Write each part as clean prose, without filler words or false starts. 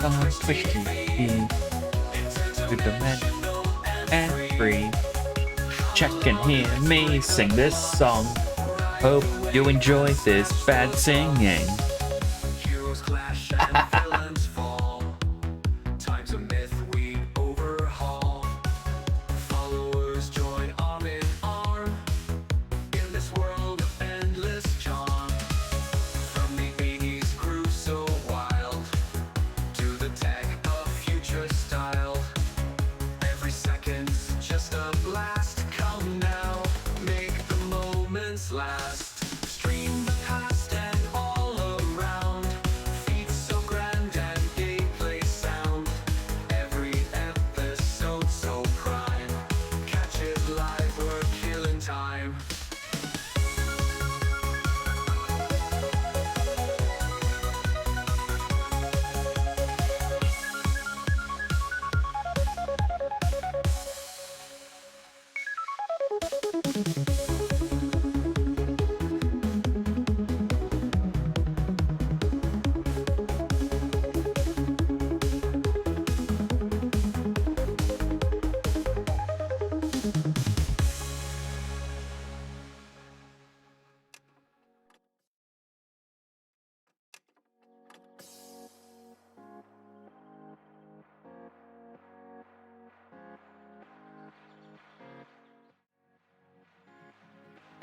on Twitch TV. With the men and free. Check and hear me sing this song. Hope you enjoy this bad singing. Heroes clash and villains fall. Time's a myth we overhaul. Followers join arm in arm in this world of endless charm. From the 80s grew so wild to the tech of future style. Every second's just a blast. Come now, make the moments last. Stream the past and all around. Feats so grand and gameplay sound. Every episode so prime. Catch it live, we're killing time.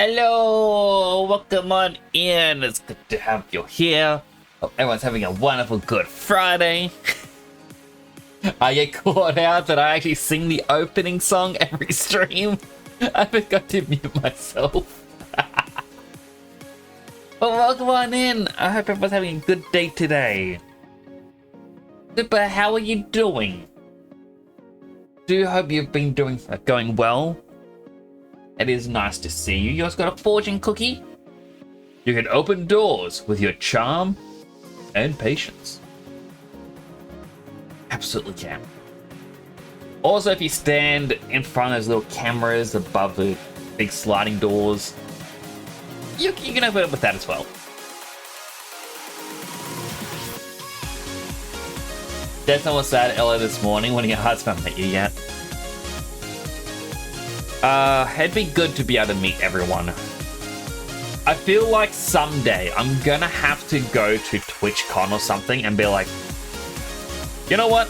Hello, welcome on in. It's good to have you here. Hope everyone's having a wonderful Good Friday. I get caught out that I actually sing the opening song every stream. I forgot to mute myself. But welcome on in. I hope everyone's having a good day today. Super, how are you doing? Do hope you've been going well. It is nice to see you. You guys got a fortune cookie? You can open doors with your charm and patience. Absolutely can. Also, if you stand in front of those little cameras above the big sliding doors, you can open it with that as well. Desmond was sad earlier this morning when your husband met you yet. It'd be good to be able to meet everyone. I feel like someday I'm gonna have to go to TwitchCon or something and be like, you know what?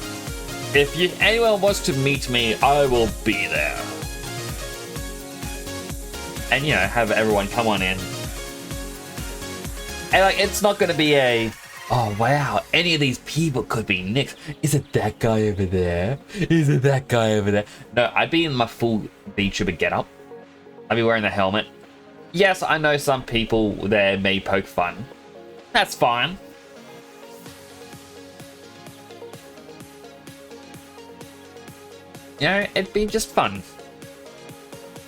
If anyone wants to meet me, I will be there. And, you know, have everyone come on in. And, like, it's not gonna be a, oh, wow, any of these people could be Nick. Is it that guy over there? Is it that guy over there? No, I'd be in my full VTuber getup. I'd be wearing the helmet. Yes, I know some people there may poke fun. That's fine. You know, it'd be just fun.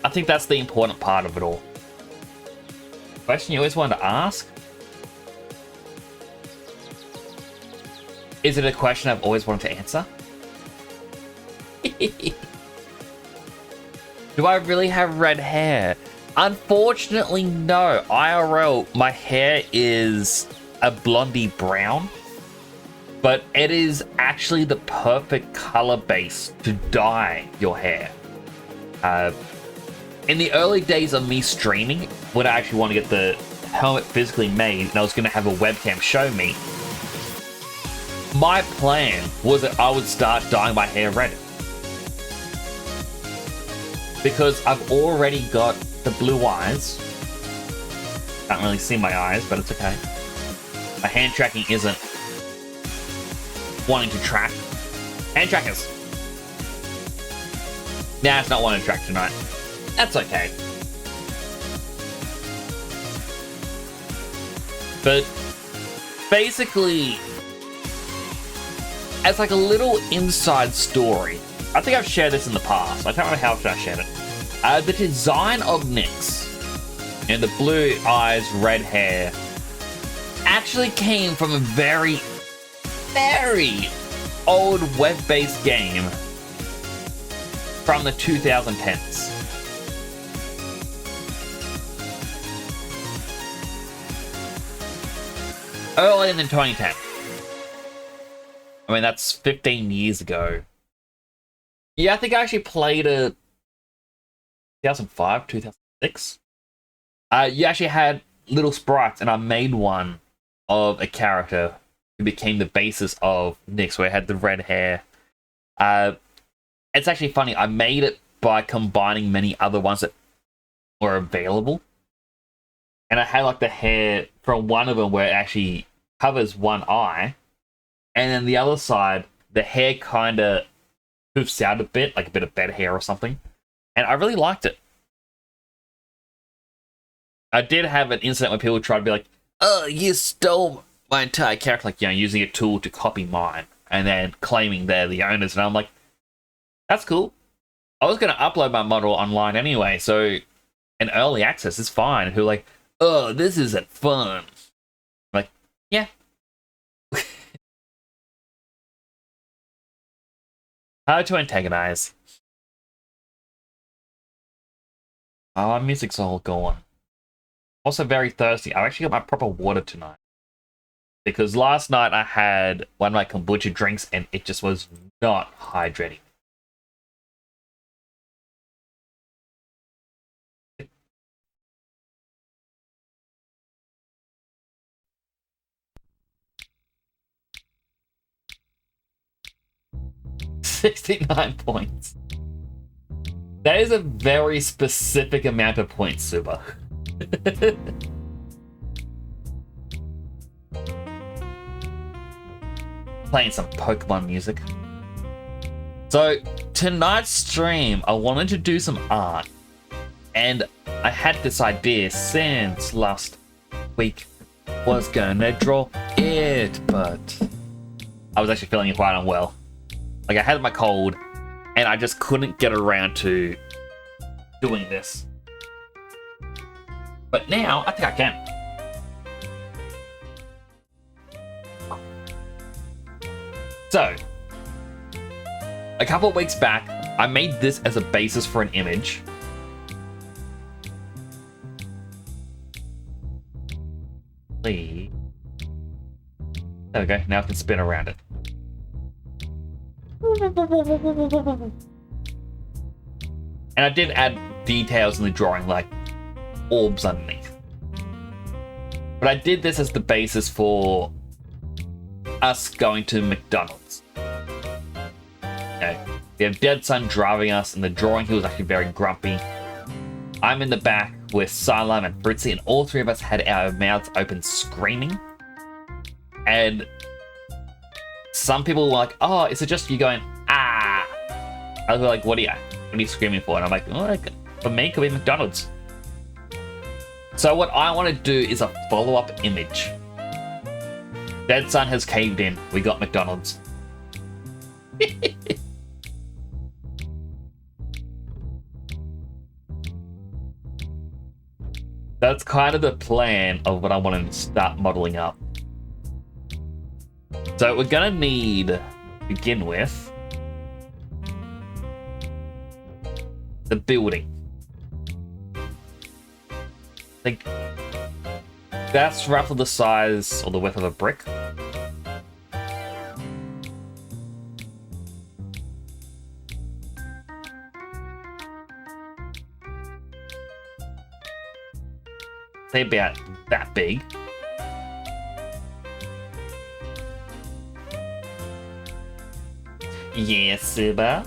I think that's the important part of it all. Question you always wanted to ask? Is it a question I've always wanted to answer? Do I really have red hair? Unfortunately, no. IRL, my hair is a blondie brown, but it is actually the perfect color base to dye your hair. In the early days of me streaming, when I actually want to get the helmet physically made and I was going to have a webcam show me, my plan was that I would start dyeing my hair red. Because I've already got the blue eyes. Can't really see my eyes, but it's okay. My hand tracking isn't wanting to track. Hand trackers. Nah, it's not wanting to track tonight. That's okay. But basically, as like a little inside story, I think I've shared this in the past. I can't remember how often I shared it. The design of Nyx and the blue eyes, red hair actually came from a very, very old web-based game from the 2010s. Early in 2010. I mean, that's 15 years ago. Yeah, I think I actually played a 2005, 2006. You actually had little sprites, and I made one of a character who became the basis of Nyx, where it had the red hair. It's actually funny. I made it by combining many other ones that were available. And I had like the hair from one of them where it actually covers one eye. And then the other side, the hair kind of poofs out a bit, like a bit of bed hair or something. And I really liked it. I did have an incident where people tried to be like, oh, you stole my entire character, like, using a tool to copy mine and then claiming they're the owners. And I'm like, that's cool. I was going to upload my model online anyway, so an early access is fine. And who like, oh, this isn't fun. I'm like, yeah. How to antagonize. Oh, my music's all gone. Also very thirsty. I've actually got my proper water tonight. Because last night I had one of my kombucha drinks and it just was not hydrating. $69 points. That is a very specific amount of points, Suba. Playing some Pokemon music. So, tonight's stream, I wanted to do some art. And I had this idea since last week. Was gonna draw it, but I was actually feeling quite unwell. Like, I had my cold, and I just couldn't get around to doing this. But now, I think I can. So, a couple of weeks back, I made this as a basis for an image. There we go, now I can spin around it. And I did add details in the drawing, like orbs underneath. But I did this as the basis for us going to McDonald's. Okay. We have Dead Son driving us. In the drawing, he was actually very grumpy. I'm in the back with Silem and Fritzy, and all three of us had our mouths open screaming. And some people were like, oh, is it just you going, ah? I was like, what are you screaming for? And I'm like, oh, for me, it could be McDonald's. So what I want to do is a follow-up image. Dead Son has caved in. We got McDonald's. That's kind of the plan of what I want to start modeling up. So we're gonna need, to begin with, the building. I think that's roughly the size or the width of a brick. Say about that big. Yes, Suba.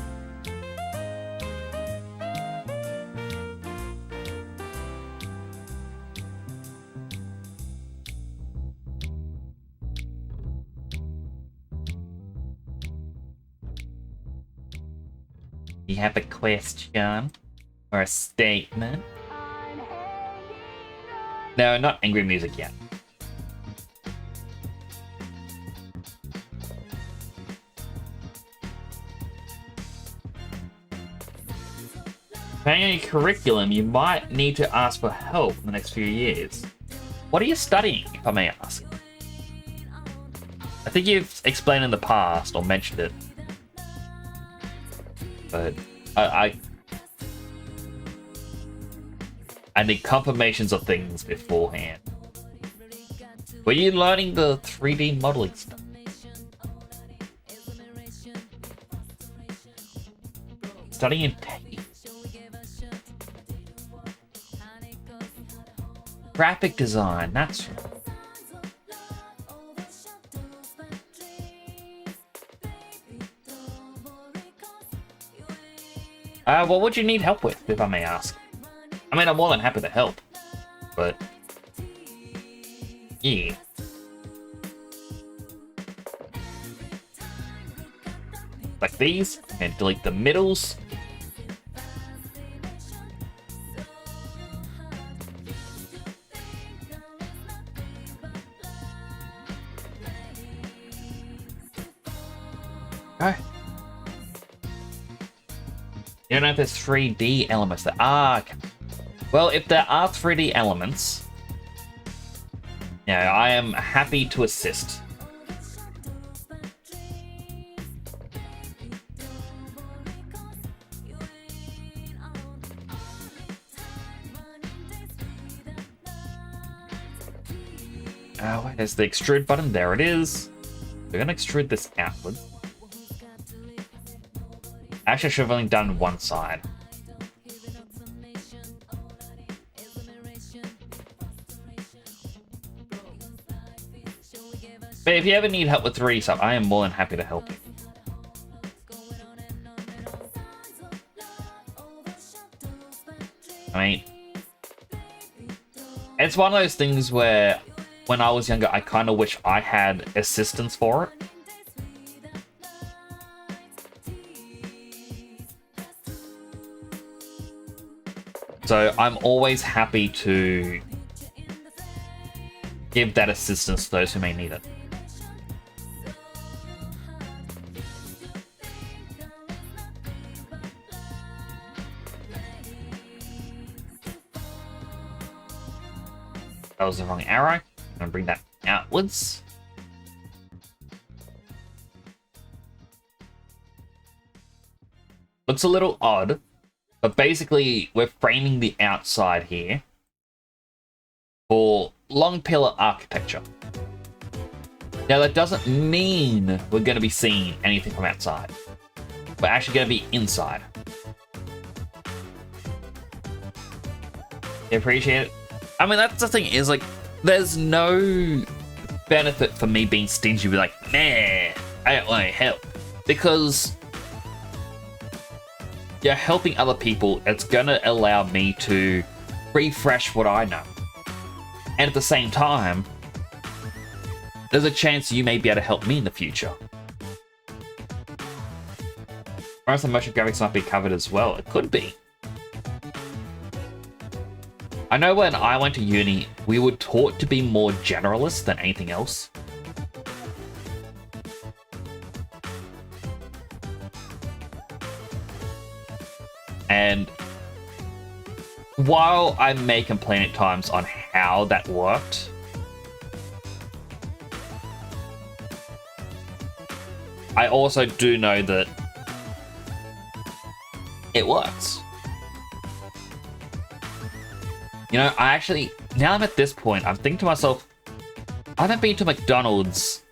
You have a question or a statement? No, not angry music yet. Depending on your curriculum, you might need to ask for help in the next few years. What are you studying, if I may ask? I think you've explained in the past or mentioned it. But I need confirmations of things beforehand. Were you learning the 3D modeling stuff? studying tape. Graphic design, that's right. What would you need help with, if I may ask? I mean, I'm more than happy to help, but yeah. Like these, and delete the middles. Okay. You don't know if there's 3D elements that are. Okay. Well, if there are 3D elements, yeah, I am happy to assist. Where's the extrude button? There it is. We're gonna extrude this outward. Actually, I should have only done one side. But if you ever need help with 3D stuff, I am more than happy to help you. I mean, it's one of those things where when I was younger, I kind of wish I had assistance for it. So I'm always happy to give that assistance to those who may need it. That was the wrong arrow. I'm gonna bring that outwards. Looks a little odd, but basically we're framing the outside here for long pillar architecture. Now that doesn't mean we're going to be seeing anything from outside. We're actually going to be inside. You appreciate it? I mean, that's the thing is, like, there's no benefit for me being stingy, be like, nah, I don't want to help. Because you're helping other people, it's going to allow me to refresh what I know. And at the same time, there's a chance you may be able to help me in the future. Most of the motion graphics might be covered as well. It could be. I know when I went to uni, we were taught to be more generalist than anything else. And while I may complain at times on how that worked, I also do know that it works. You know, I actually, now I'm at this point, I'm thinking to myself, I haven't been to McDonald's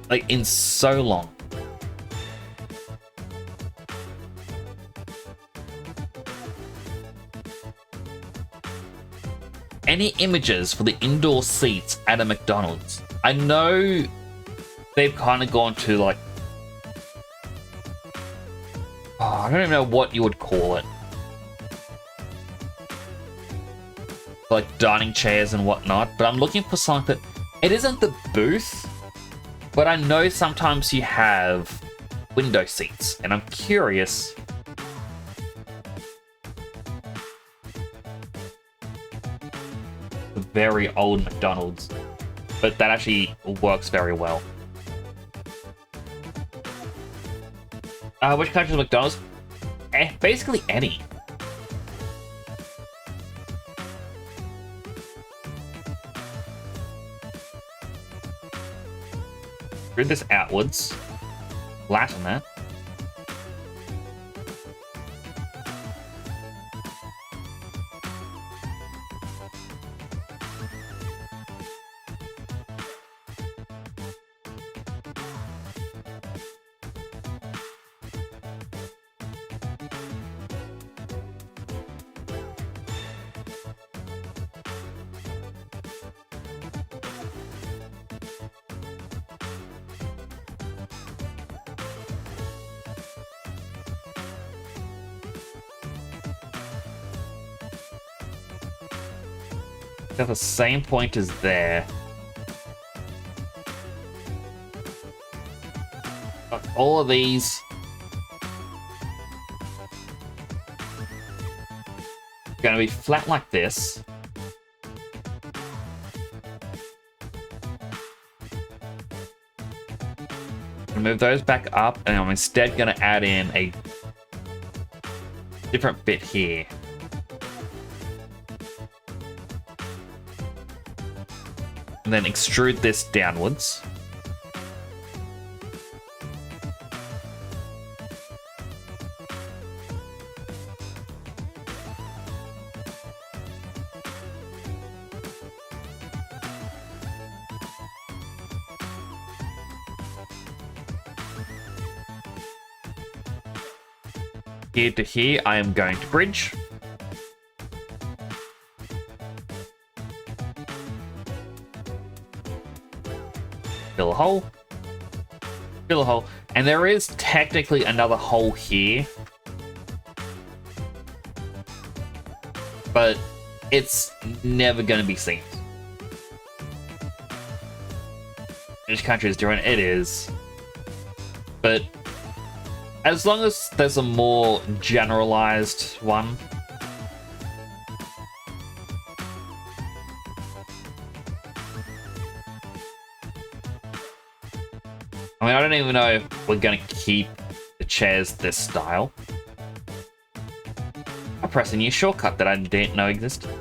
like in so long. Any images for the indoor seats at a McDonald's? I know they've kind of gone to like, I don't even know what you would call it. Like dining chairs and whatnot, but I'm looking for something that, it isn't the booth, but I know sometimes you have window seats, and I'm curious. The very old McDonald's, but that actually works very well. Which country is McDonald's? Basically any. Read this outwards. Flatten that. Got the same point as there. Got all of these. Gonna be flat like this. Move those back up, and I'm instead going to add in a different bit here. And then extrude this downwards. Here to here, I am going to bridge. Fill a hole. Fill a hole. And there is technically another hole here. But it's never going to be seen. Each country is different. It is. But as long as there's a more generalized one. I mean, I don't even know if we're going to keep the chairs this style. I press a new shortcut that I didn't know existed.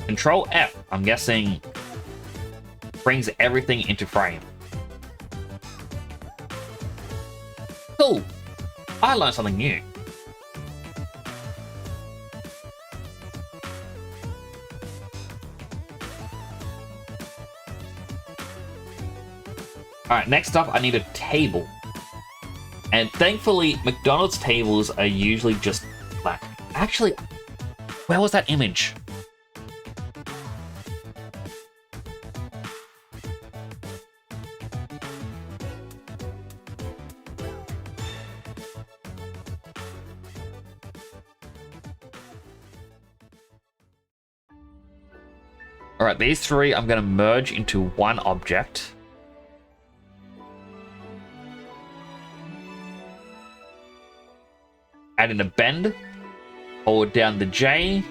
Control F, I'm guessing, brings everything into frame. Cool. I learned something new. Alright, next up I need a table. And thankfully, McDonald's tables are usually just black. Actually, where was that image? Alright, these three I'm going to merge into one object. Add in a bend. Hold down the J.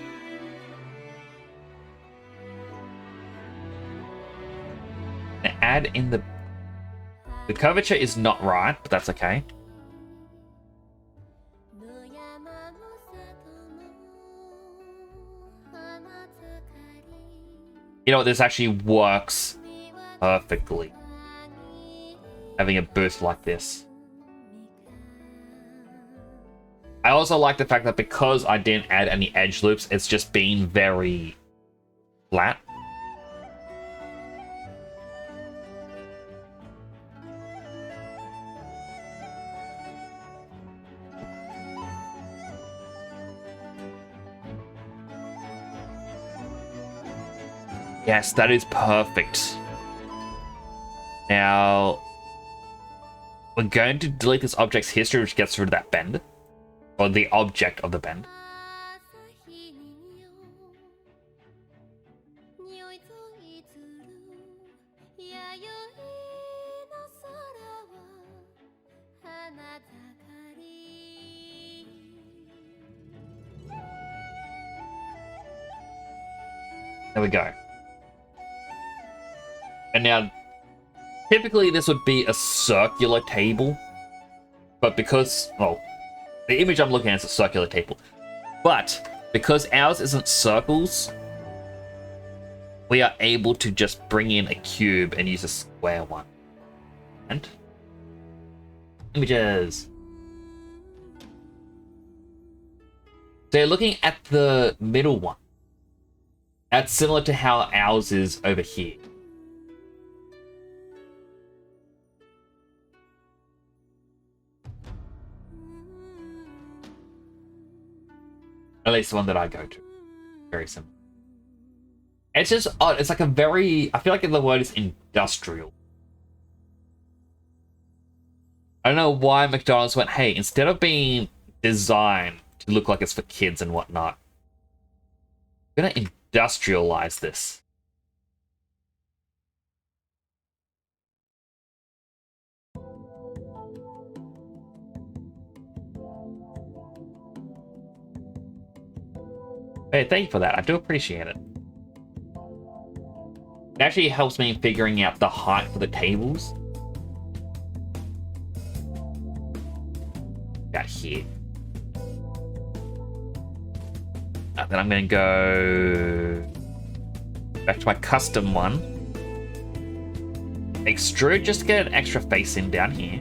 And add in the... The curvature is not right, but that's okay. You know what, this actually works perfectly. Having a boost like this. I also like the fact that because I didn't add any edge loops, it's just been very flat. Yes, that is perfect. Now, we're going to delete this object's history, which gets rid of that bend. Or the object of the bend. There we go. And now, typically this would be a circular table, but because, well, the image I'm looking at is a circular table, but because ours isn't circles, we are able to just bring in a cube and use a square one. And images. So you're looking at the middle one. That's similar to how ours is over here. At least the one that I go to. Very simple. It's just odd. It's like a very... I feel like the word is industrial. I don't know why McDonald's went, hey, instead of being designed to look like it's for kids and whatnot, I'm gonna industrialize this. Hey, thank you for that. I do appreciate it. It actually helps me in figuring out the height for the tables. About here. And then I'm going to go back to my custom one. Extrude just to get an extra face in down here.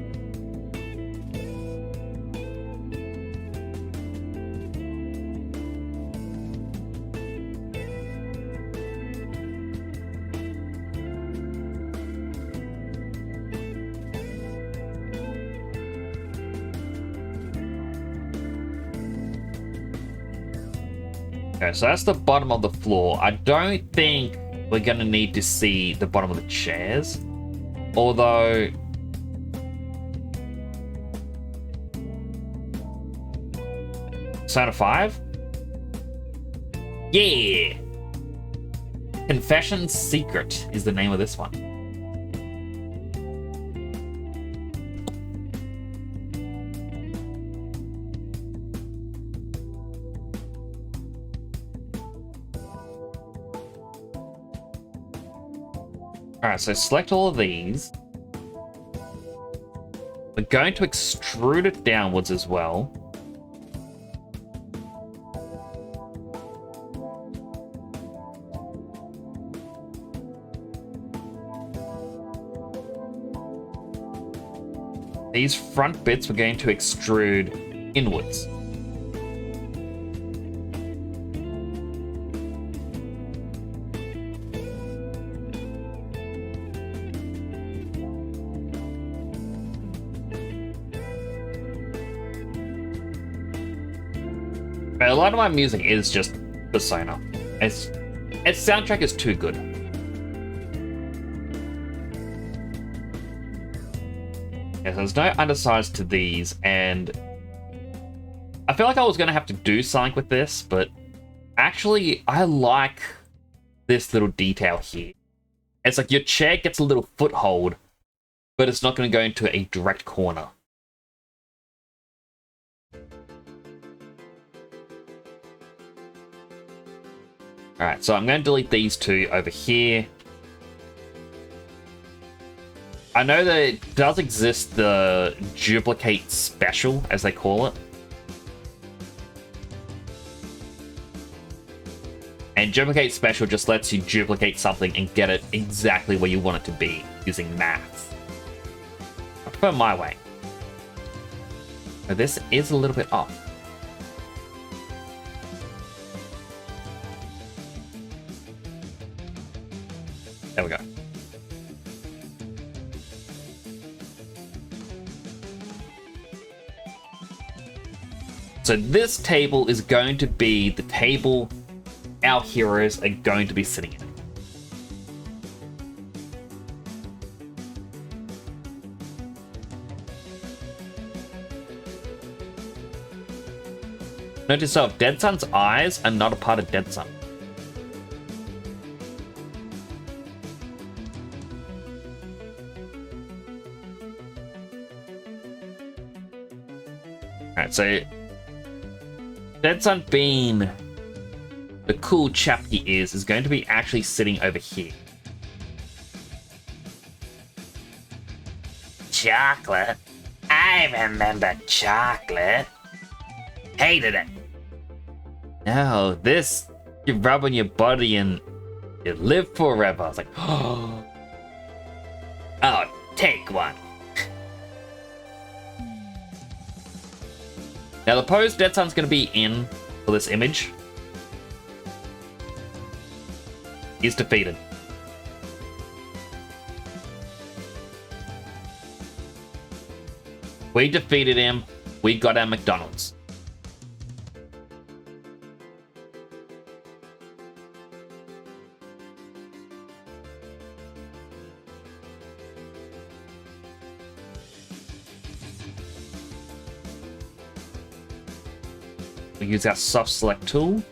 Okay, so that's the bottom of the floor. I don't think we're gonna need to see the bottom of the chairs. Although... Persona 5? Yeah! Confession Secret is the name of this one. Alright, so select all of these. We're going to extrude it downwards as well. These front bits we're going to extrude inwards. A lot of my music is just Persona. Its soundtrack is too good. Yeah, so there's no undersides to these, and I feel like I was going to have to do something with this, but actually I like this little detail here. It's like your chair gets a little foothold, but it's not going to go into a direct corner. Alright, so I'm going to delete these two over here. I know that it does exist the duplicate special, as they call it. And duplicate special just lets you duplicate something and get it exactly where you want it to be using maths. I prefer my way. But this is a little bit off. There we go. So this table is going to be the table our heroes are going to be sitting in. Note to yourself, Dead Sun's eyes are not a part of Dead Sun. Alright, so Dead Sun being the cool chap he is going to be actually sitting over here. Chocolate? I remember chocolate. Hated it. No, this, you rub on your body and you live forever. I was like, oh, take one. Now the pose Dead Sun's going to be in for this image is defeated. We defeated him. We got our McDonald's. We use our soft select tool.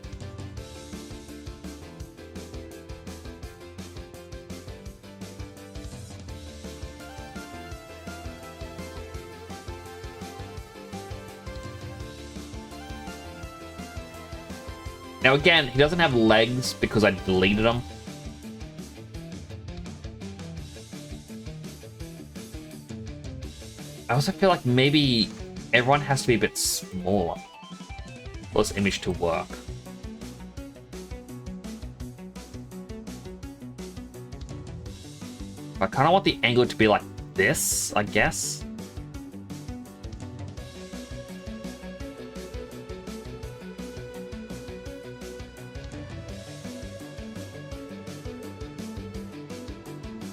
Now again, he doesn't have legs because I deleted them. I also feel like maybe everyone has to be a bit smaller for this image to work. I kind of want the angle to be like this, I guess.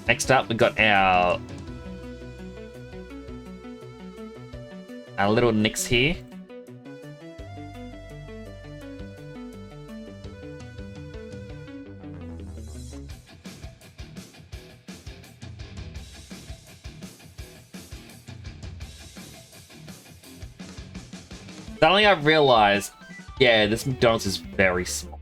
Next up, we got our little Nix here. Suddenly I realized, yeah, this McDonald's is very small.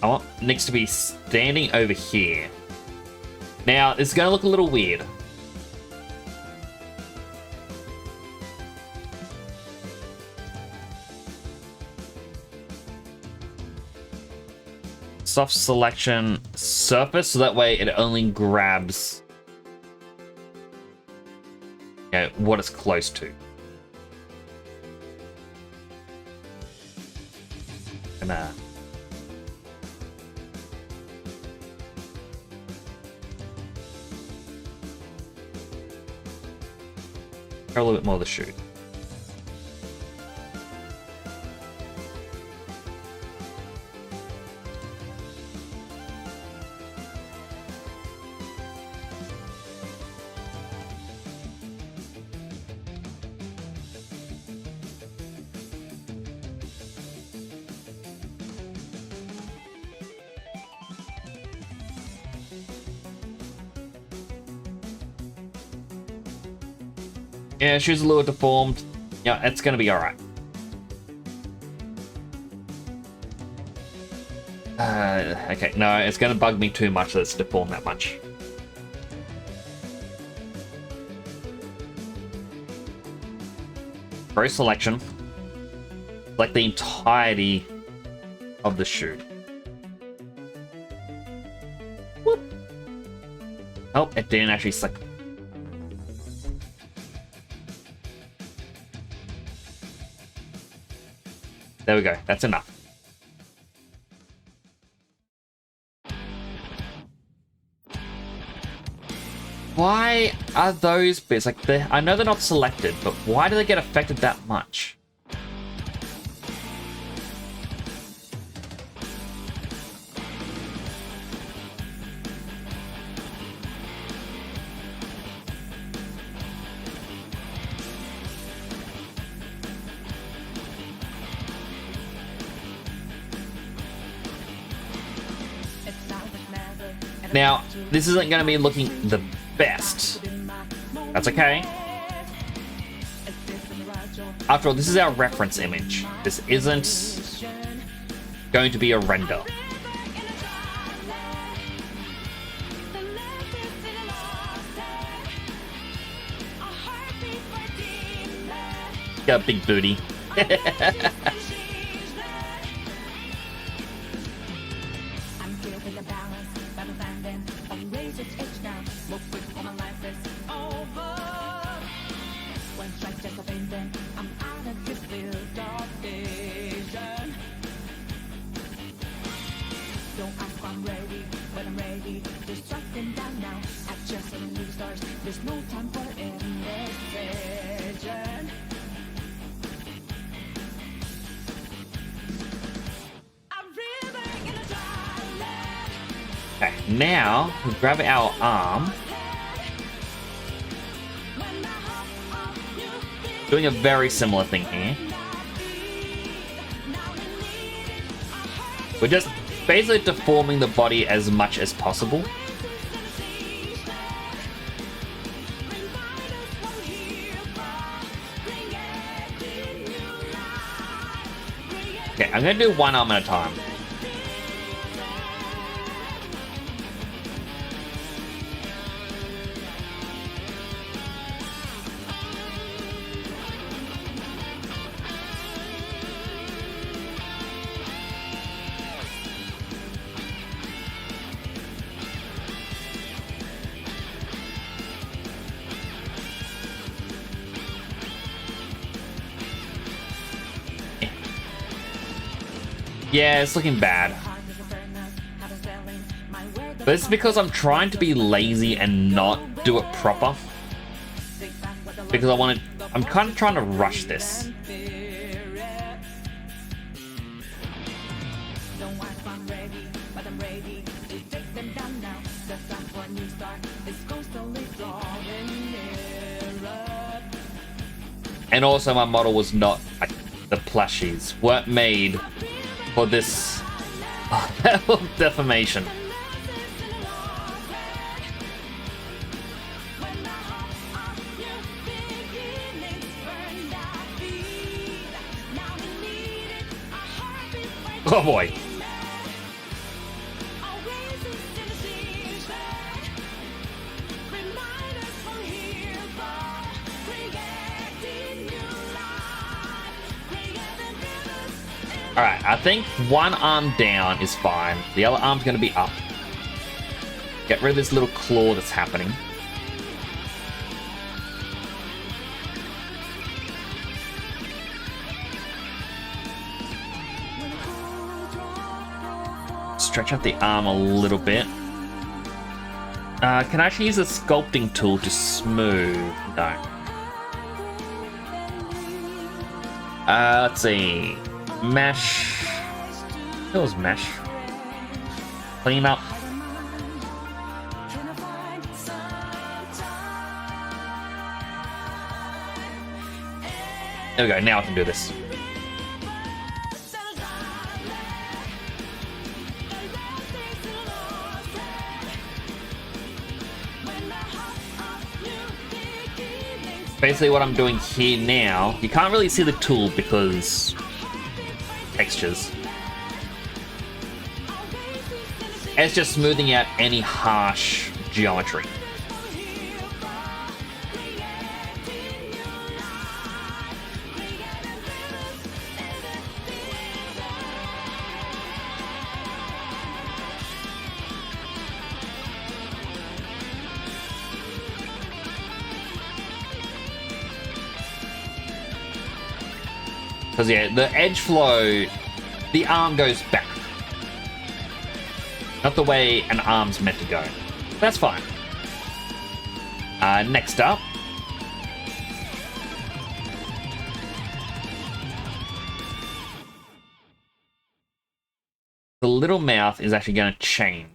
I want Nix to be standing over here. Now, it's going to look a little weird. Soft selection surface, so that way it only grabs what it's close to. Gonna a little bit more of the shoot. Yeah, she's a little deformed. Yeah, it's gonna be alright. Okay, no, it's gonna bug me too much that it's deformed that much. Pro selection. Like the entirety of the shoe. Whoop. Oh, it didn't actually select. There we go. That's enough. Why are those bits like I know they're not selected, but why do they get affected that much? Now, this isn't going to be looking the best. That's okay. After all, this is our reference image. This isn't going to be a render. Got a big booty. Okay, now we grab our arm. Doing a very similar thing here. We're just basically deforming the body as much as possible. Okay, I'm gonna do one arm at a time. Yeah, it's looking bad. But it's because I'm trying to be lazy and not do it proper. Because I'm kind of trying to rush this. And also my model was not, like, the plushies weren't made for this deformation. Oh boy. Alright, I think one arm down is fine. The other arm's gonna be up. Get rid of this little claw that's happening. Stretch out the arm a little bit. Can I actually use a sculpting tool to smooth? No. Let's see. Mesh. It was mesh. Clean up. There we go. Now I can do this. Basically what I'm doing here now, you can't really see the tool because textures. It's just smoothing out any harsh geometry. Because, yeah, the edge flow, the arm goes back. Not the way an arm's meant to go. That's fine. Next up. The little mouth is actually going to change.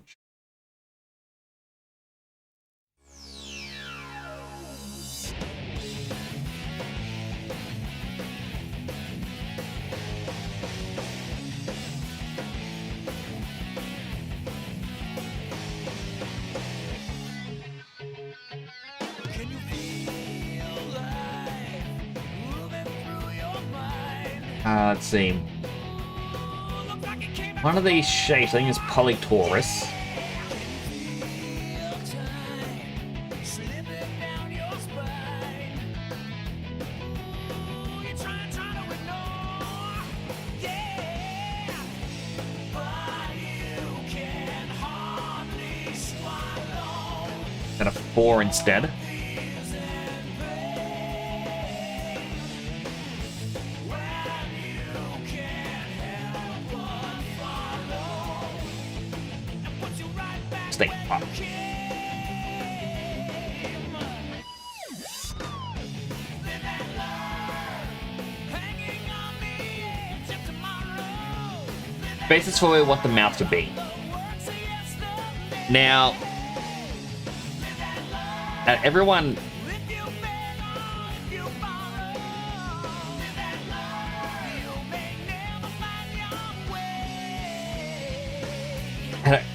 Let's see. One of these shapes, I think, is Polytaurus. And a 4 instead. Up. Basis for where we want the mouth to be. Now, everyone.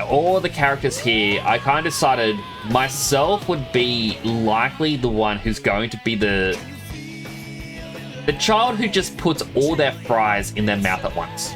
All the characters here, I kind of decided myself would be likely the one who's going to be the child who just puts all their fries in their mouth at once.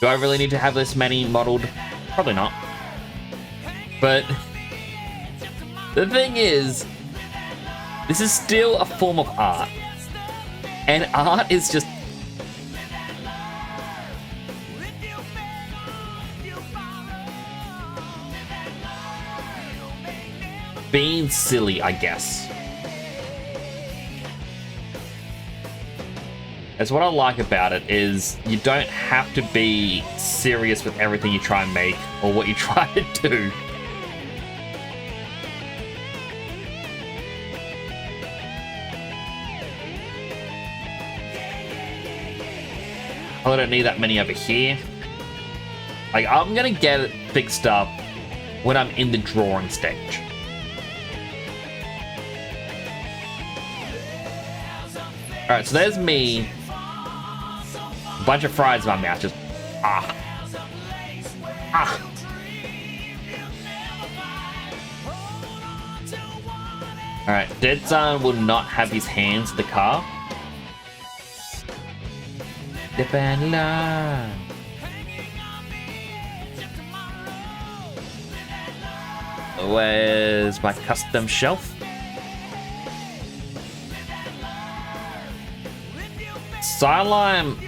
Do I really need to have this many modeled? Probably not. But the thing is, this is still a form of art. And art is just... being silly, I guess. That's what I like about it, is you don't have to be serious with everything you try and make or what you try to do. I don't need that many over here. Like, I'm gonna get it fixed up when I'm in the drawing stage. Alright, so there's me. A bunch of fries in my mouth, just ah. Ah. Alright, Dead Zone will not have his hands in the car. Depend line. Where's my custom shelf? Silime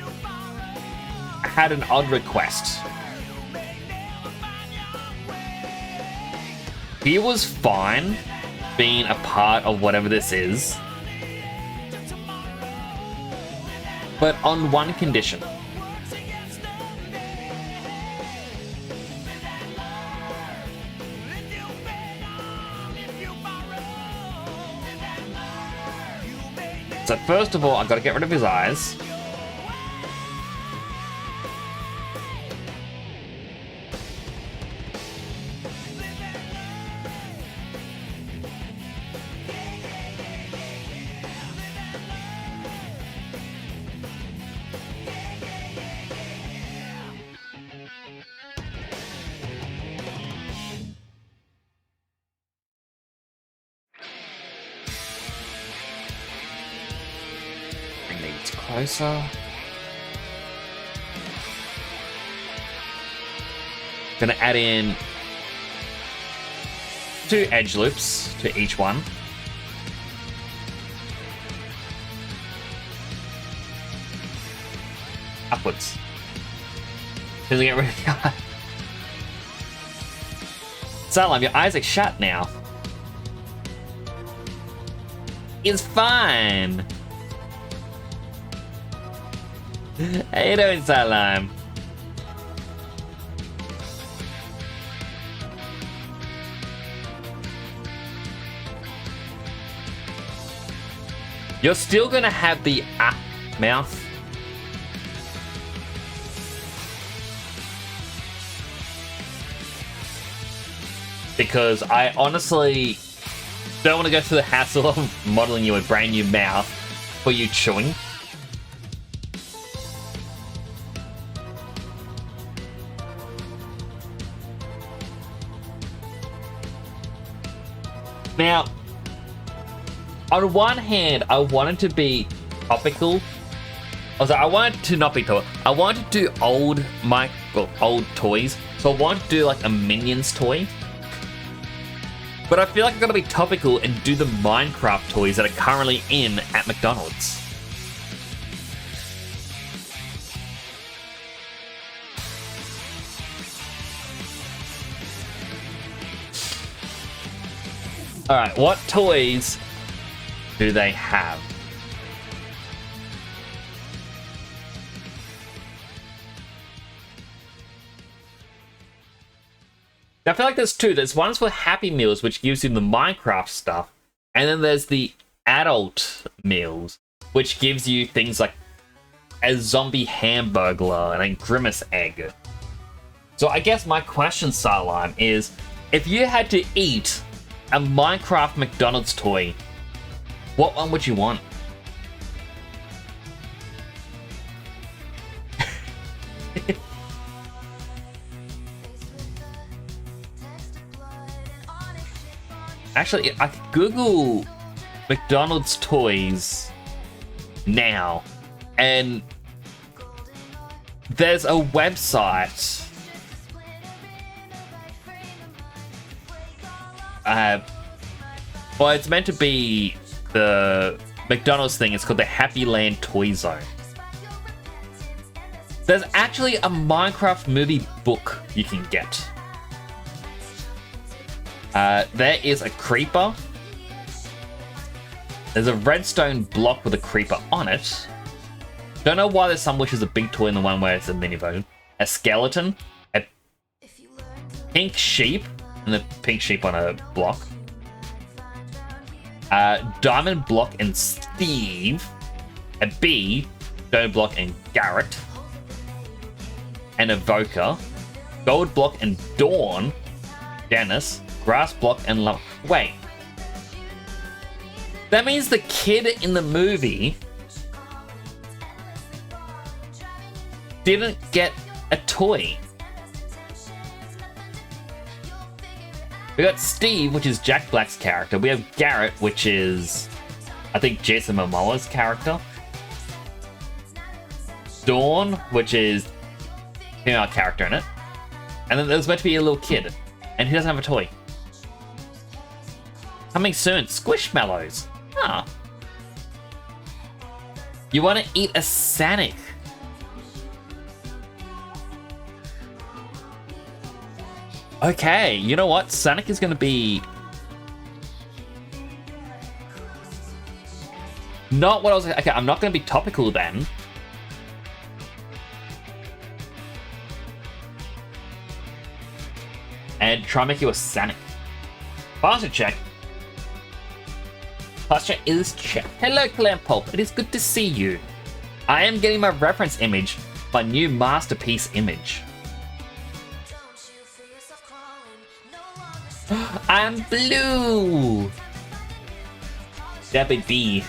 had an odd request. He was fine being a part of whatever this is, but on one condition. So first of all, I've got to get rid of his eyes. Closer. Gonna add in 2 edge loops to each one. Upwards. Does it get rid of the eye? Salam, your eyes are shut now. It's fine. How you doing, Salam? You're still gonna have the mouth. Because I honestly don't want to go through the hassle of modeling you a brand new mouth for you chewing. Now, on one hand, I wanted to be topical. I wanted to not be topical. I wanted to do old toys. So I wanted to do like a Minions toy. But I feel like I've got to be topical and do the Minecraft toys that are currently in at McDonald's. Alright, what toys do they have? I feel like there's two. There's ones for Happy Meals, which gives you the Minecraft stuff. And then there's the adult meals, which gives you things like a zombie hamburger and a grimace egg. So I guess my question, Salam, is if you had to eat a Minecraft McDonald's toy, what one would you want? Actually, I could Google McDonald's toys now, and there's a website. Well, it's meant to be the McDonald's thing. It's called the Happy Land Toy Zone. There's actually a Minecraft movie book you can get. There is a creeper. There's a redstone block with a creeper on it. Don't know why there's some which is a big toy and the one where it's a mini version. A skeleton, a pink sheep, and a pink sheep on a block. Diamond block and Steve. A bee, diamond block and Garrett. An evoker. Gold block and Dawn. Dennis. Grass block and Love. Wait. That means the kid in the movie didn't get a toy. We got Steve, which is Jack Black's character. We have Garrett, which is, I think, Jason Momoa's character. Dawn, which is female character in it. And then there's meant to be a little kid, and he doesn't have a toy. Coming soon, Squishmallows. Huh. You want to eat a Sonic? Okay, you know what? Sonic is going to be not what I was. Okay, I'm not going to be topical then. And try and make you a Sonic. Posture check. Posture is check. Hello, Clam Pulp. It is good to see you. I am getting my reference image, my new masterpiece image. I'm blue. Debbie B.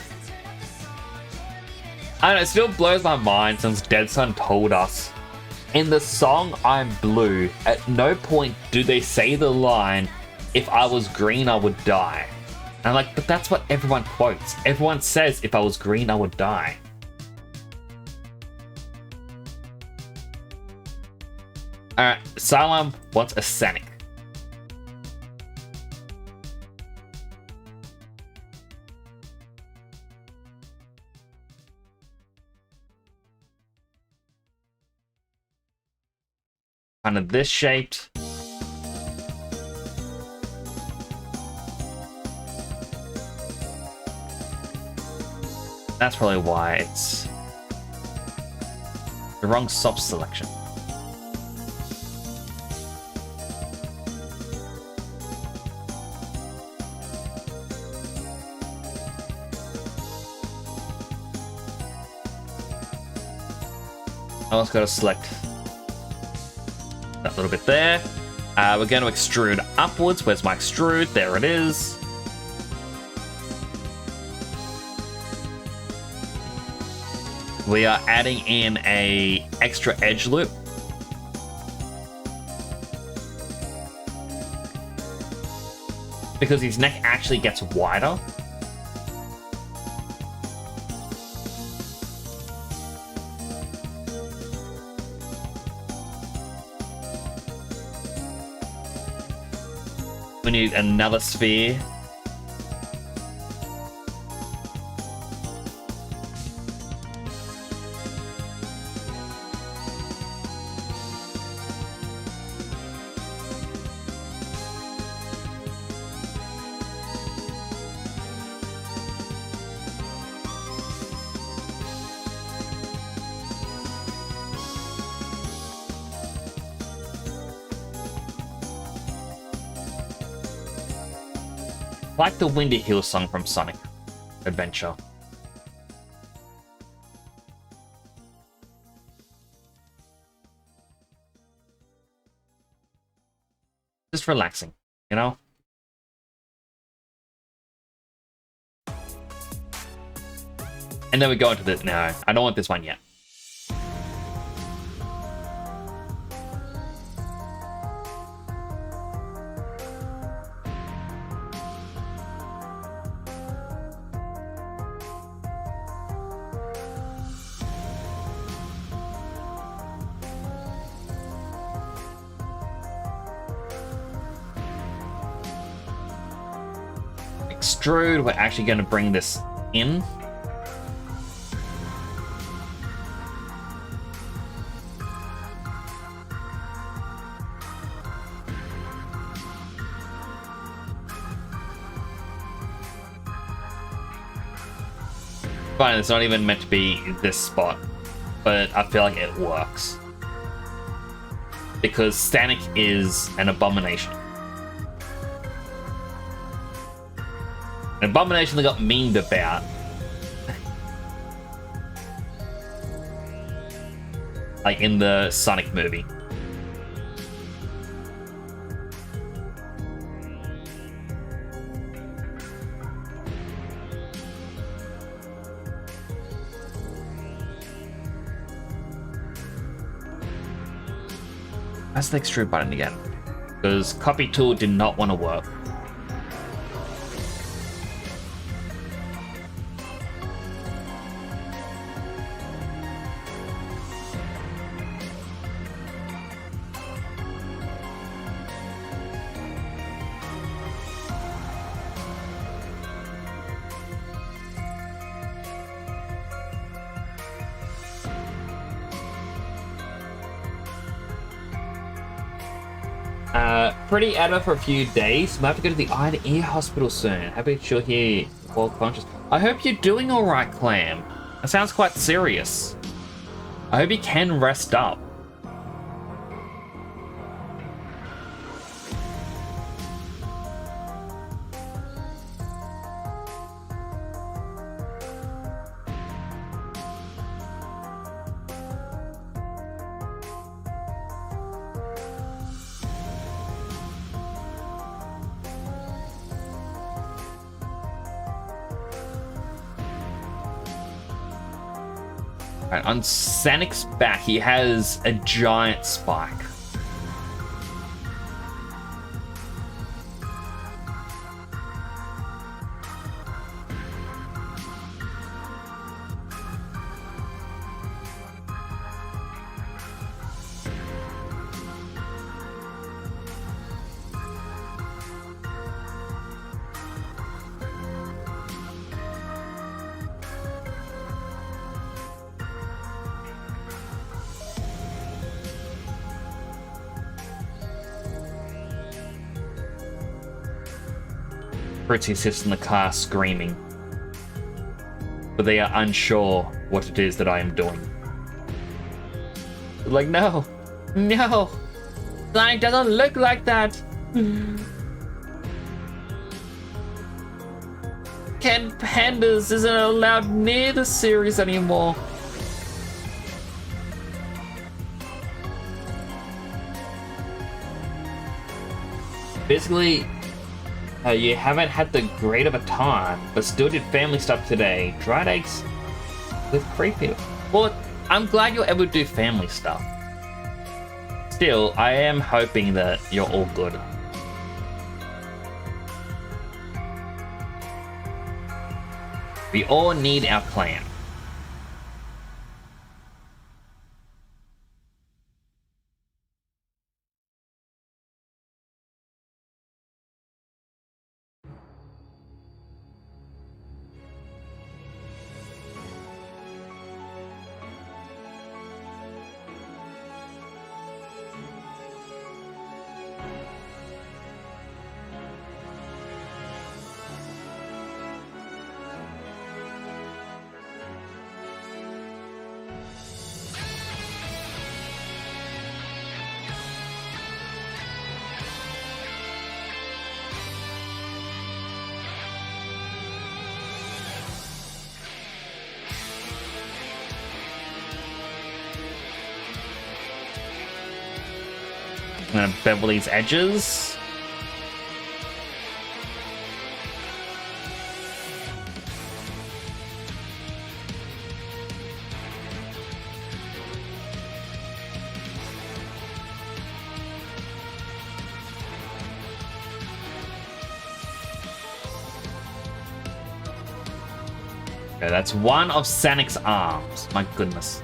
I don't know, it still blows my mind since Dead Sun told us in the song I'm Blue, at no point do they say the line, if I was green, I would die. And I'm like, but that's what everyone quotes. Everyone says, if I was green, I would die. Alright, Salam wants a Sonic. Kind of this shaped. That's probably why it's the wrong soft selection. I also got to select that little bit there. We're going to extrude upwards. Where's my extrude? There it is. We are adding in a extra edge loop. Because his neck actually gets wider. We need another sphere. Like the Windy Hill song from Sonic Adventure. Just relaxing, you know? And then we go into the... No, I don't want this one yet. extrude, we're actually going to bring this in. Fine, it's not even meant to be this spot, but I feel like it works. Because Static is an abomination. An abomination that got memed about. Like in the Sonic movie. That's the extrude button again. Because copy tool did not want to work. Pretty out of for a few days. Might have to go to the eye and ear hospital soon. Happy that you're here, well conscious. I hope you're doing alright, Clam. That sounds quite serious. I hope you can rest up. Right, on Sonic's back, he has a giant spike. Fritzy sits in the car screaming, but they are unsure what it is that I am doing. They're like, no, no, Sonic doesn't look like that. Ken Pandas isn't allowed near the series anymore. Basically, you haven't had the great of a time, but still did family stuff today. Dried eggs with creepy. Well, I'm glad you're able to do family stuff. Still, I am hoping that you're all good. We all need our plan. I'm gonna bevel these edges. Okay, that's one of Sonic's arms. My goodness.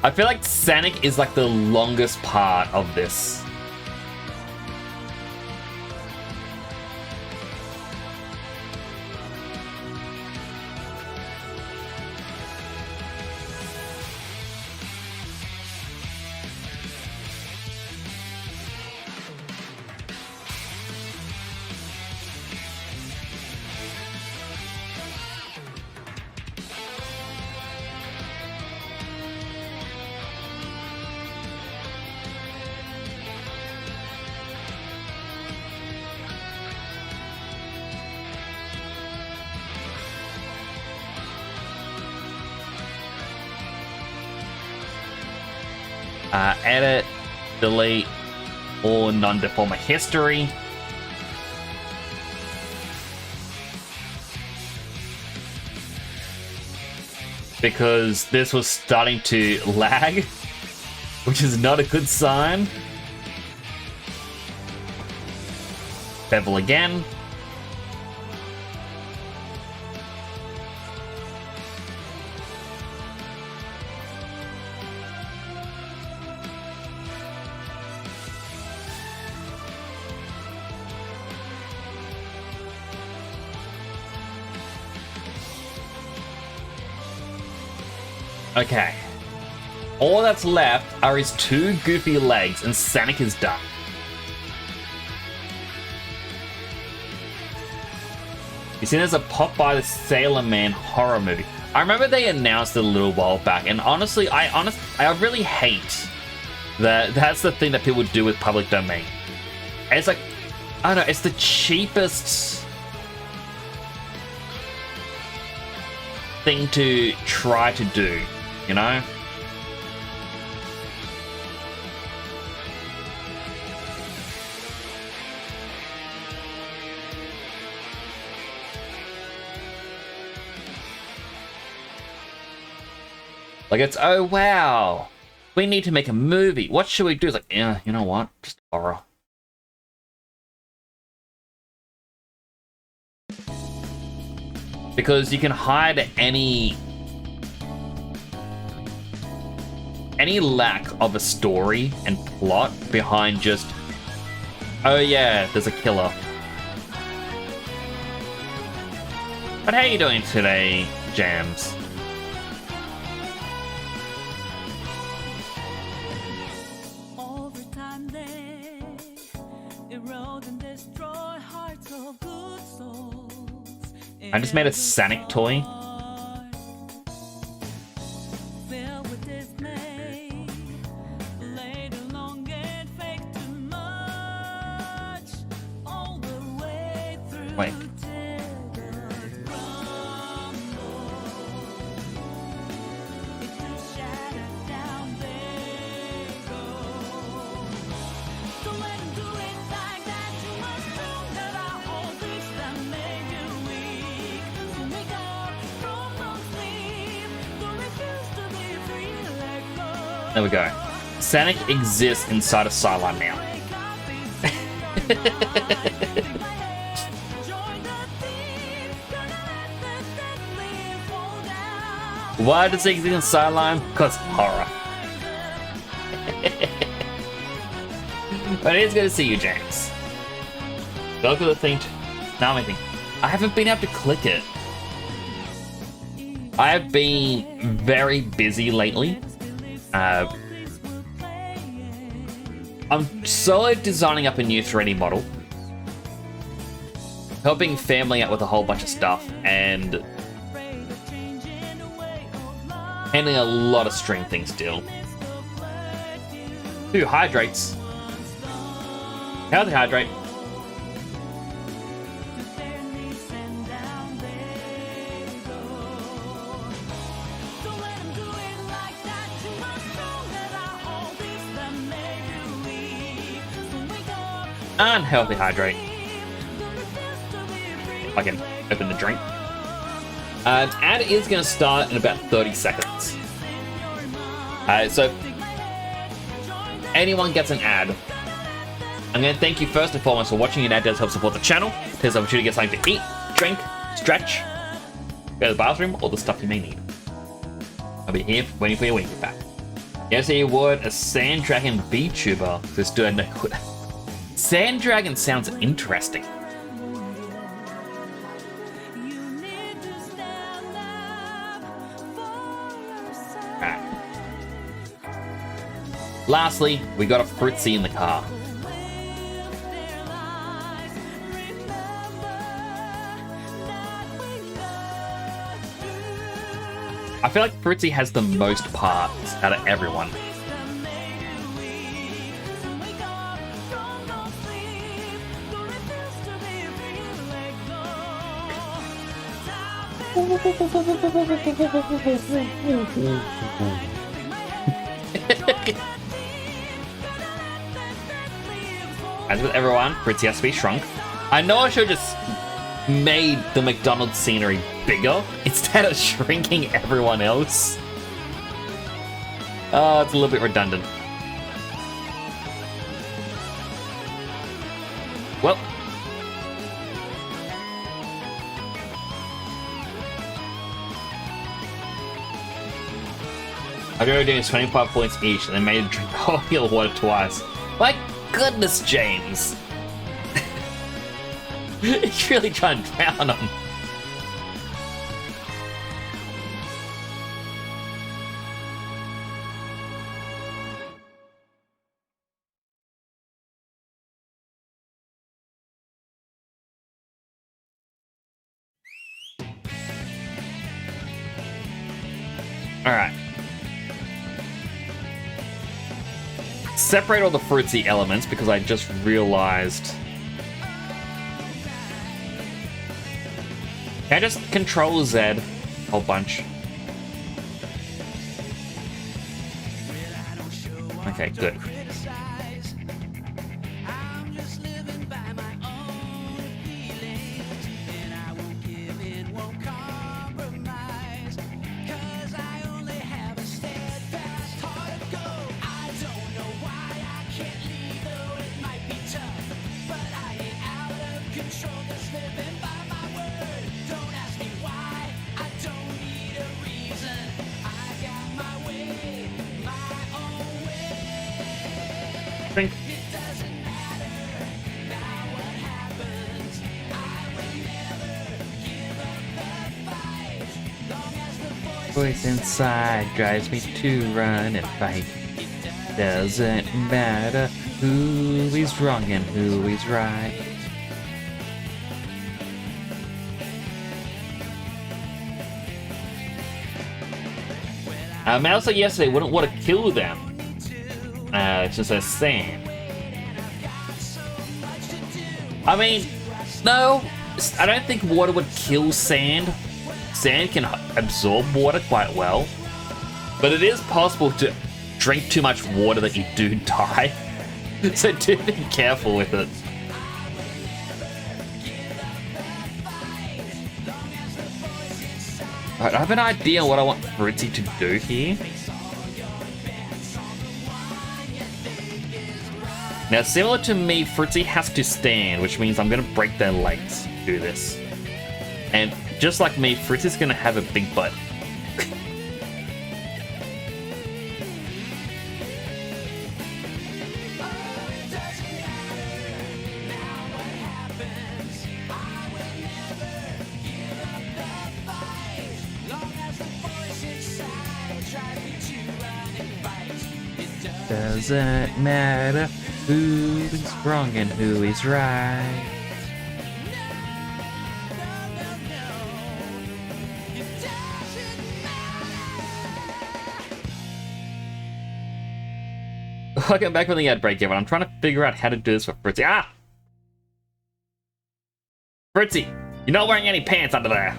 I feel like Sonic is like the longest part of this. Edit, delete all non-deformer history. Because this was starting to lag, which is not a good sign. Bevel again. Okay. All that's left are his two goofy legs, and Sonic is done. You seen there's a Popeye the Sailor Man horror movie. I remember they announced it a little while back, and honestly, I really hate that that's the thing that people do with public domain. And it's like, I don't know, it's the cheapest thing to try to do, you know? Like, it's, oh wow, we need to make a movie. What should we do? It's like, yeah, you know what? Just horror. Because you can hide any lack of a story and plot behind just, oh yeah, there's a killer. But how are you doing today, Jams? I just made a Sonic toy. Wait. There we go. Sonic exists inside of Cylon now. Why does it exist in Cylon? Because horror. But it is good to see you, James. Go for the thing. Now I think I haven't been able to click it. I have been very busy lately. I'm slowly designing up a new 3D model, helping family out with a whole bunch of stuff, and handling a lot of string things still. Ooh, hydrates. Healthy hydrate. Unhealthy hydrate. If I can open the drink. Ad is going to start in about 30 seconds. So anyone gets an ad, I'm going to thank you first and foremost for watching. An ad does help support the channel. There's an opportunity to get something to eat, drink, stretch, go to the bathroom, all the stuff you may need. I'll be here waiting for your wing back. Yes, a word, a sand dragon VTuber. This dude, no. Sand dragon sounds interesting. Alright. Lastly, we got a Fritzy in the car. I feel like Fritzy has the most parts out of everyone. As with everyone, Fritzy has to be shrunk. I know I should have just made the McDonald's scenery bigger instead of shrinking everyone else. Oh, it's a little bit redundant. Well. I've already doing 25 points each and they made it drink the whole heal of water twice. My goodness, James! It's really trying to drown them. Alright. Separate all the fruitsy elements because I just realized. Can I just control Z a whole bunch? Okay, good. Voice inside drives me to run and fight. Doesn't matter who is wrong and who is right. Mal said yesterday wouldn't want to kill them. It's just a sand. I mean, no, I don't think water would kill sand. Sand can absorb water quite well, but it is possible to drink too much water that you do die. So do be careful with it. Alright, I have an idea what I want Fritzy to do here. Now, similar to me, Fritzy has to stand, which means I'm going to break their legs to do this. And just like me, Fritzy's going to have a big butt. Doesn't matter who is wrong and who is right. Welcome back from the ad break, everyone. I'm trying to figure out how to do this for Fritzy. Ah! Fritzy, you're not wearing any pants under there.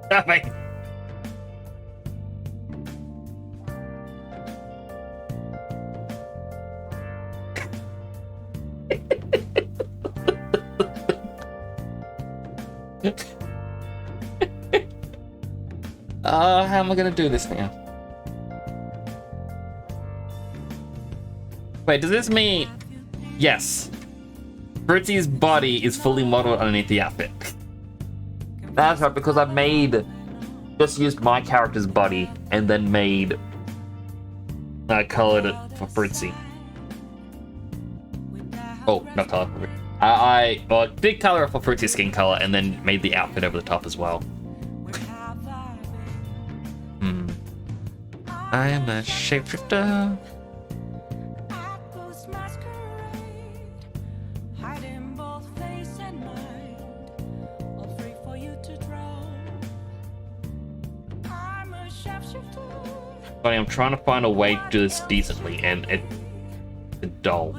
Stop me. How am I gonna do this now? Wait, does this mean... Yes. Fritzy's body is fully modeled underneath the outfit. That's right, because I made... Just used my character's body and then made... colored it for Fritzy. Oh, not color. I did color it for Fritzy's skin color and then made the outfit over the top as well. I am a shapeshifter. Funny, I'm trying to find a way to do this decently, and it's dull.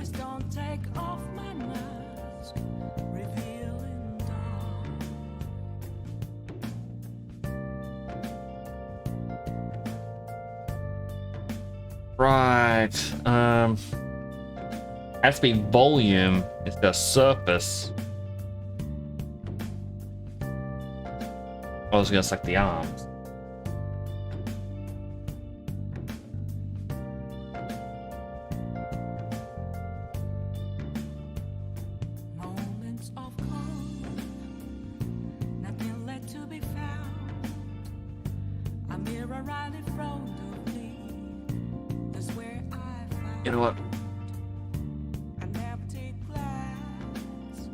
Right, Has to be volume instead of surface. I was gonna select the arms. Moments of calm, nothing left to be found. A mirror right in front of me. That's where I found You know what? an empty glass,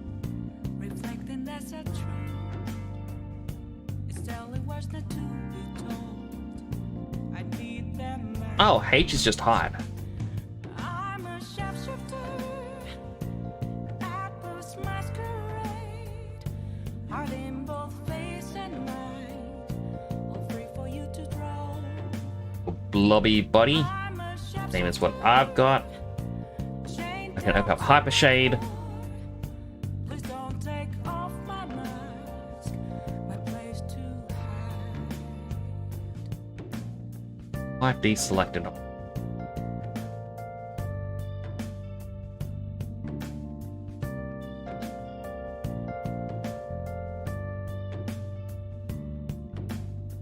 reflecting that's a truth. It's telling what's not to be told. I need them. Oh, H is just hide. I'm a shapeshifter at first masquerade, heart in both face and mind, all free for you to draw. Blobby body. I'm a shapeshifter. Same as what I've got. I can open up Hyper Shade. Please don't take off my mask, my place to hide. Might deselected them.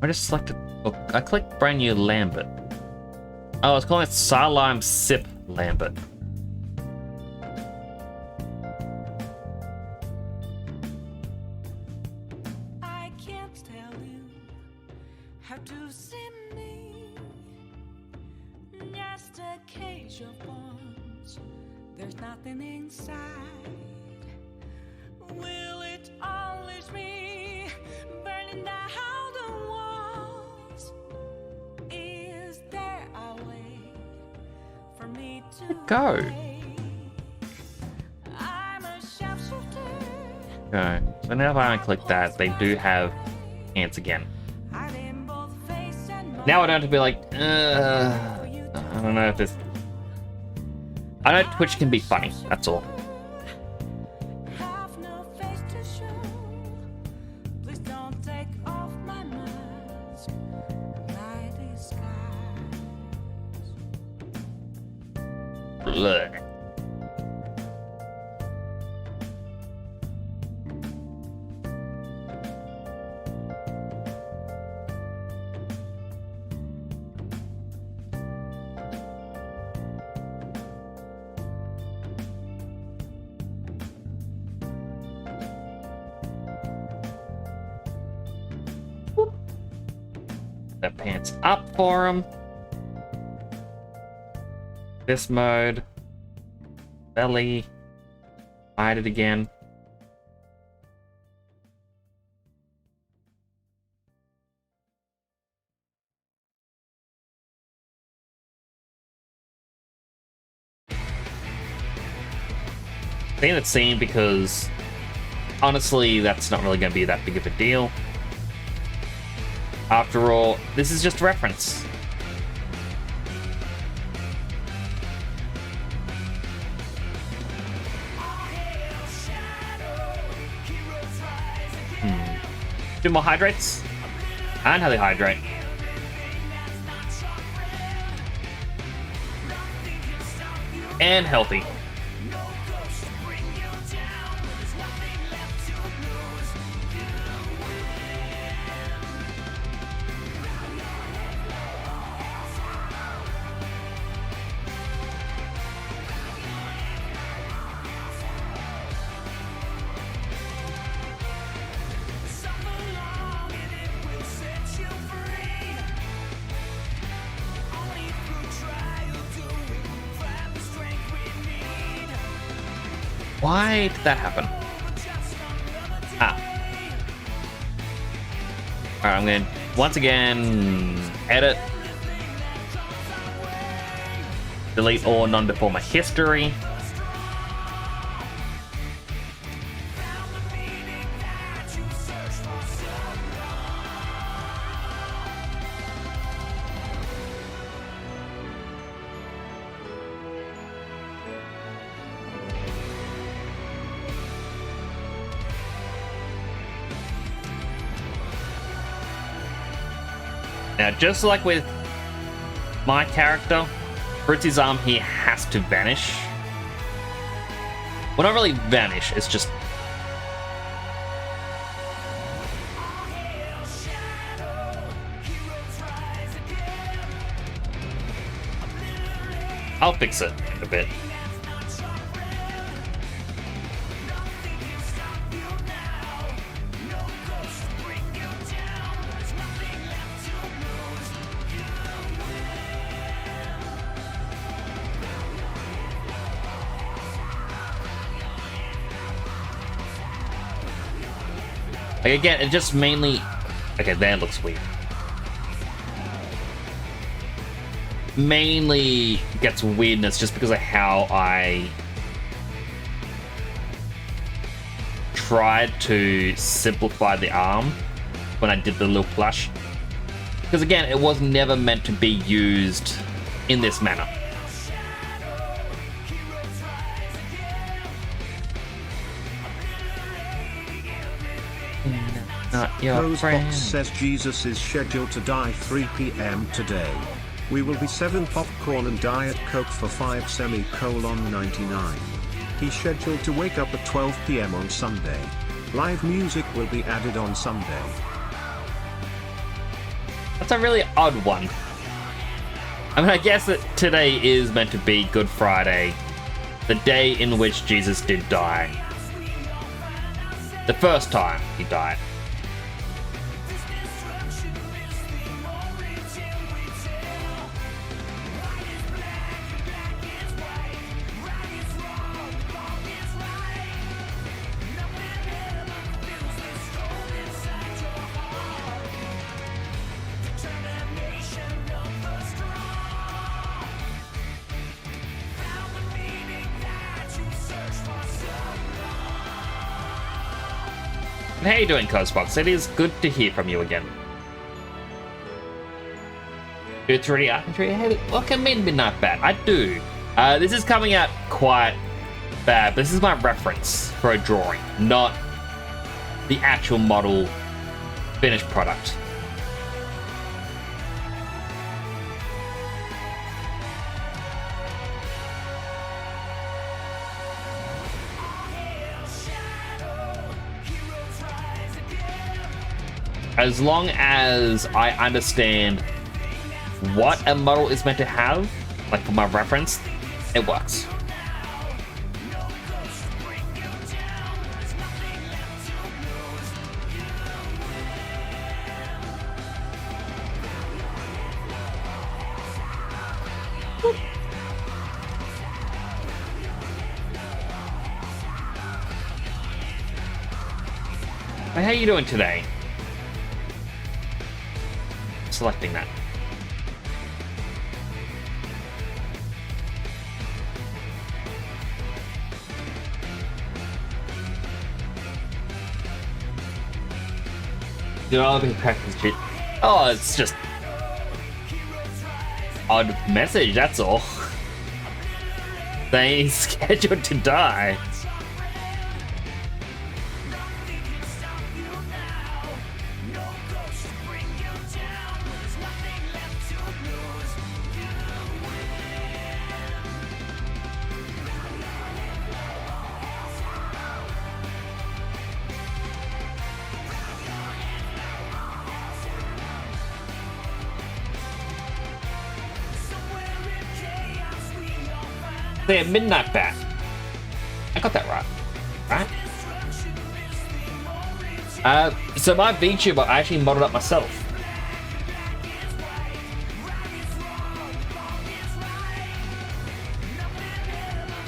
I just selected. Oh, I clicked brand new Lambert. Oh, I was calling it Salam Sip Lambert. I can't tell you how to see me. Just a cage of bones. There's nothing inside. Will it always be burning down the walls? Is there a way for me to Go. break? I'm a shapeshifter. Okay. So now if I unclick that, they do have ants again. Hiding both face and mind. Now I don't have to be like, I don't know if this. I know Twitch can be funny. That's all. Have no face to show. Please don't take off my mask, my disguise. Blech. That pants up for him. This mode. Belly. Hide it again. Saying that scene because honestly, that's not really going to be that big of a deal. After all, this is just a reference. Do more hydrates? And how they hydrate. And healthy. Why did that happen? Ah. Alright, I'm gonna once again edit. Delete all non-deformer history. Now, just like with my character, Fritz's arm here has to vanish. Well, not really vanish, it's just... I'll fix it a bit. Like, again, it just mainly... Okay, that looks weird. Mainly gets weirdness just because of how I tried to simplify the arm when I did the little plush. Because again, it was never meant to be used in this manner. Not your friend. Rosebox says Jesus is scheduled to die 3 p.m. today. We will be 7 popcorn and Diet Coke for 5:99. He's scheduled to wake up at 12 p.m. on Sunday. Live music will be added on Sunday. That's a really odd one. I mean, I guess that today is meant to be Good Friday, the day in which Jesus did die. The first time he died. How you doing, Cosbox? It is good to hear from you again. Do 3D artistry? Hey, look at me, Midnight Bat. I do. This is coming out quite bad, but this is my reference for a drawing, not the actual model finished product. As long as I understand what a model is meant to have, like for my reference, it works. How are you doing today? Selecting that. Do all be practice shit. Oh, it's just odd message, that's all. They scheduled to die. Say Midnight Bat. I got that right. Right? So my VTuber I actually modeled up myself.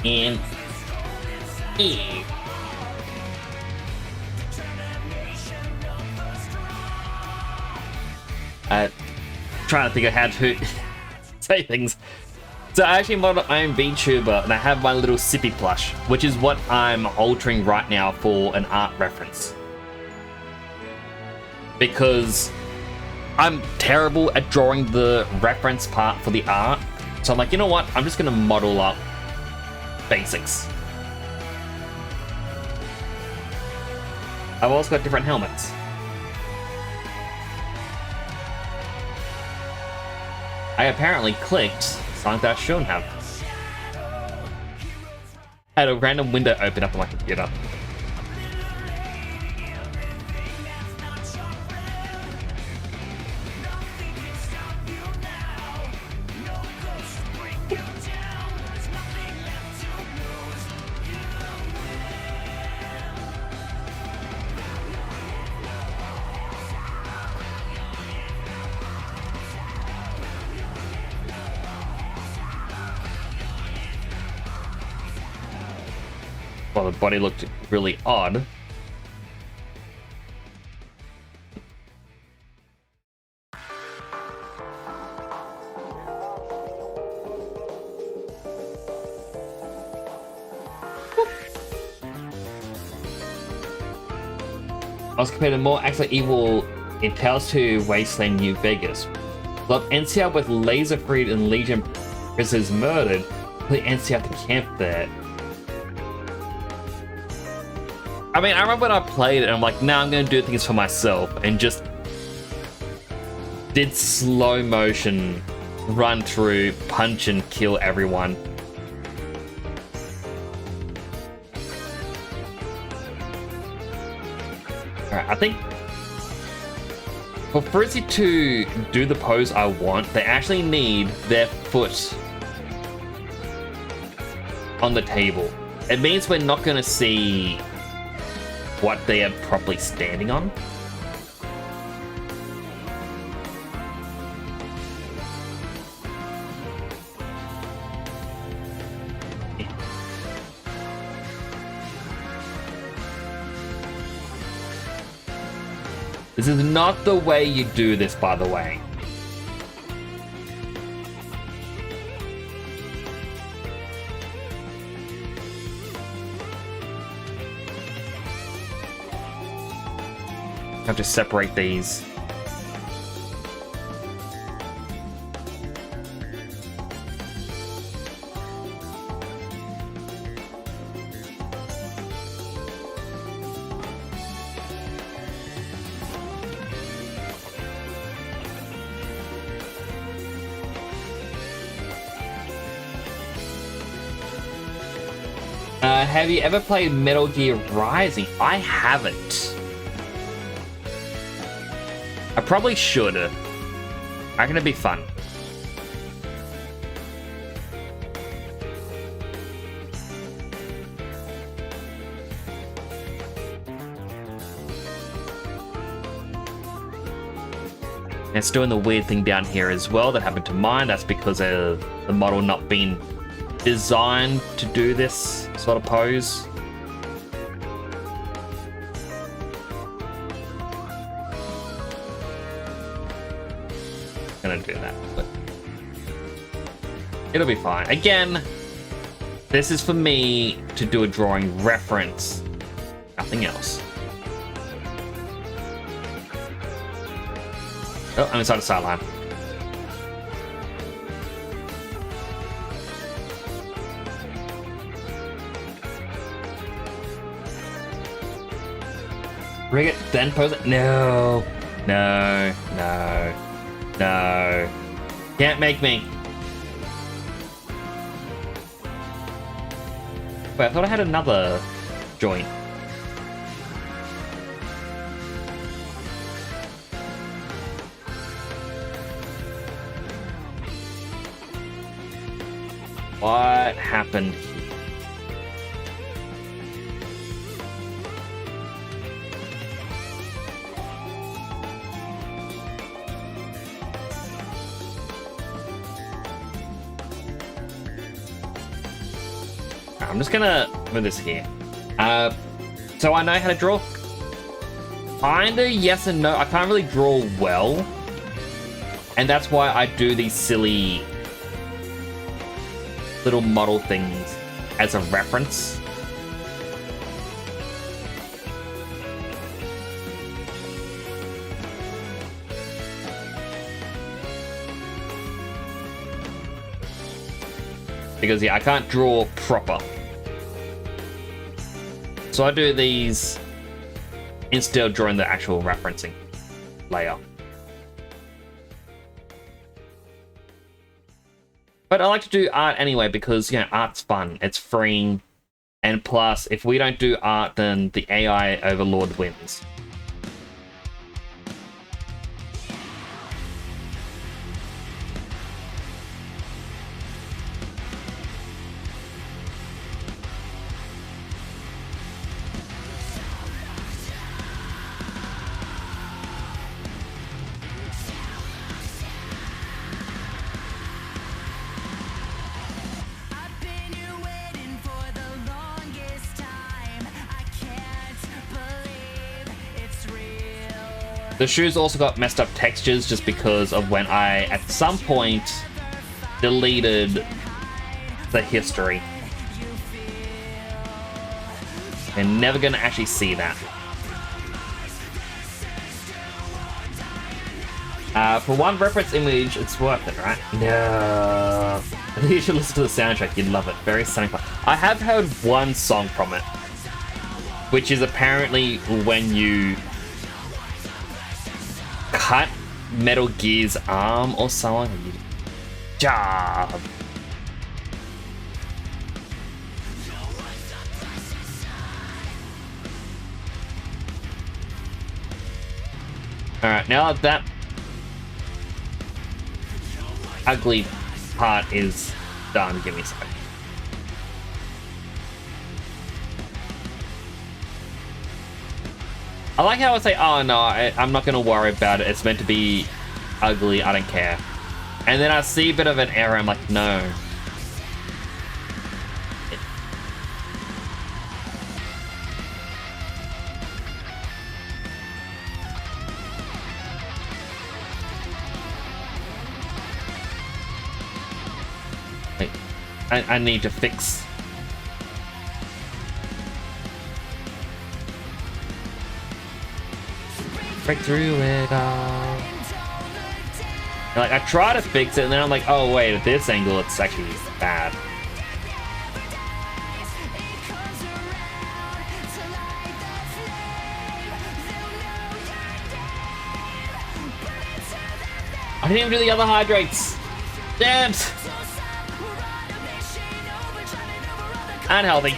And trying to think of how to say things. So I actually modeled up my own VTuber, and I have my little Sippy plush, which is what I'm altering right now for an art reference. Because I'm terrible at drawing the reference part for the art, so I'm like, you know what? I'm just gonna model up basics. I've also got different helmets. I apparently clicked something that I shouldn't have. I had a random window open up on my computer. Well, the body looked really odd. I was compared to more excellent evil in Tales 2 Wasteland New Vegas. Love NCR with Laser Freed and Legion prisoners murdered. Play NCR at the camp there. I mean, I remember when I played it and I'm like, now I'm gonna do things for myself, and just did slow motion run through, punch and kill everyone. Alright, I think for Frizzy to do the pose I want, they actually need their foot on the table. It means we're not gonna see what they are properly standing on. This is not the way you do this, by the way. I have to separate these. Have you ever played Metal Gear Rising? I haven't. I probably should. I reckon it'd be fun. And it's doing the weird thing down here as well that happened to mine. That's because of the model not being designed to do this sort of pose. Gonna do that, but it'll be fine. Again, this is for me to do a drawing reference, nothing else. Oh, I'm inside the sideline. Rig it, then pose it. No, no, no, no. Can't make me. Wait, I thought I had another joint. What happened here? I'm just gonna move this here. So I know how to draw. Kinda yes and no. I can't really draw well. And that's why I do these silly little model things as a reference. Because yeah, I can't draw proper. So I do these instead of drawing the actual referencing layer. But I like to do art anyway because, you know, art's fun. It's freeing. And plus, if we don't do art, then the AI overlord wins. I've been here waiting for the longest time. I can't believe it's real. The shoes also got messed up textures just because of when I, at some point, deleted the history. They're never gonna actually see that. For one reference image, it's worth it, right? No. I think you should listen to the soundtrack. You'd love it. Very sonic. I have heard one song from it, which is apparently when you cut Metal Gear's arm or something. And you job. All right, now that ugly part is done, give me a second. I like how I say, oh no, I'm not gonna worry about it. It's meant to be ugly, I don't care. And then I see a bit of an error, I'm like, no. Wait, I need to fix. Break through it all. Like, I try to fix it, and then I'm like, oh wait, at this angle, it's actually bad. I didn't even do the other hydrates. Damn. Unhealthy.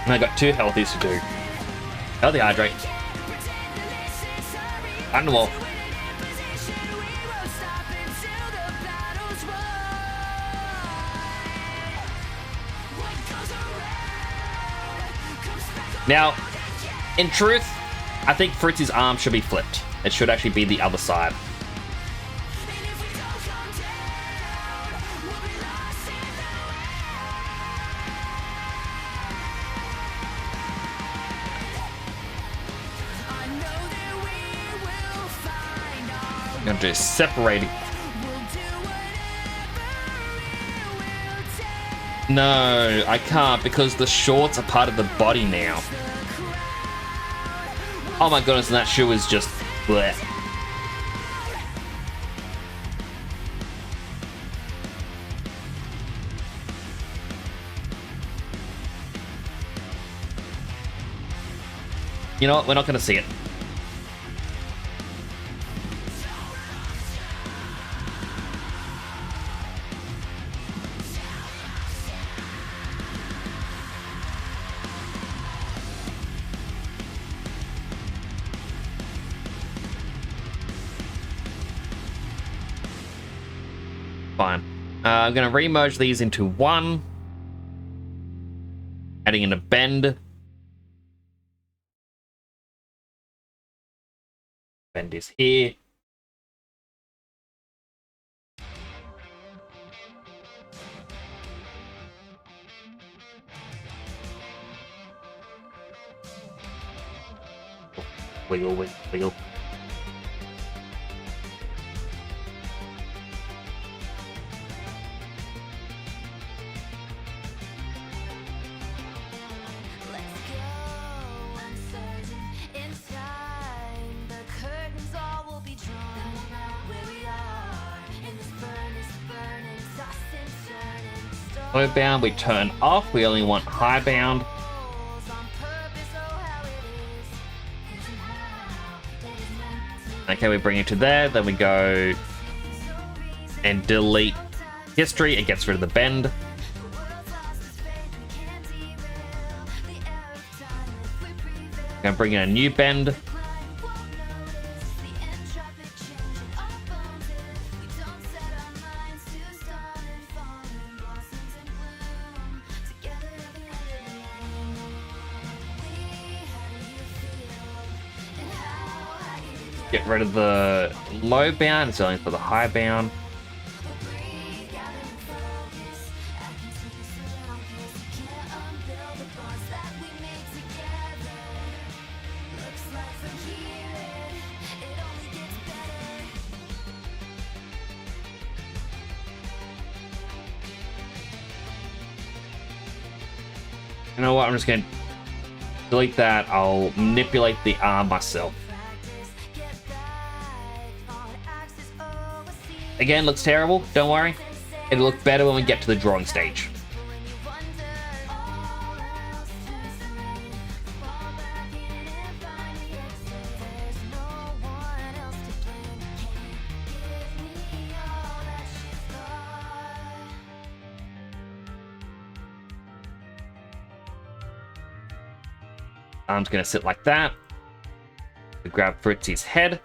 And I got 2 healthies to do. Healthy hydrate. Animal. Now, in truth, I think Fritzy's arm should be flipped. It should actually be the other side. I'm gonna do separating. No, I can't because the shorts are part of the body now. Oh my goodness, and that shoe is just bleh. You know what? We're not gonna see it. Fine. I'm going to remerge these into one. Adding in a bend. Bend is here. Wiggle, wiggle, wiggle. Low bound we turn off, we only want high bound. Okay, we bring it to there, then we go and delete history, it gets rid of the bend. Gonna bring in a new bend. Get rid of the low bound, it's only for the high bound. You know what? I'm just gonna delete that. I'll manipulate the arm myself. Again, looks terrible. Don't worry. It'll look better when we get to the drawing stage. Arm's gonna sit like that. We grab Fritzy's head.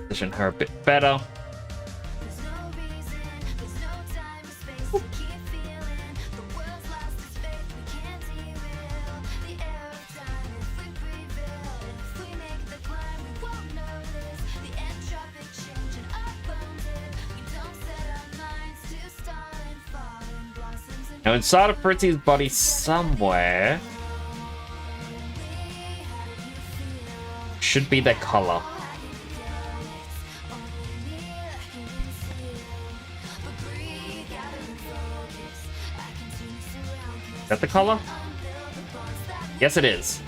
Position her a bit better. Now inside of Fritzy's body somewhere should be their color. Is that the color? Yes, it is.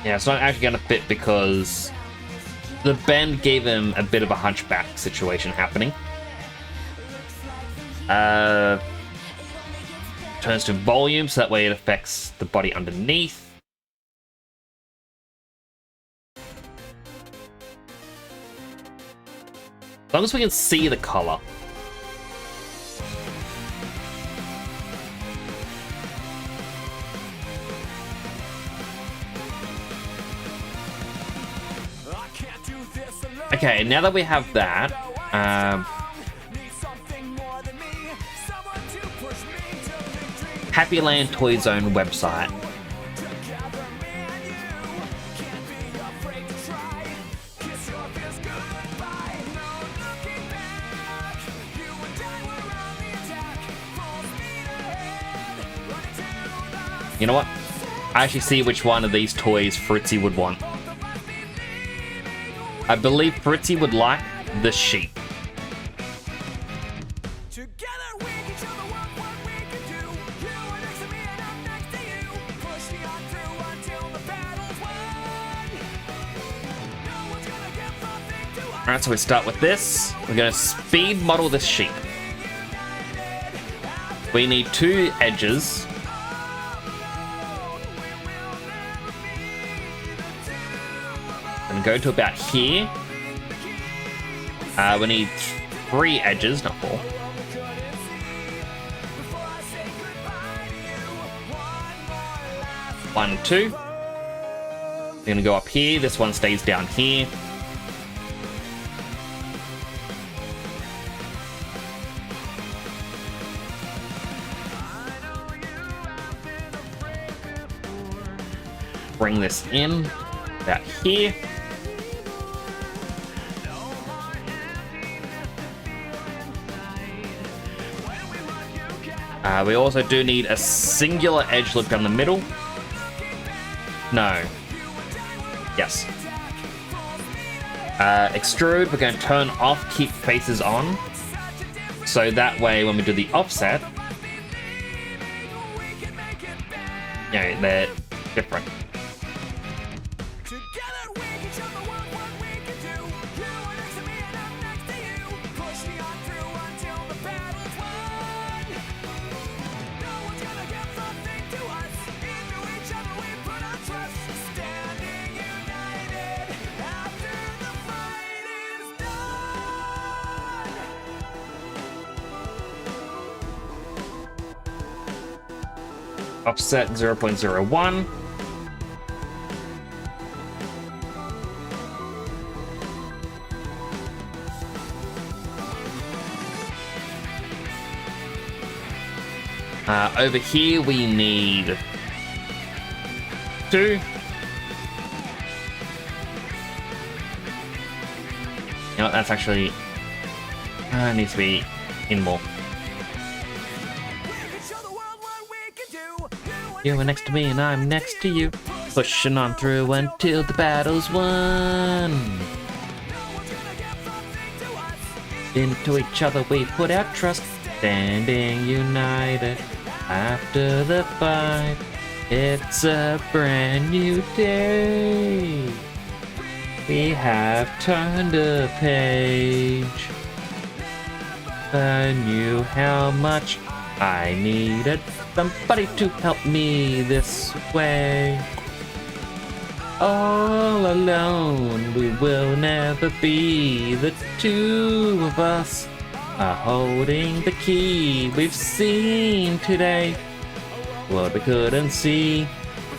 Yeah, it's not actually going to fit because the bend gave him a bit of a hunchback situation happening. Turns to volume, so that way it affects the body underneath. As long as we can see the color. Okay, now that we have that, Happyland Toy Zone website. You know what? I actually see which one of these toys Fritzy would want. I believe Fritzy would like the sheep. Alright, so we start with this. We're going to speed model this sheep. We need 2 edges. And go to about here. We need 3 edges, not 4. One, 2. We're gonna go up here. This one stays down here. Bring this in about here. We also do need a singular edge loop down the middle. No. Yes. Extrude, we're going to turn off keep faces on. So that way when we do the offset, you know, they're different. Offset 0.01. Over here we need 2. You know what, that's actually needs to be in more. You are next to me and I'm next to you, pushing on through until the battle's won. Into each other we put our trust, standing united after the fight. It's a brand new day. We have turned a page. I knew how much I needed somebody to help me this way. All alone we will never be. The two of us are holding the key we've seen today. What we couldn't see.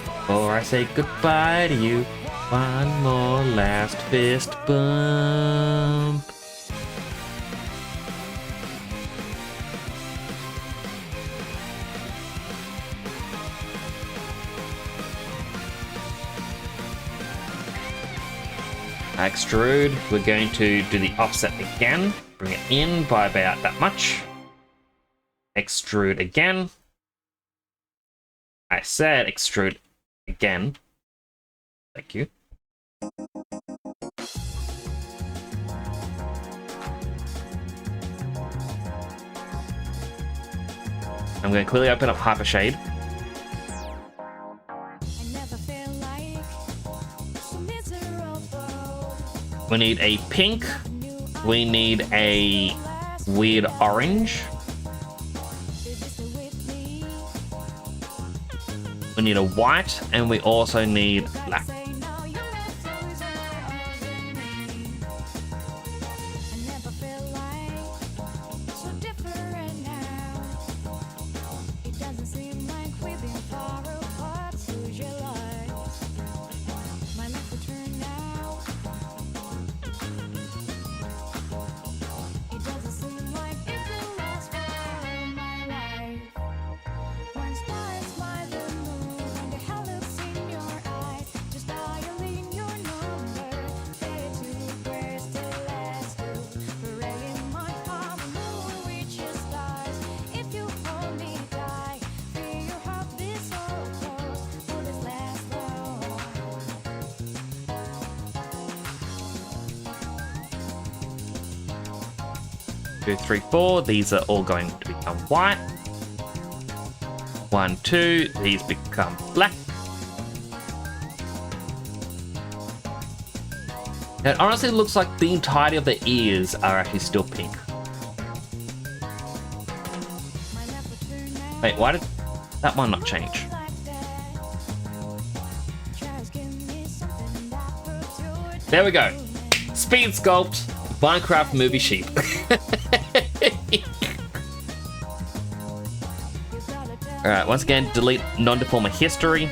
Before I say goodbye to you, one more last fist bump. Extrude, we're going to do the offset again, bring it in by about that much. Extrude again. I said extrude again. Thank you. I'm going to quickly open up Hypershade. We need a pink. We need a weird orange. We need a white, and we also need black. Two, three, four. These are all going to become white. 1, 2. These become black. It honestly looks like the entirety of the ears are actually still pink. Wait, why did that one not change? There we go. Speed sculpt, Minecraft movie sheep. Alright, once again, delete non-deformer history.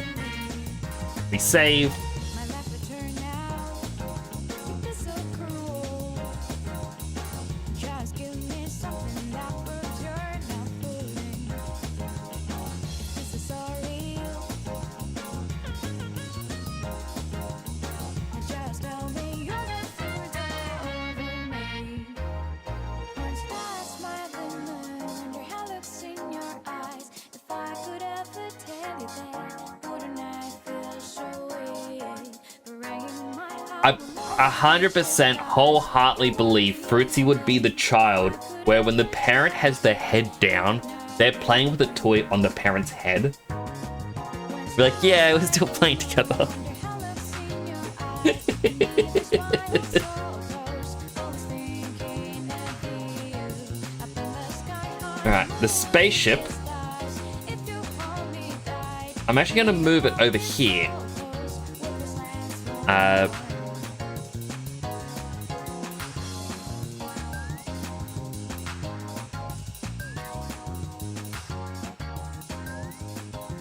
We save. Wouldn't I feel so I 100% wholeheartedly believe Fruitsy would be the child where when the parent has their head down, they're playing with a toy on the parent's head. Be like, yeah, we're still playing together. Alright, the spaceship. I'm actually going to move it over here.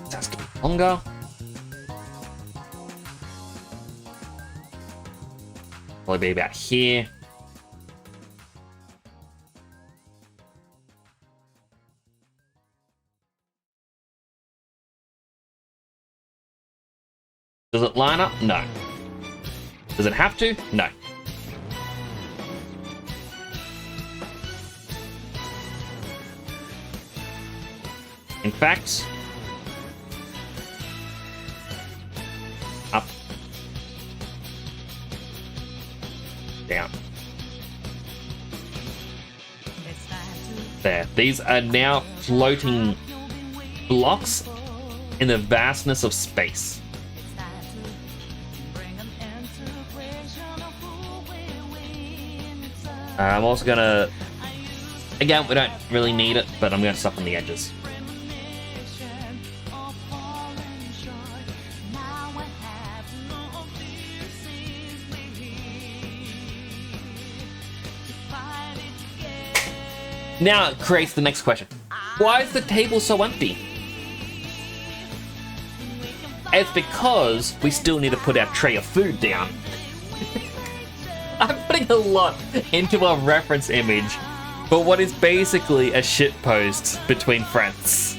This has to be longer. Probably be about here. Does it line up? No. Does it have to? No. In fact, up, down. There. These are now floating blocks in the vastness of space. I'm also gonna, again, we don't really need it, but I'm gonna stop on the edges. Now it creates the next question. Why is the table so empty? It's because we still need to put our tray of food down. I'm putting a lot into a reference image for what is basically a shitpost between friends.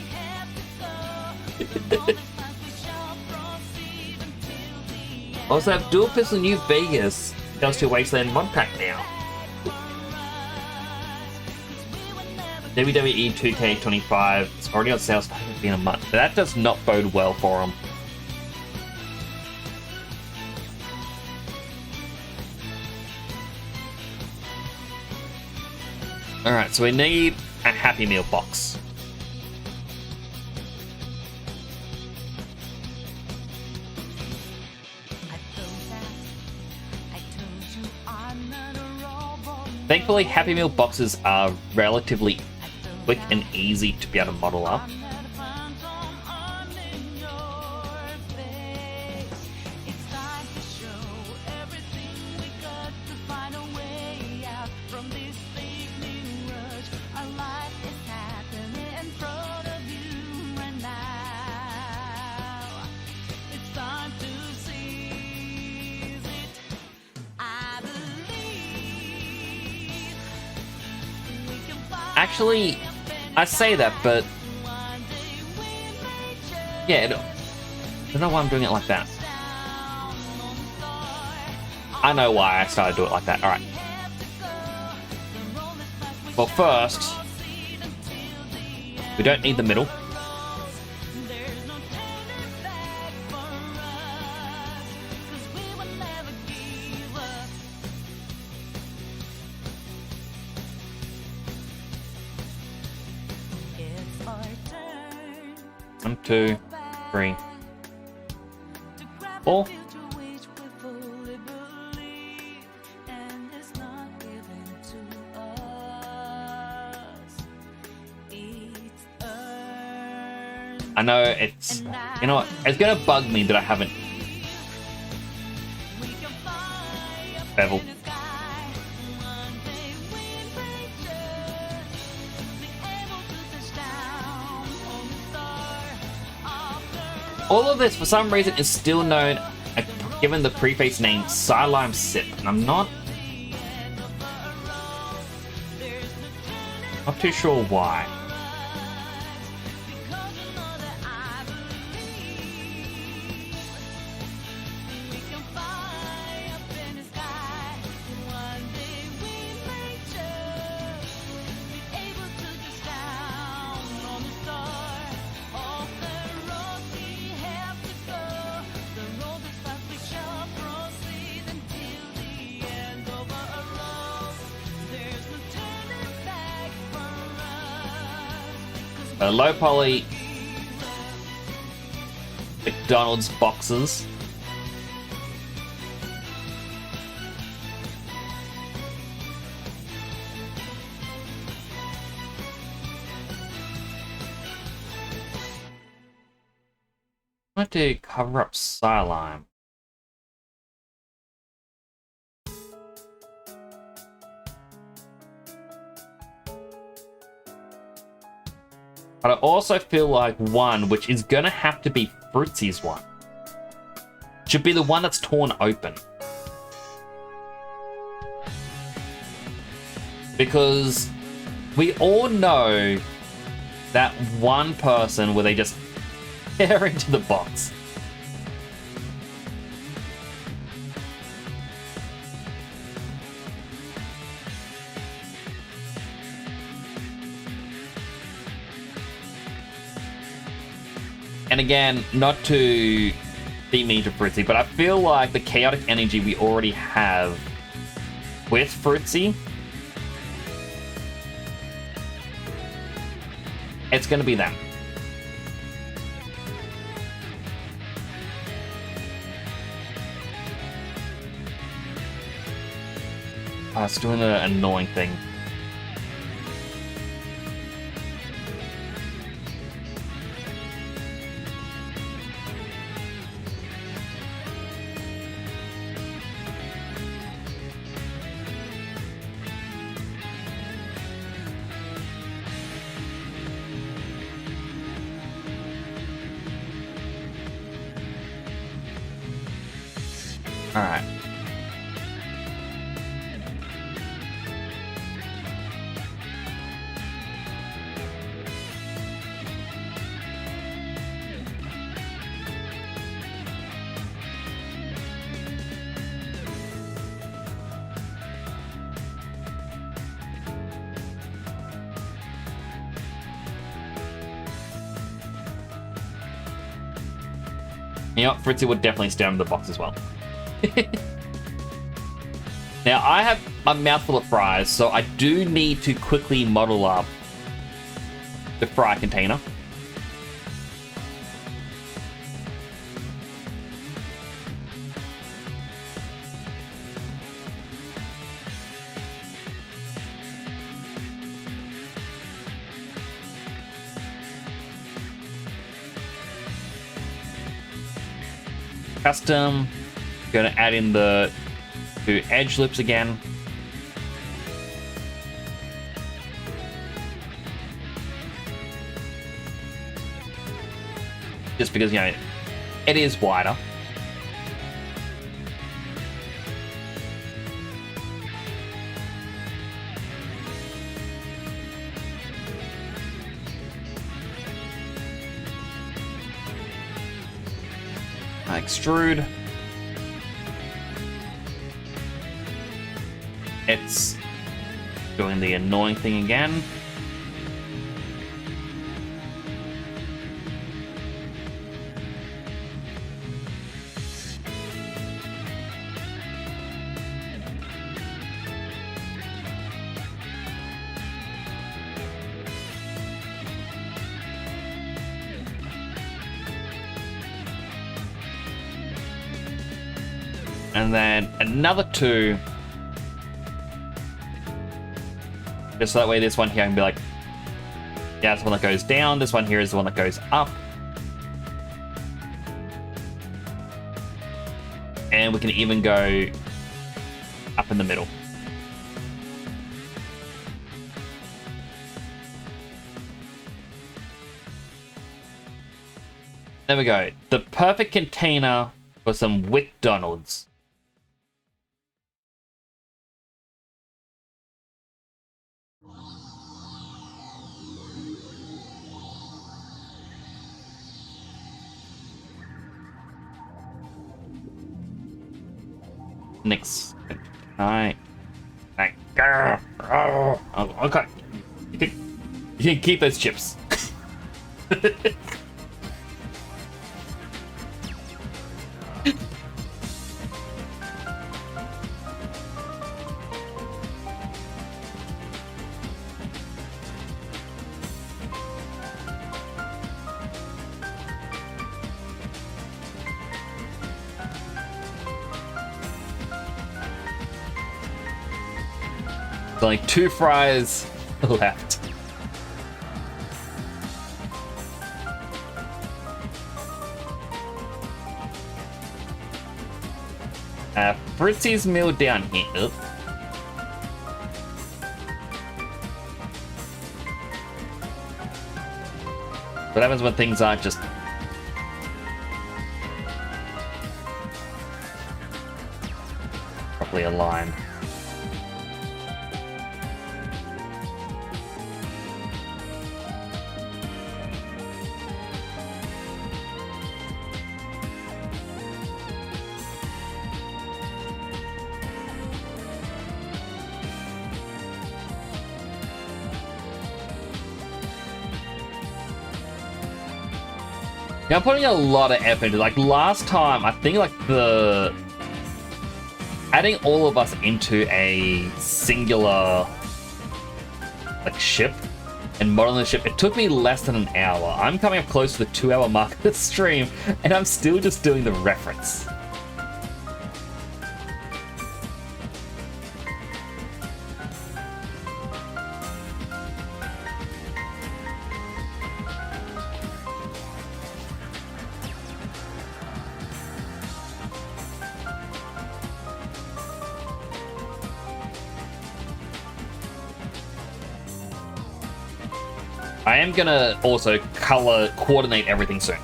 Also have Dual Pistol New Vegas comes to Wasteland mod pack now. WWE 2K25 it's already on sale, so it's been a month. But that does not bode well for them. Alright, so we need a Happy Meal box. Thankfully, Happy Meal boxes are relatively quick and easy to be able to model up. Actually, I say that, but yeah, I don't know why I'm doing it like that. I know why I started to do it like that. Alright. Well, first, we don't need the middle. One, two, three, four. I know it's, you know what, it's gonna bug me that I haven't beveled. All of this, for some reason, is still known, given the preface name, Sideline Sip, and I'm not too sure why. Low poly McDonald's boxes. I want to cover up Psylime. But I also feel like one, which is gonna have to be Fruitsy's one, should be the one that's torn open. Because we all know that one person where they just tear into the box. And again, not to be mean to Fruitsy, but I feel like the chaotic energy we already have with Fruitsy, it's going to be them. It's doing an annoying thing. All right. You know what? Fritzy would definitely stay under the box as well. Now, I have a mouthful of fries, so I do need to quickly model up the fry container. Custom. Gonna add in the two edge loops again. Just because, you know, it is wider. I extrude. It's doing the annoying thing again. And then another two. Just so that way this one here can be like, yeah, it's the one that goes down. This one here is the one that goes up. And we can even go up in the middle. There we go. The perfect container for some McDonald's. Next. Alright. Oh, okay. You can keep those chips. only 2 fries left. Fritzy's meal down here. Oop. What happens when things aren't just properly aligned? Yeah, I'm putting a lot of effort into, like, last time, I think, like, adding all of us into a singular, like, ship and modeling the ship, it took me less than an hour. I'm coming up close to the 2-hour mark of the stream, and I'm still just doing the reference. I am gonna also color coordinate everything soon.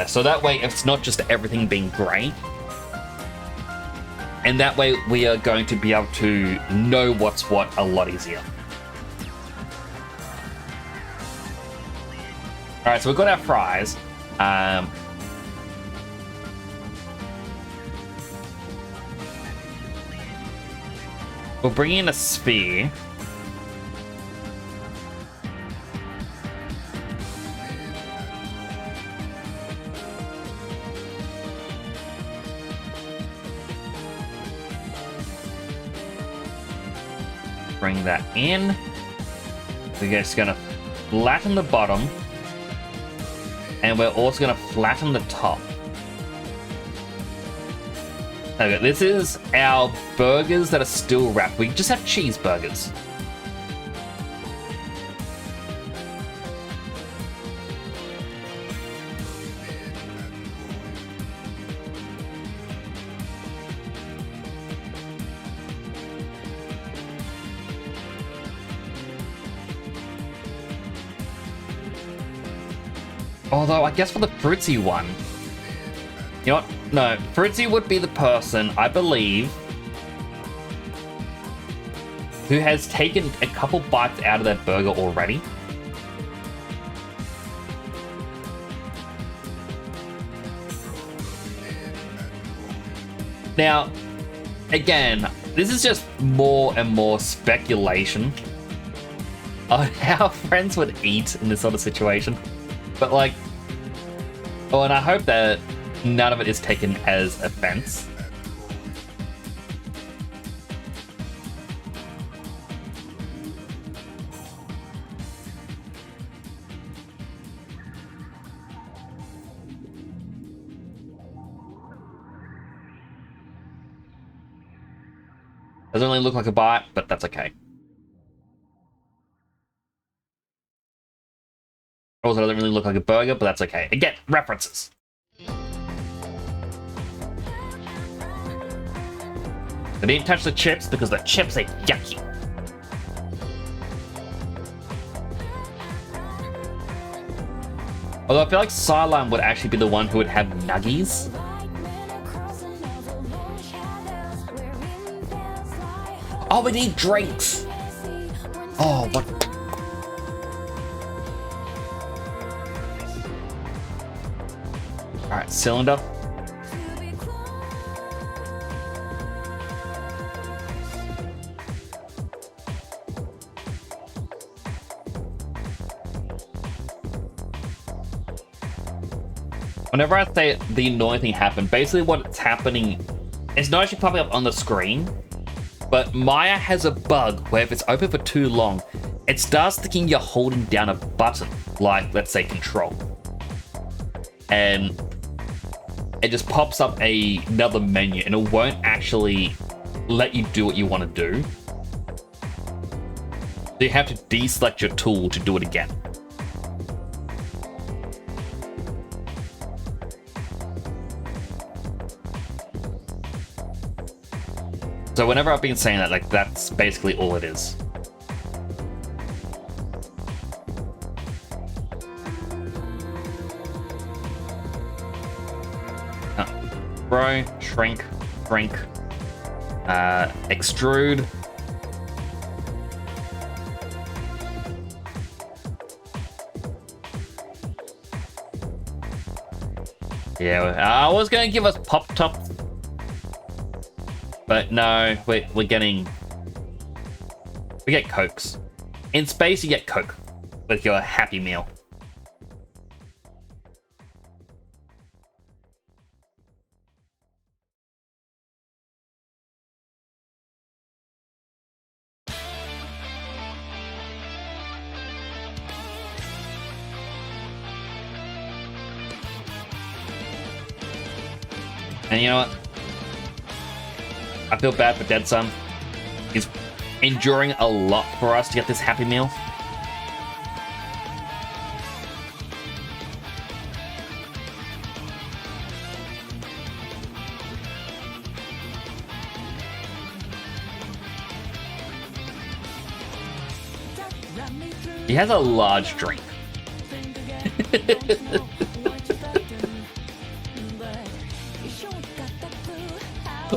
So that way it's not just everything being grey. And that way we are going to be able to know what's what a lot easier. Alright, so we've got our fries. We'll bring in a sphere. Bring that in. We're just gonna flatten the bottom, and we're also gonna flatten the top. Okay, this is our burgers that are still wrapped. We just have cheeseburgers. Although, I guess for the Fritzy one... You know what? No, Fritzy would be the person, I believe, who has taken a couple bites out of their burger already. Now, again, this is just more and more speculation on how friends would eat in this sort of situation. But, like, oh, and I hope that none of it is taken as offense. Doesn't really look like a bite, but that's okay. Also, doesn't really look like a burger, but that's okay. Again, references. I didn't touch the chips because the chips are yucky. Although I feel like Cylon would actually be the one who would have nuggies. Oh, we need drinks. Oh, what? All right, cylinder. Whenever I say the annoying thing happened, basically what's happening, it's not actually popping up on the screen, but Maya has a bug where if it's open for too long, it starts thinking you're holding down a button, like, let's say, control. And it just pops up another menu, and it won't actually let you do what you want to do. So you have to deselect your tool to do it again. So whenever I've been saying that, like, that's basically all it is. Grow, shrink, extrude. Yeah, I was going to give us pop top, but no, we get Cokes. In space, you get Coke with your Happy Meal. And you know what? I feel bad for Dead Son. He's enduring a lot for us to get this Happy Meal. He has a large drink.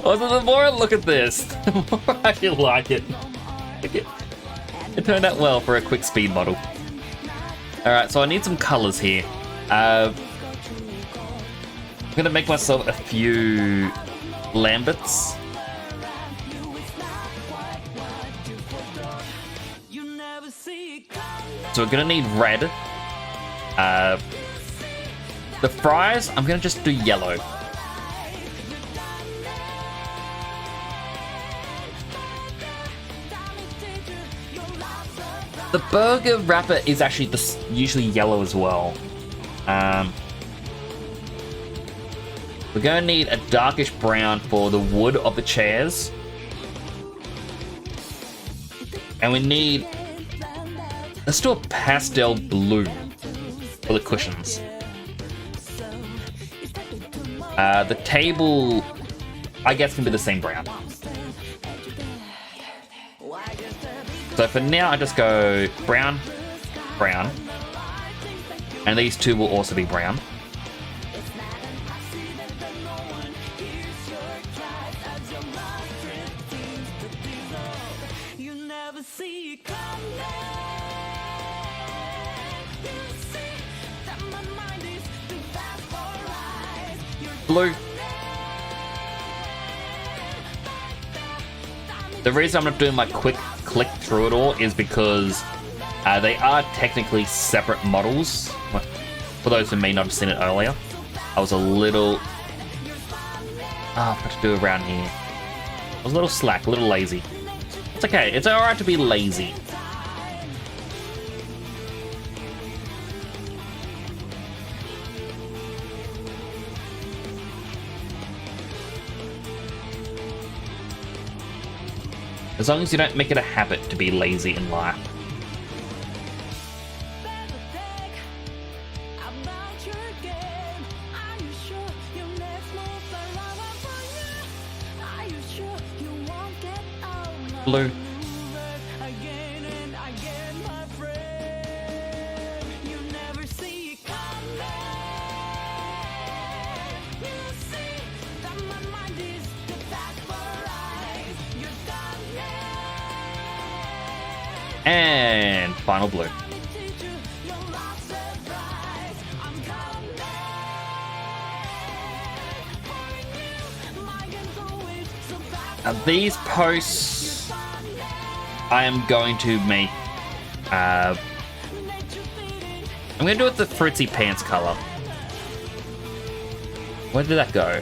Also, the more I look at this, the more I like it. It turned out well for a quick speed model. Alright, so I need some colors here. I'm gonna make myself a few Lamberts. So we're gonna need red. The fries, I'm gonna just do yellow. The burger wrapper is actually usually yellow as well. We're going to need a darkish brown for the wood of the chairs. And we need... let's do a pastel blue for the cushions. The table, I guess, can be the same brown. So for now, I just go brown, brown. And these two will also be brown. Blue. The reason I'm not doing my quick click through it all is because they are technically separate models. For those who may not have seen it earlier, I was a little... what to do around here? I was a little slack, a little lazy. It's okay, it's alright to be lazy. As long as you don't make it a habit to be lazy in life. Blue. And final blue. Now these posts I am going to make I'm gonna do it the Fruitsy Pants color. Where did that go?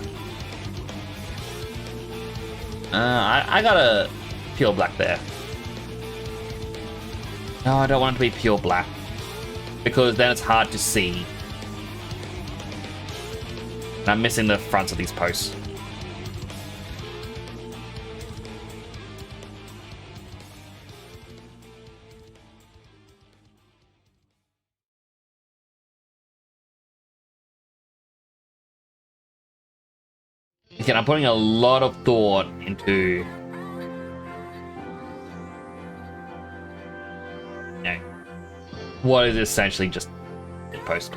I got a pure black there. No, I don't want it to be pure black, because then it's hard to see. And I'm missing the fronts of these posts. Again, I'm putting a lot of thought into, you know, what is essentially just a post.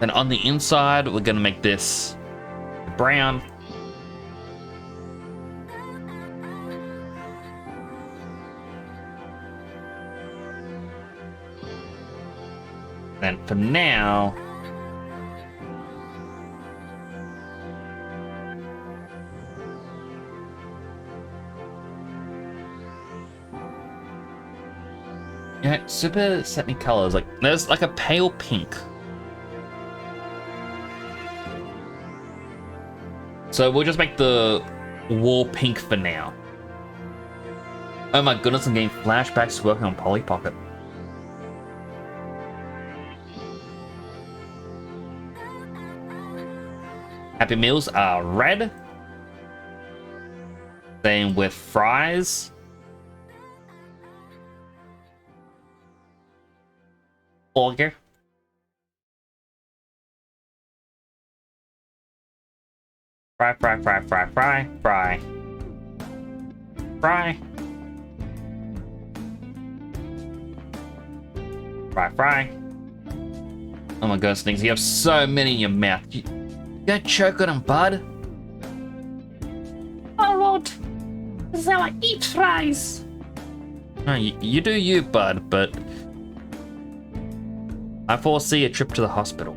And on the inside, we're gonna make this brown. And for now, yeah, super set me colors. Like there's like a pale pink. So we'll just make the wall pink for now. Oh my goodness, I'm getting flashbacks to working on Polly Pocket. Happy Meals are red. Same with fries. Burger. Fry, fry, fry, fry, fry, fry. Fry. Fry, fry. Oh my goodness, things. You have so many in your mouth. You don't choke on them, bud. I won't. This is how I eat fries. No, you do you, bud, but I foresee a trip to the hospital.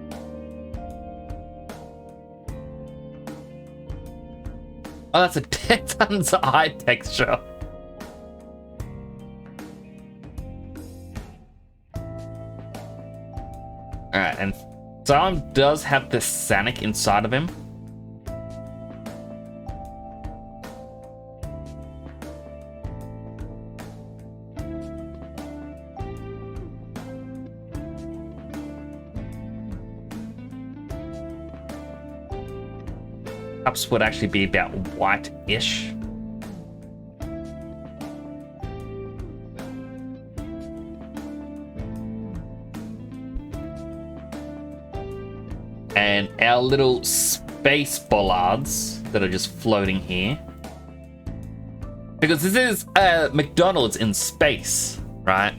Oh, that's a Texan's eye texture. Alright, and Salem does have the Sanic inside of him. Cups would actually be about white-ish. And our little space bollards that are just floating here. Because this is McDonald's in space, right?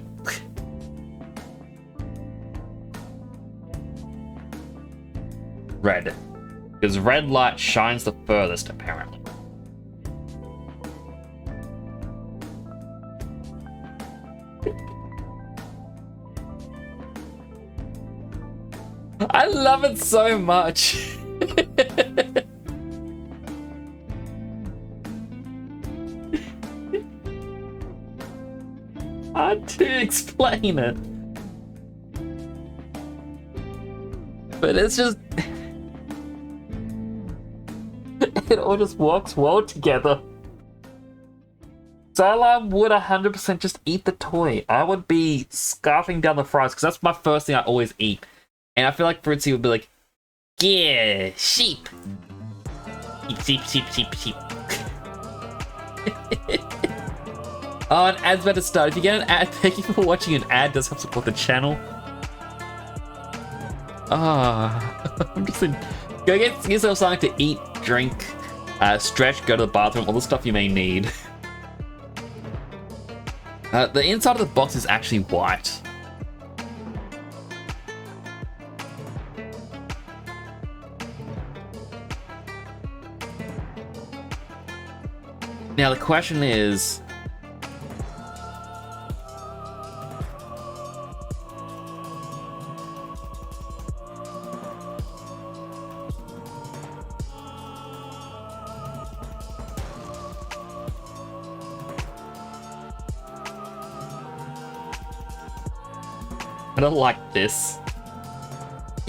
Red. Because red light shines the furthest, apparently. I love it so much. Hard to explain it. But it's just... it all just works well together. Solar would 100% just eat the toy. I would be scarfing down the fries because that's my first thing I always eat. And I feel like Fritzy would be like, yeah, sheep. Sheep, sheep, sheep, sheep. Oh, an ad's about to start. If you get an ad, thank you for watching. An ad does help support the channel. Ah, I'm just in. Go get yourself something to eat, drink, stretch, go to the bathroom, all the stuff you may need. The inside of the box is actually white. Now the question is... I don't like this.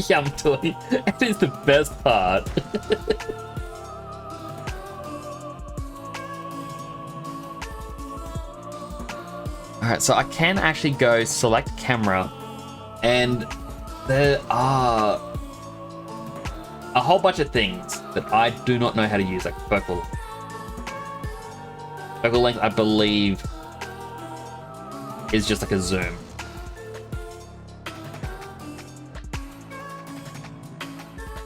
Yum toy. It is the best part. Alright, so I can actually go select camera, and there are a whole bunch of things that I do not know how to use, like focal. Focal length, I believe, is just like a zoom.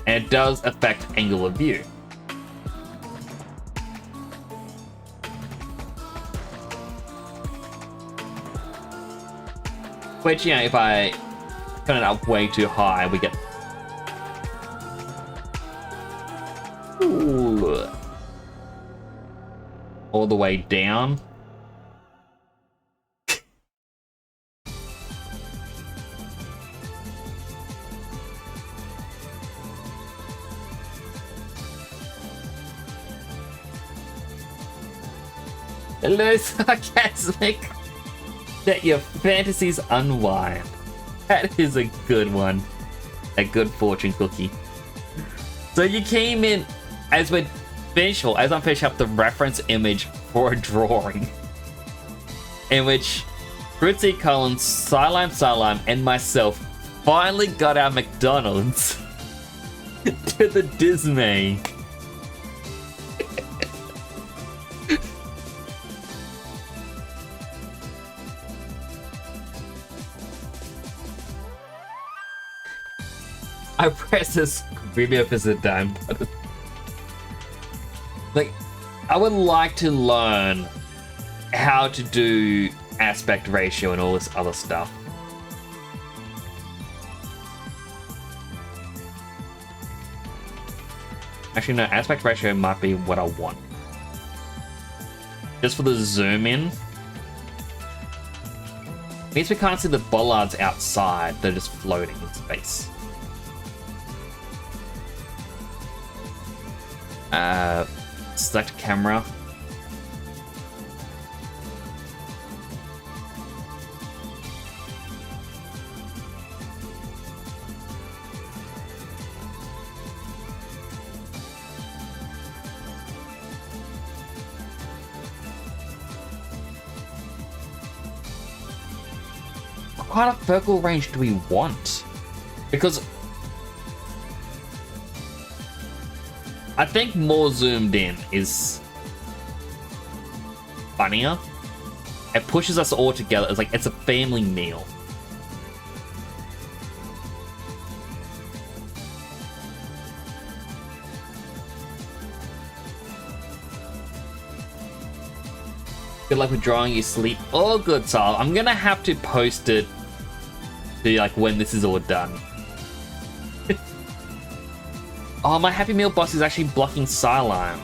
And it does affect angle of view. Which, you know, if I turn it up way too high, we get... Ooh. All the way down. Hello, sarcasmic. Let your fantasies unwind. That is a good one. A good fortune cookie. So you came in as we're finished, or as I'm finishing up the reference image for a drawing, in which Fruitsy Collins, Psylime, and myself finally got our McDonald's to the Disney. I press this revisit down button. Like, I would like to learn how to do aspect ratio and all this other stuff. Actually, no, aspect ratio might be what I want. Just for the zoom in. Means we can't see the bollards outside, they're just floating in space. Select camera. What kind of focal range do we want? Because I think more zoomed in is funnier. It pushes us all together. It's like it's a family meal. Good luck with drawing your sleep. Oh, good, Sal. I'm gonna have to post it to like when this is all done. Oh, my Happy Meal boss is actually blocking Psylime.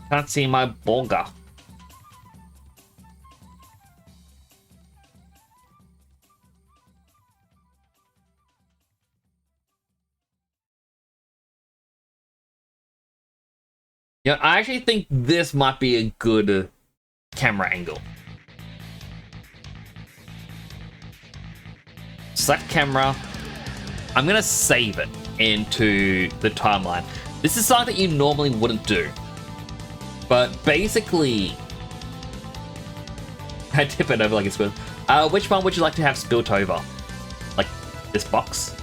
Can't see my burger. You know, I actually think this might be a good camera angle. Select camera. I'm gonna save it into the timeline. This is something that you normally wouldn't do. But basically, I tip it over like a spoon. Which one would you like to have spilt over? Like this box?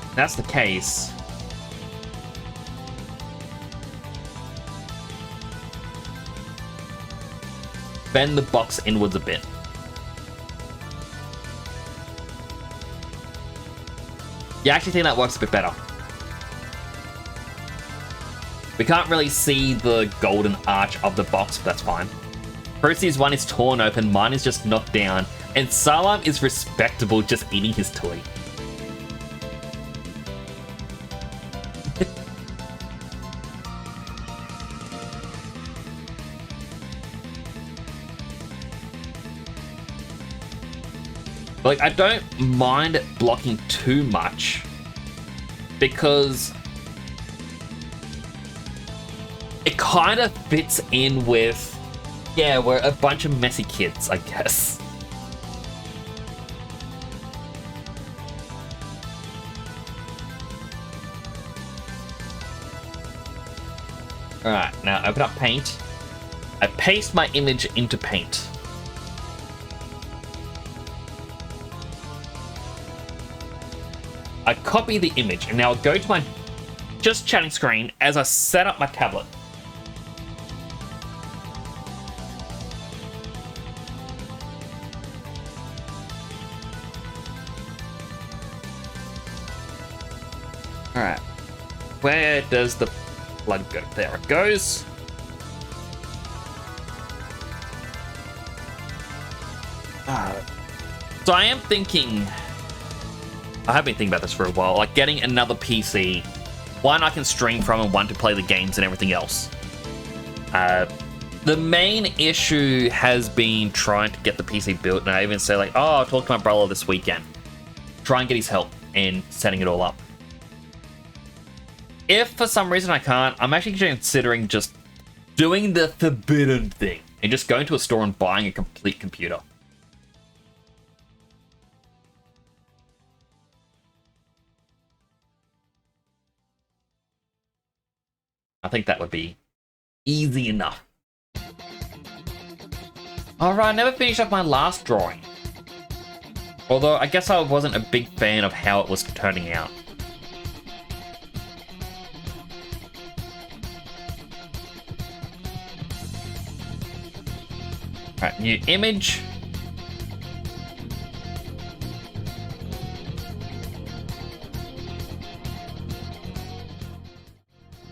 If that's the case, bend the box inwards a bit. Yeah, I actually think that works a bit better. We can't really see the golden arch of the box, but that's fine. Percy's one is torn open, mine is just knocked down, and Psylime is respectable just eating his toy. Like, I don't mind it blocking too much because it kind of fits in with, yeah, we're a bunch of messy kids, I guess. Alright, now open up Paint. I paste my image into Paint. I copy the image, and now I go to my just chatting screen as I set up my tablet. Alright. Where does the plug go? There it goes. So I am thinking, I have been thinking about this for a while, like getting another PC, one I can stream from and one to play the games and everything else. The main issue has been trying to get the PC built, and I even say like, oh, I'll talk to my brother this weekend. Try and get his help in setting it all up. If for some reason I can't, I'm actually considering just doing the forbidden thing and just going to a store and buying a complete computer. I think that would be easy enough. Alright, I never finished up my last drawing. Although, I guess I wasn't a big fan of how it was turning out. Alright, new image.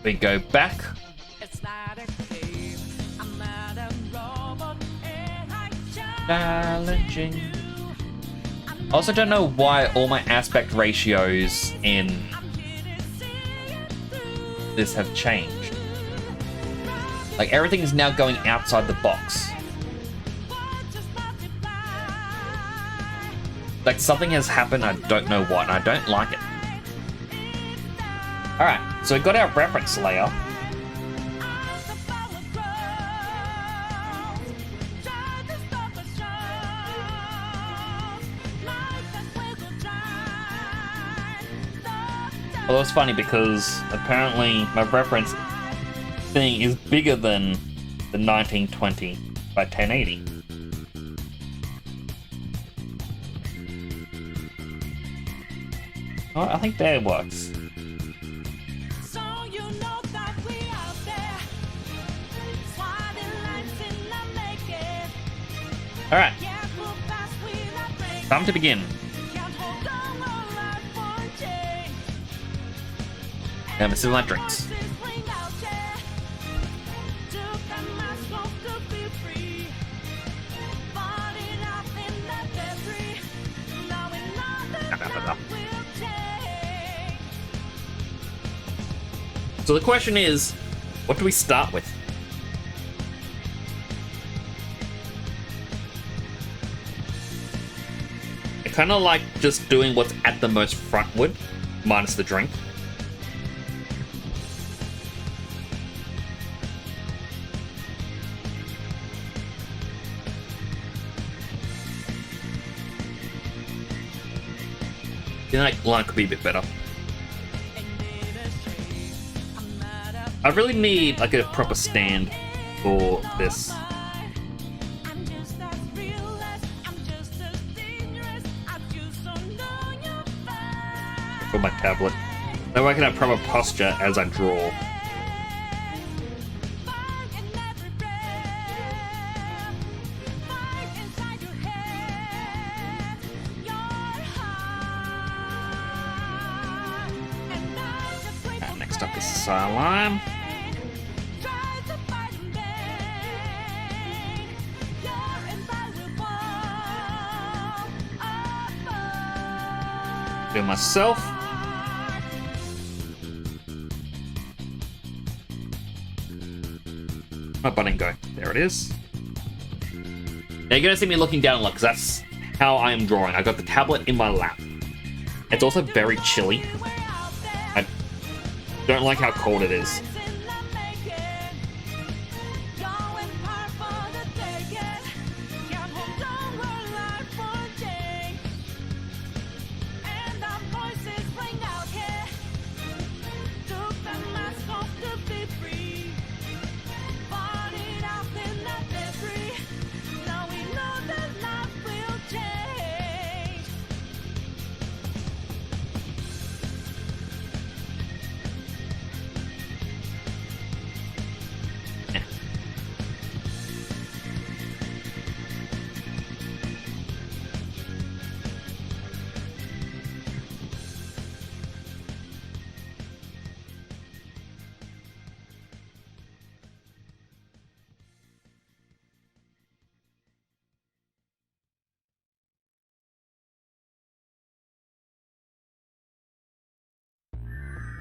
We go back. It's not a game. I'm not a robot, and I Challenging. I also don't know why all my aspect ratios in this have changed. Like, everything is now going outside the box. Like, something has happened, I don't know what, and I don't like it. Alright, so we got our reference layer. Well, it's funny because apparently my reference thing is bigger than the 1920 by 1080. Oh, I think that works. So you know that we out there, swatting lines in the naked. Alright, Yeah, we'll pass without break. time to begin. Can't hold on all life for a change. Now, this is my drinks. Voices ring out there. Took a mask off to be free. Falling up in the debris. Knowing nothing will change. So the question is, what do we start with? I kind of like just doing what's at the most frontward, minus the drink. Then that line could be a bit better. I really need like a proper stand for this. I'm just as real as I'm just as dangerous. I just don't know your face. For my tablet. That way I can have proper posture as I draw. Fight in every breath. Fight inside your head. Your heart. And I just wait for Next up is Salam. try to fight in vain. You're invaluable. Do myself. My button go. There it is. Now you're gonna see me looking down a lot because that's how I am drawing. I got the tablet in my lap. It's also very chilly. I don't like how cold it is.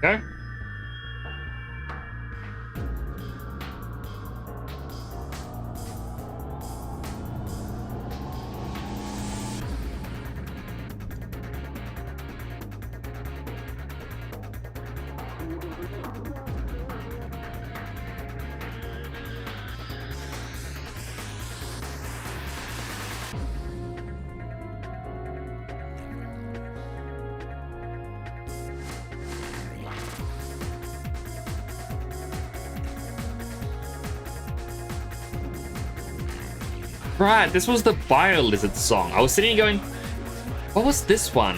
Okay. Right, this was the Bio Lizard song. I was sitting here going, what was this one?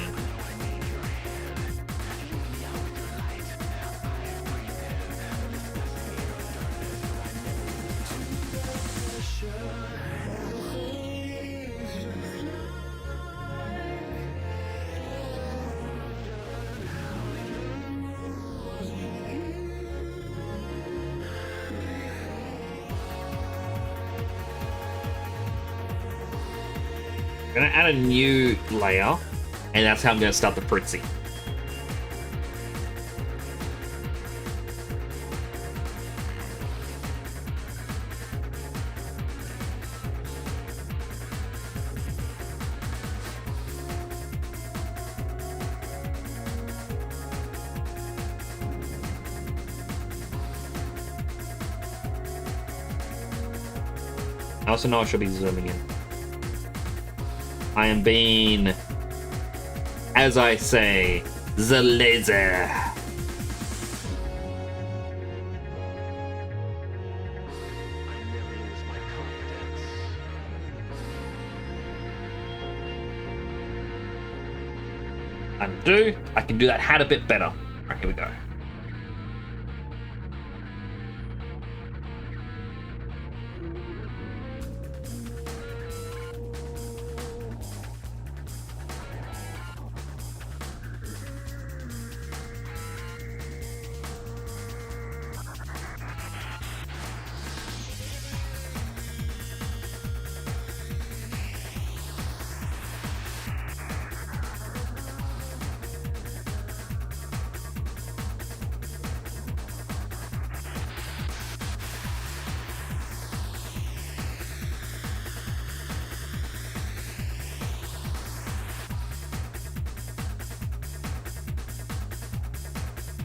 I'm gonna add a new layer, and that's how I'm gonna start the Fritzy. I also know I should be zooming in. I am being, as I say, the laser. Undo. I can do that hat a bit better. All right, here we go.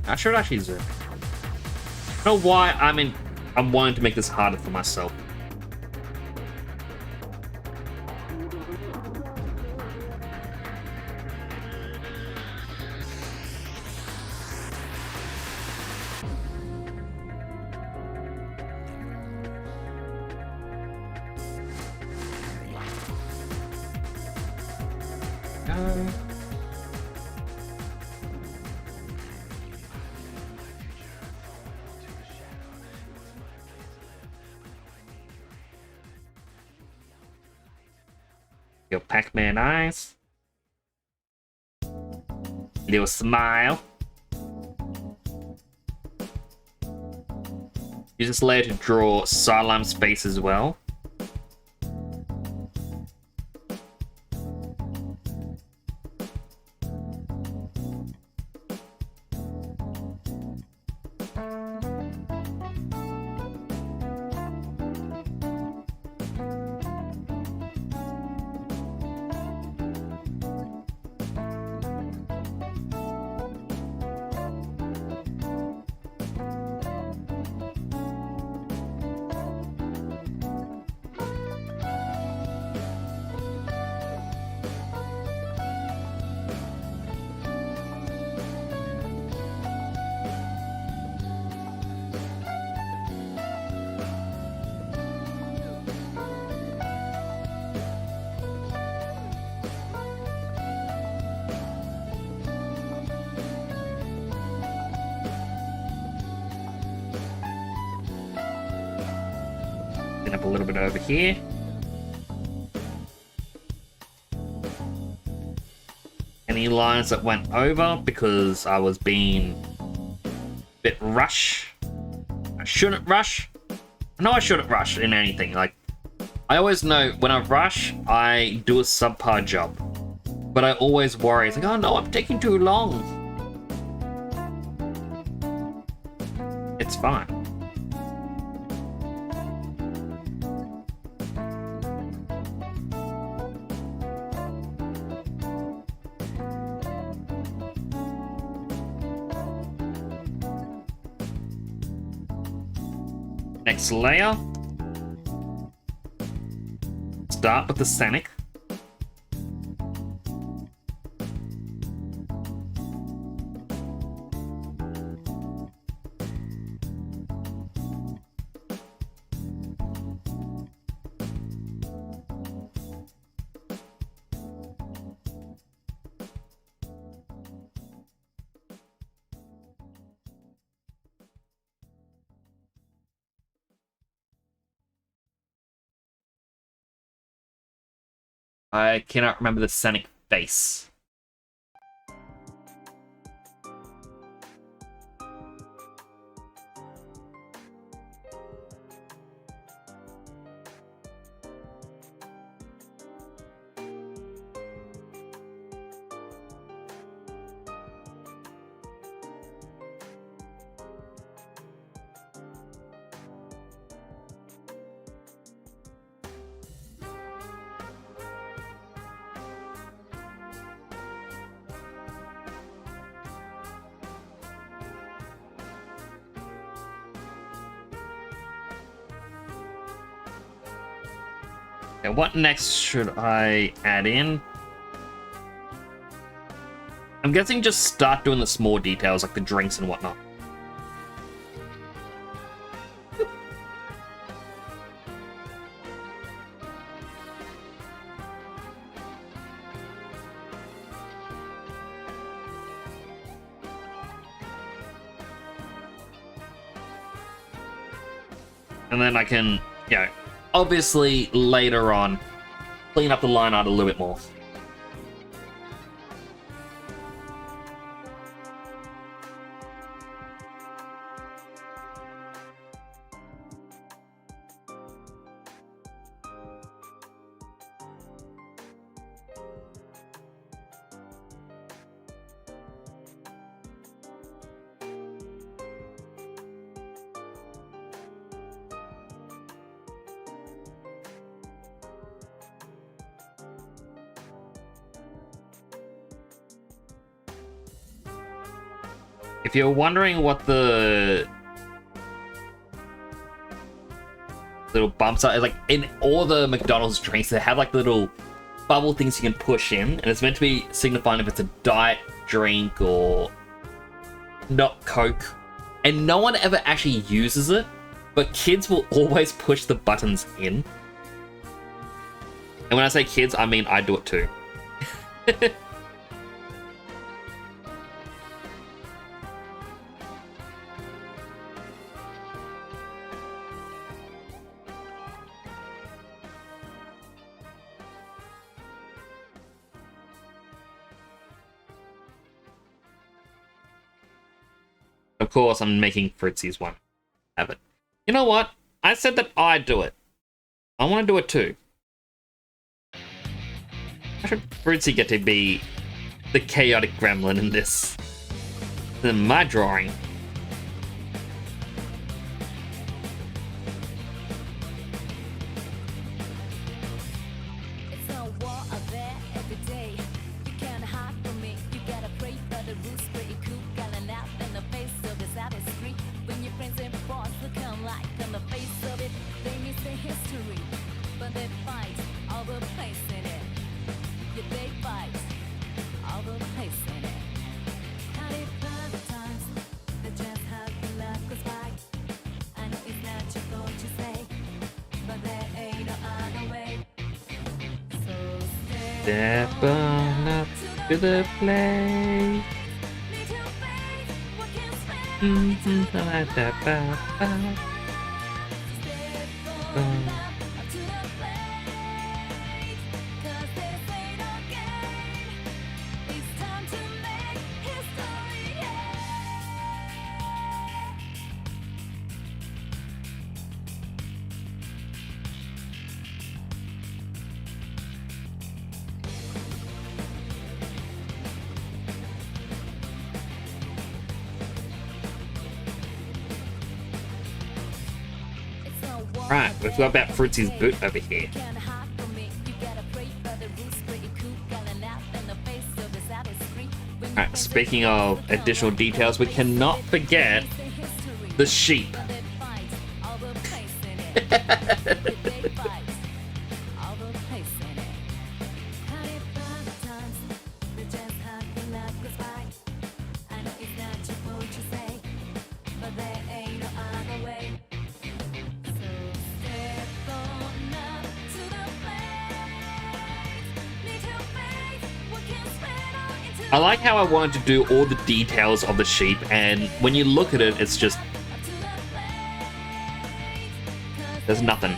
I should actually zoom. I don't know why I'm wanting to make this harder for myself. Your Pac-Man eyes. Little smile. Use this layer to draw sideline space as well. Clean up a little bit over here. Any lines that went over because I was being a bit rush. I shouldn't rush. No, I shouldn't rush in anything. Like, I always know when I rush, I do a subpar job. But I always worry. It's like, oh no, I'm taking too long. It's fine. Next layer. Start with the scenic. I cannot remember the scenic face. Okay, what next should I add in? I'm guessing just start doing the small details like the drinks and whatnot. And then I can, you know, obviously later on, clean up the line art a little bit more. If you're wondering what the little bumps are, like in all the McDonald's drinks, they have like little bubble things you can push in, and it's meant to be signifying if it's a diet drink or not Coke. And no one ever actually uses it, but kids will always push the buttons in. And when I say kids, I mean I do it too. Of course, I'm making Fritzy's one. Have it. You know what? I said that I'd do it. I want to do it too. How should Fritzy get to be the chaotic gremlin in this? In my drawing. It's a war out there every day. You can't hide from me. You gotta pray for the roots, pretty cool, calling out in the face of this out street. When your friends and boss look like on the face of it, they miss the history, but they fight all the place in it. Yeah, they fight all the place in it. How they find the times that just how the love goes by. I know it's not your fault to say, but there ain't no other way. So step Step on up to the plate. need your faith, what can stand? Mm-hmm. Step on Right, we've got about Fritzy's boot over here. Alright, speaking of additional details, we cannot forget the sheep. I like how I wanted to do all the details of the sheep, and when you look at it, it's just... there's nothing.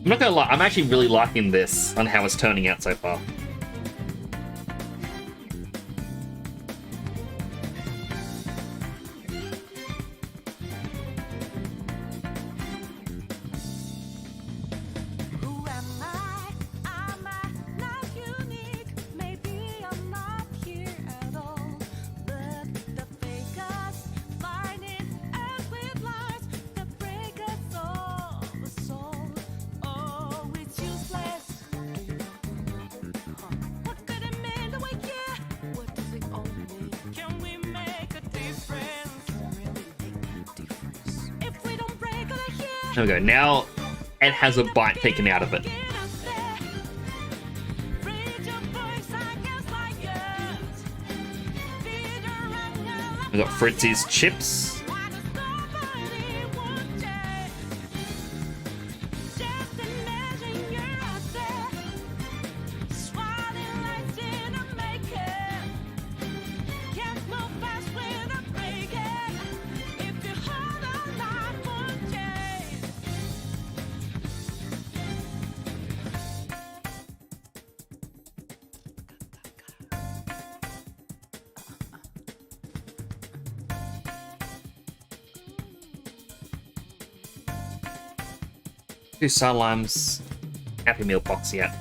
I'm not gonna lie, I'm actually really liking this on how it's turning out so far. Who am I? Am I not unique? Maybe I'm not here at all. But the fakers find it as with lies that break us all the soul. Oh, it's useless. What could it mean the way yeah? What does it all mean? Can we make a difference? Can we really make a difference? If we don't break it here. There we go, now it has a bite taken out of it. We got Fritzy's chips. Do Salam's Happy Meal box yet.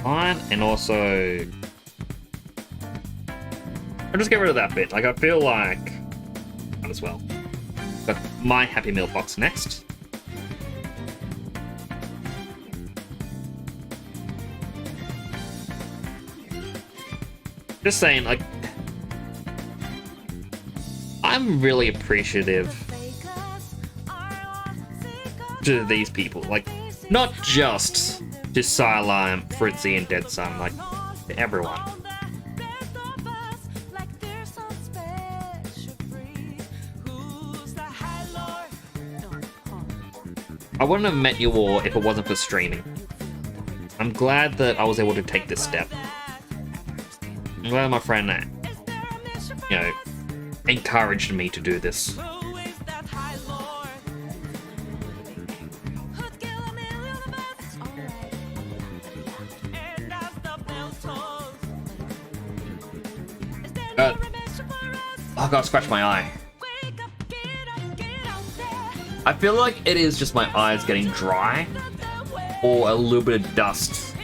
Fine, and also I'll just get rid of that bit. Like, I feel like might as well. Got my Happy Meal box next. Just saying, like, I'm really appreciative to these people. Like, not just to Sideline, Fritzy, and Dead Sun, like, to everyone. I wouldn't have met you all if it wasn't for streaming. I'm glad that I was able to take this step. I'm glad my friend, you know, encouraged me to do this. Oh god, scratch my eye. I feel like it is just my eyes getting dry, or a little bit of dust.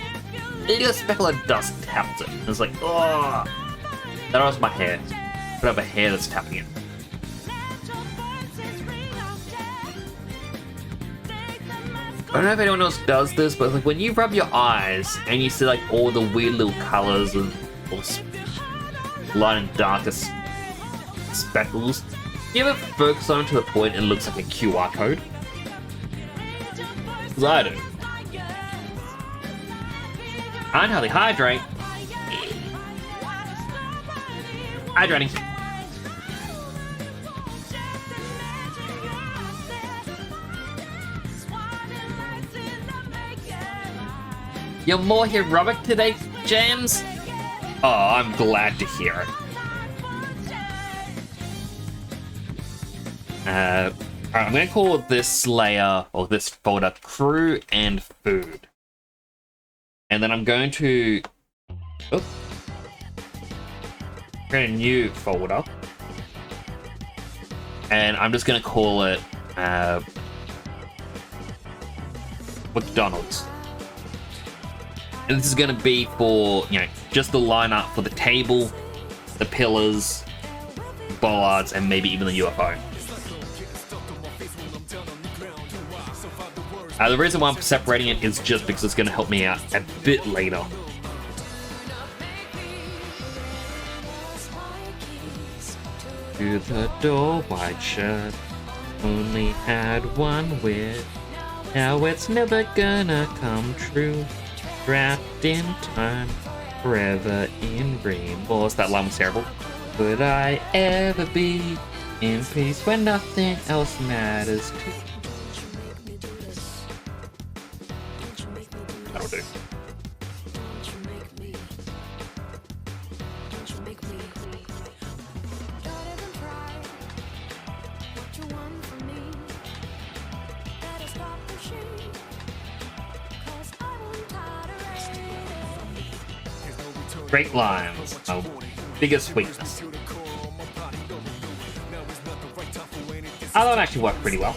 Maybe a speckle of dust taps it. And it's like, oh. That was my hair. Could have a hair that's tapping it. I don't know if anyone else does this, but like when you rub your eyes and you see like all the weird little colors and all light and darkest speckles, you ever focus on it to the point it looks like a QR code? Because I do. I know how they hydrate. Hydrating. You're more heroic today, James? Oh, I'm glad to hear it. Alright, I'm gonna call this layer, or this folder, crew and food. And then I'm going to create a new folder. And I'm just gonna call it McDonald's. And this is gonna be for, you know, just the lineup for the table, the pillars, bollards, and maybe even the UFO. The reason why I'm separating it is just because it's going to help me out a bit later. To the door, white shirt, only had one wish. Now it's never gonna come true. Trapped in time, forever in remorse. That line was terrible. Could I ever be in peace when nothing else matters to? That'll do. Straight lines, my biggest weakness. That one actually worked pretty well.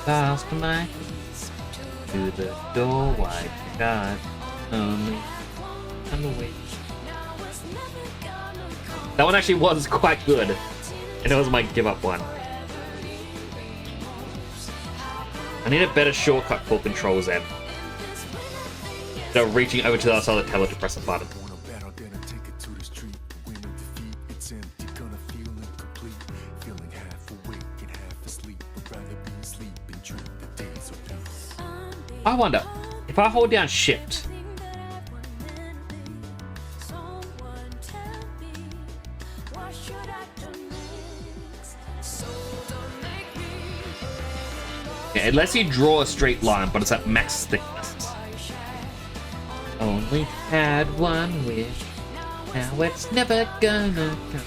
Last night, to the door, white shot, only on the way. That one actually was quite good, and it was my give up one. I need a better shortcut for Control Z. They're reaching over to the other side of the tablet to press a button. I wonder, if I hold down Shift, yeah, it lets you draw a straight line, but it's at max thickness. Only had one wish, now it's never gonna come.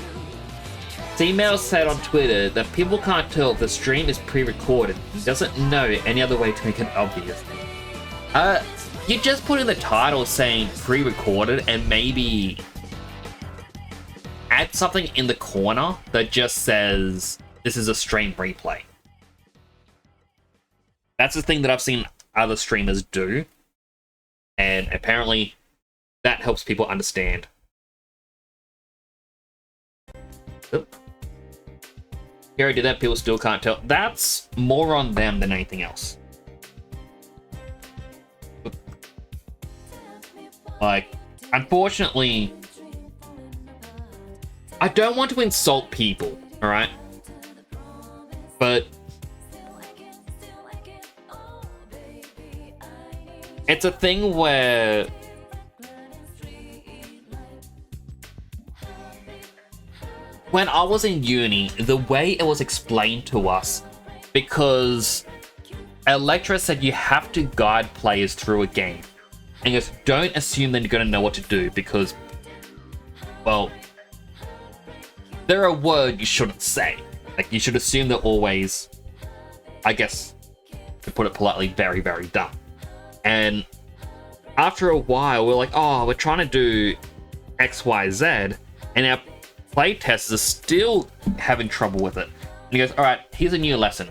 Female said on Twitter that people can't tell if the stream is pre-recorded. He doesn't know any other way to make it obvious. You just put in the title saying pre-recorded and maybe add something in the corner that just says this is a stream replay. That's the thing that I've seen other streamers do. And apparently that helps people understand. Oop. Here I did that, people still can't tell. That's more on them than anything else. Oop. Like, unfortunately, I don't want to insult people, alright? But it's a thing where when I was in uni, the way it was explained to us, because a lecturer said you have to guide players through a game, and just don't assume that you're going to know what to do, because, well, they're a word you shouldn't say. Like, you should assume they're always, I guess, to put it politely, very, very dumb. And after a while, we're like, oh, we're trying to do XYZ, and our playtesters are still having trouble with it. And he goes, all right, here's a new lesson.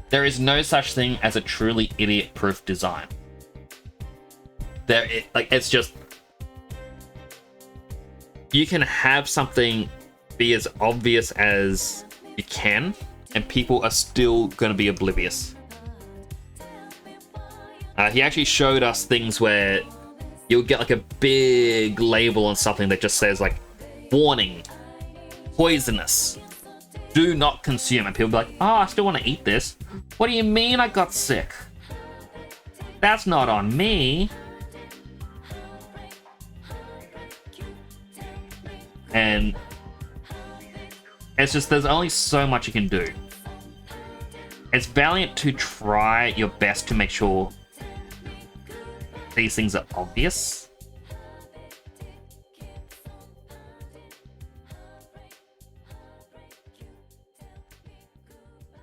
There is no such thing as a truly idiot-proof design. It's just, you can have something be as obvious as you can, and people are still going to be oblivious. He actually showed us things where you'll get like a big label on something that just says like, warning, poisonous, do not consume. And people will be like, oh, I still want to eat this. What do you mean I got sick? That's not on me. And it's just, there's only so much you can do. It's valiant to try your best to make sure these things are obvious.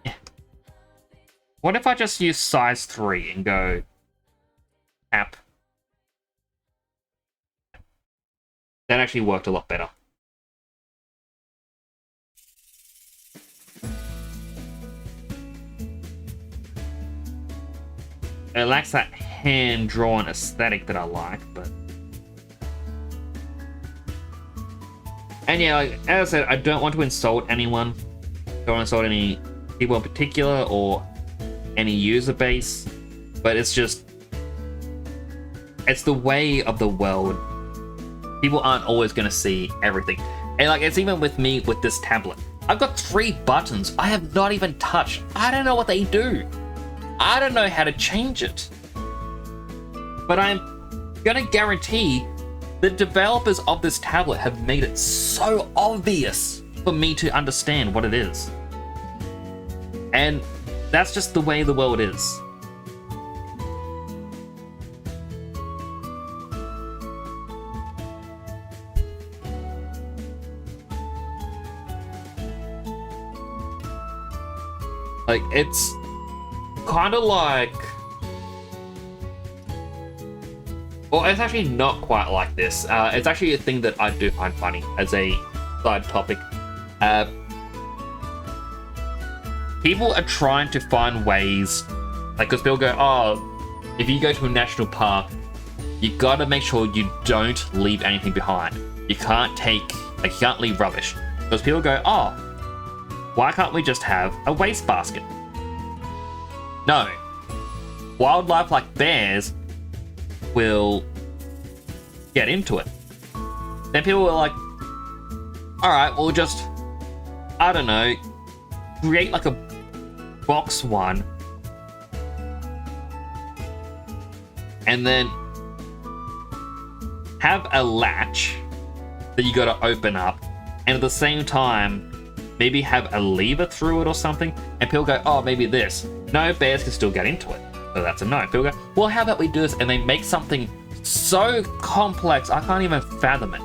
Yeah. What if I just use size 3 and go app? That actually worked a lot better. It lacks that hand-drawn aesthetic that I like, but... And yeah, like, as I said, I don't want to insult anyone. Don't want to insult any people in particular or any user base. But it's just... It's the way of the world. People aren't always going to see everything. And like, it's even with me with this tablet. I've got 3 buttons I have not even touched. I don't know what they do. I don't know how to change it. But I'm gonna guarantee the developers of this tablet have made it so obvious for me to understand what it is. And that's just the way the world is. Like, it's kind of like... Well, it's actually not quite like this. It's actually a thing that I do find funny as a side topic. People are trying to find ways... Like, because people go, oh, if you go to a national park, you gotta make sure you don't leave anything behind. You can't leave rubbish. Because people go, oh, why can't we just have a wastebasket? No. Wildlife like bears will get into it. Then people were like, alright, we'll just, I don't know, create like a box one and then have a latch that you gotta open up, and at the same time maybe have a lever through it or something, and people go, oh, maybe this. No, bears can still get into it. So that's a no. People go, well, how about we do this? And they make something so complex, I can't even fathom it.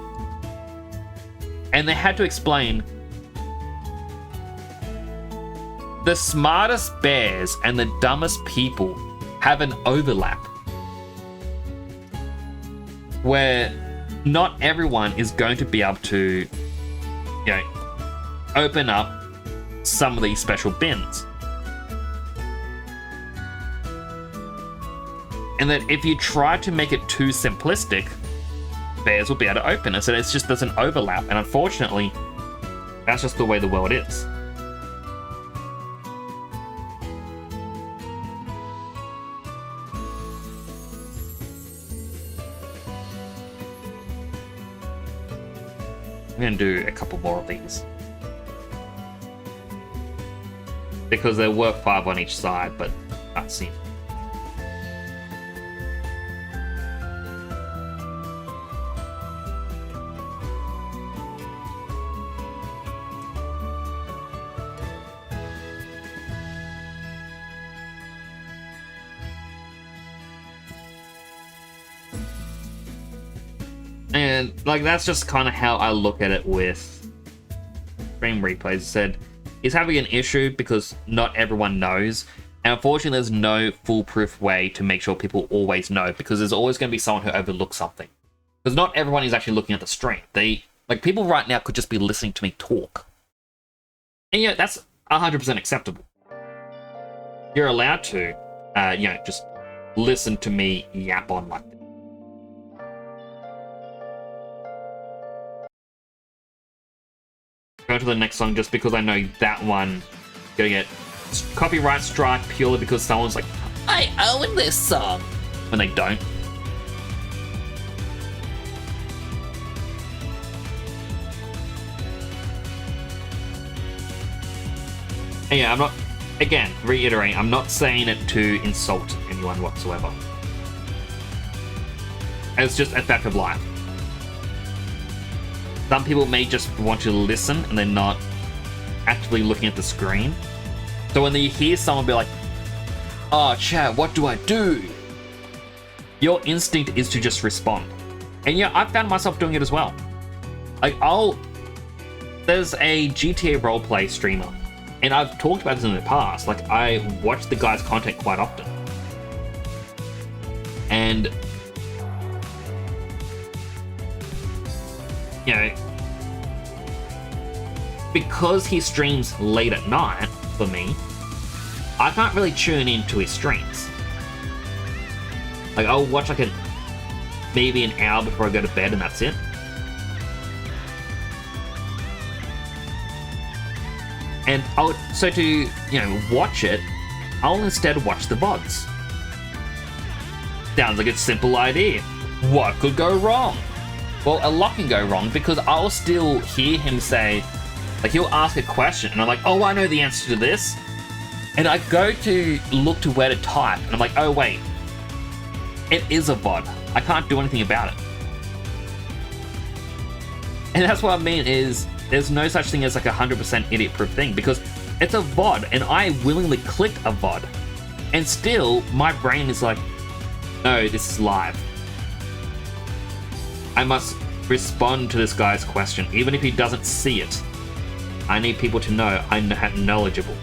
And they had to explain the smartest bears and the dumbest people have an overlap where not everyone is going to be able to, you know, open up some of these special bins. And that if you try to make it too simplistic, bears will be able to open it. So it's just, there's an overlap. And unfortunately, that's just the way the world is. I'm going to do a couple more of these. Because there were 5 on each side, but that seems... And like, that's just kind of how I look at it with stream replays. It said he's having an issue because not everyone knows, and unfortunately there's no foolproof way to make sure people always know, because there's always going to be someone who overlooks something. Because not everyone is actually looking at the stream. Like, people right now could just be listening to me talk. And, you know, that's 100% acceptable. You're allowed to, you know, just listen to me yap on like this. Go to the next song just because I know that one gonna get copyright strike purely because someone's like, I own this song, when they don't. And yeah, I'm not, again, reiterating, I'm not saying it to insult anyone whatsoever. It's just a fact of life. Some people may just want to listen and they're not actively looking at the screen. So when you hear someone be like, oh, chat, what do I do? Your instinct is to just respond. And yeah, I found myself doing it as well. Like, there's a GTA roleplay streamer, and I've talked about this in the past. Like, I watch the guy's content quite often. And, you know, because he streams late at night, for me, I can't really tune into his streams. Like, I'll watch like maybe an hour before I go to bed and that's it. And so to, you know, watch it, I'll instead watch the VODs. Sounds like a simple idea. What could go wrong? Well, a lot can go wrong because I'll still hear him say, like, he'll ask a question and I'm like, oh, I know the answer to this. And I go to look to where to type and I'm like, oh, wait, it is a VOD. I can't do anything about it. And that's what I mean is there's no such thing as like 100% idiot-proof thing because it's a VOD and I willingly clicked a VOD. And still, my brain is like, no, this is live. I must respond to this guy's question, even if he doesn't see it. I need people to know I'm knowledgeable.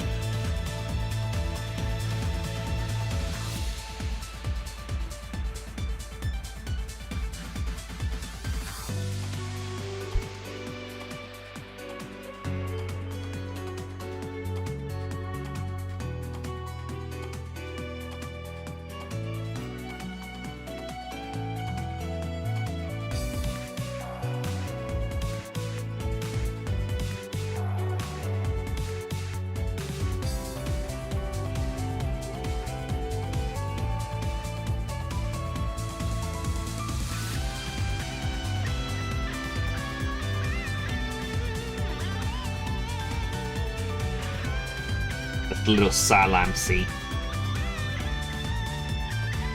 Little Salam seat.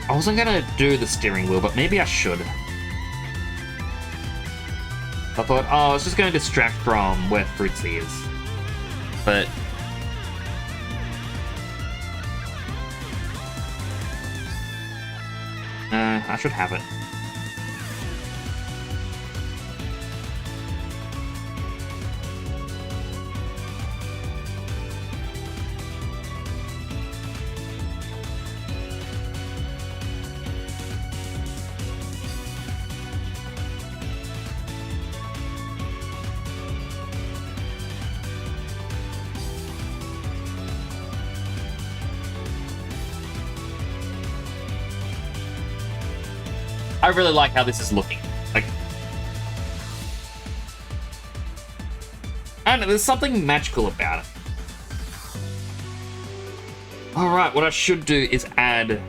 I wasn't gonna do the steering wheel, but maybe I should. I thought, oh, it's just gonna distract from where Fruitsy is. But I should have it. I really like how this is looking. Like, I don't know, there's something magical about it. Alright, what I should do is add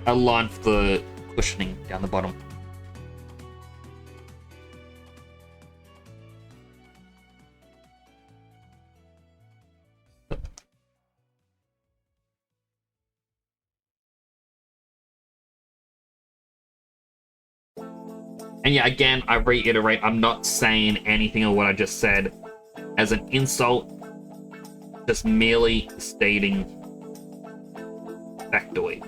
a line for the cushioning down the bottom. And yeah, again, I reiterate, I'm not saying anything of what I just said as an insult, just merely stating factoid.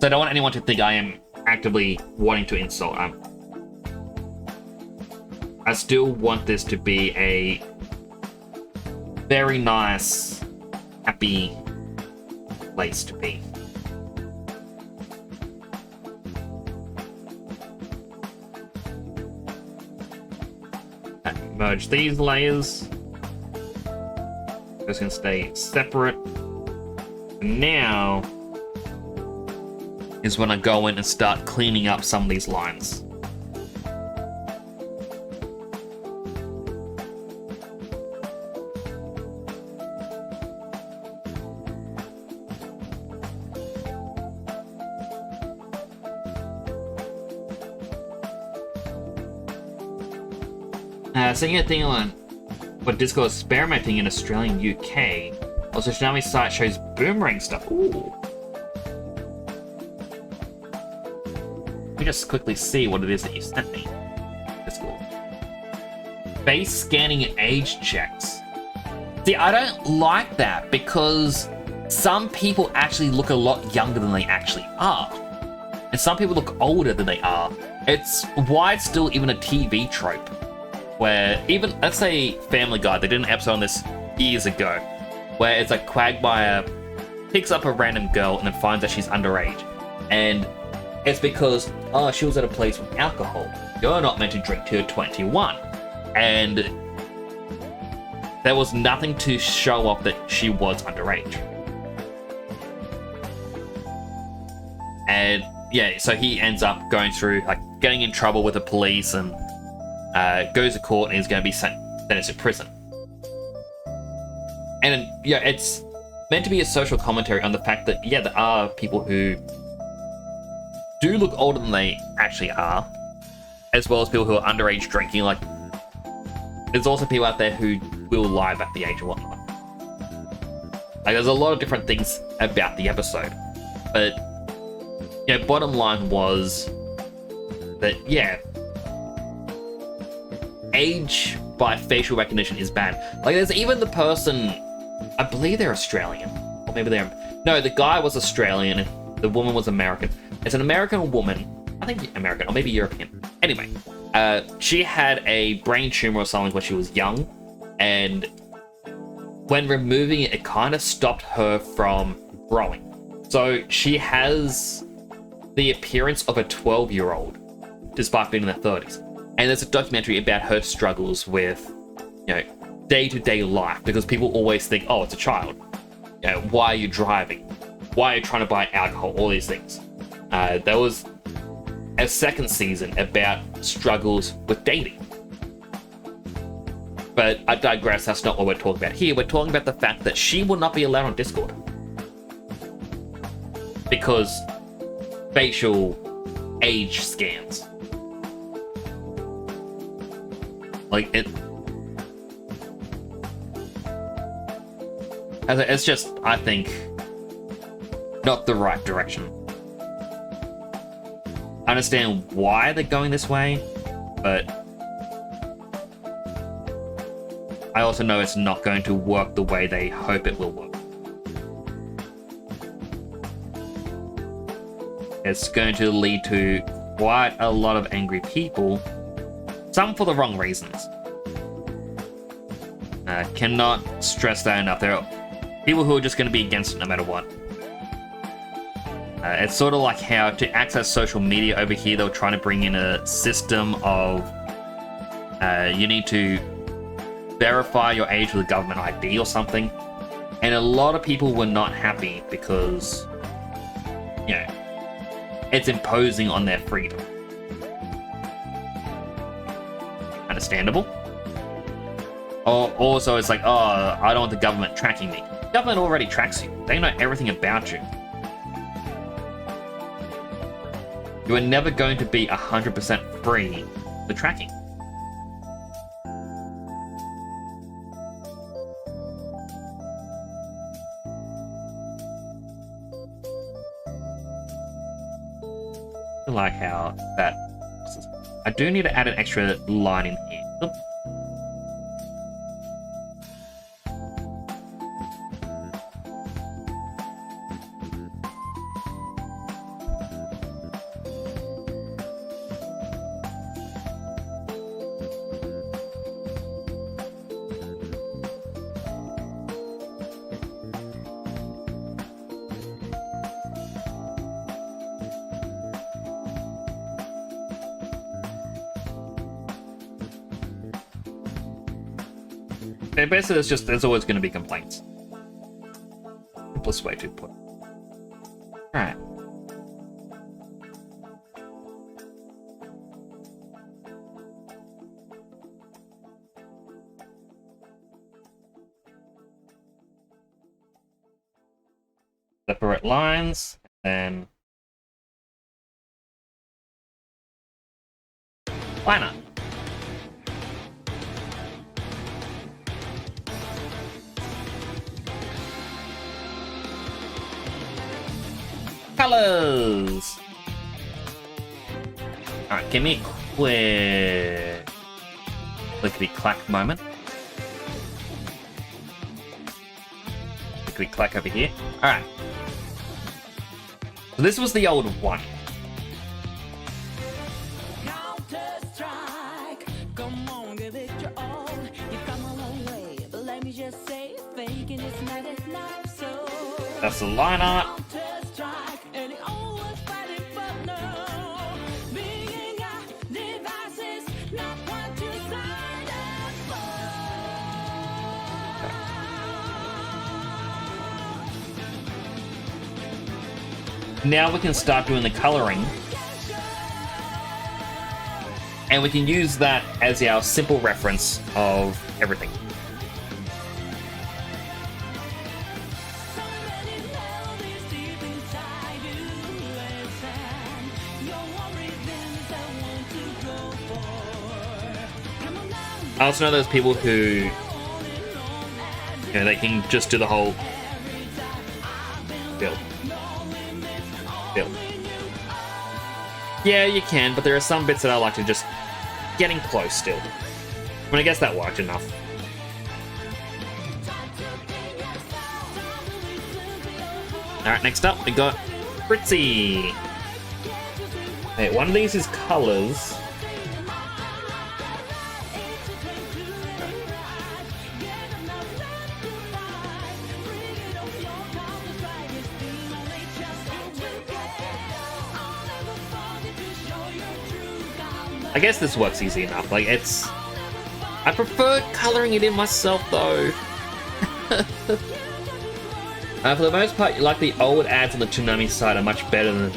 So I don't want anyone to think I am actively wanting to insult. I still want this to be a very nice, happy place to be. merge these layers. Just gonna stay separate. And now is when I go in and start cleaning up some of these lines. Second thing on what Discord is experimenting in Australia and UK. Also, Tsunami site shows boomerang stuff. Ooh. Let me just quickly see what it is that you sent me. Discord. Face scanning and age checks. See, I don't like that because some people actually look a lot younger than they actually are. And some people look older than they are. It's why it's still even a TV trope. Where even, let's say Family Guy, they did an episode on this years ago, where it's like Quagmire picks up a random girl and then finds that she's underage. And it's because, oh, she was at a place with alcohol. You're not meant to drink till you're 21. And there was nothing to show off that she was underage. And yeah, so he ends up going through, like, getting in trouble with the police and goes to court and is going to be sentenced to prison. And yeah, it's meant to be a social commentary on the fact that, yeah, there are people who do look older than they actually are, as well as people who are underage drinking. Like, there's also people out there who will lie about the age and whatnot. Like, there's a lot of different things about the episode. But, yeah, bottom line was that, yeah, age by facial recognition is bad. Like, there's even the person, I believe they're Australian, or maybe no, the guy was Australian and the woman was American. It's an American woman, I think American, or maybe European. Anyway, she had a brain tumor or something when she was young, and when removing it, it kind of stopped her from growing. So she has the appearance of a 12-year-old, despite being in their 30s. And there's a documentary about her struggles with, you know, day-to-day life, because people always think, oh, it's a child. You know, why are you driving? Why are you trying to buy alcohol? All these things. There was a second season about struggles with dating. But I digress, that's not what we're talking about here. We're talking about the fact that she will not be allowed on Discord. Because facial age scans. Like, it's just, I think, not the right direction. I understand why they're going this way, but I also know it's not going to work the way they hope it will work. It's going to lead to quite a lot of angry people. Some for the wrong reasons. Cannot stress that enough. There are people who are just going to be against it no matter what. It's sort of like how to access social media over here, they were trying to bring in a system of you need to verify your age with a government ID or something. And a lot of people were not happy because, you know, it's imposing on their freedom. Understandable. Or also it's like, oh, I don't want the government tracking me. The government already tracks you. They know everything about you. You are never going to be 100% free for tracking. I like how that... I do need to add an extra line in here. Oop. Basically, there's always going to be complaints. Simplest way to put it. Alright. Separate lines, and then liner. Colors. All right, give me a quick clickety clack moment. Clickety clack over here. All right. So this was the old one. Counter-Strike, come on, give it your all. You've come a long way, but let me just say, faking is not enough. So That's the line art. Counter-Strike, and it always fighting for no. Being a device is not what you signed up Now we can start doing the coloring. And we can use that as our simple reference of everything. So many melodies deep inside you, listen. Your worries things I want to go for. Come on now, I also know those people who, they can just do the whole build. Build. Yeah, you can, but there are some bits that I like to just getting close still. I mean, I guess that worked enough. Alright, next up, we got Fritzy. Hey, one of these is colors. I guess this works easy enough. Like, it's... I prefer coloring it in myself, though. For the most part, like, the old ads on the Toonami side are much better than...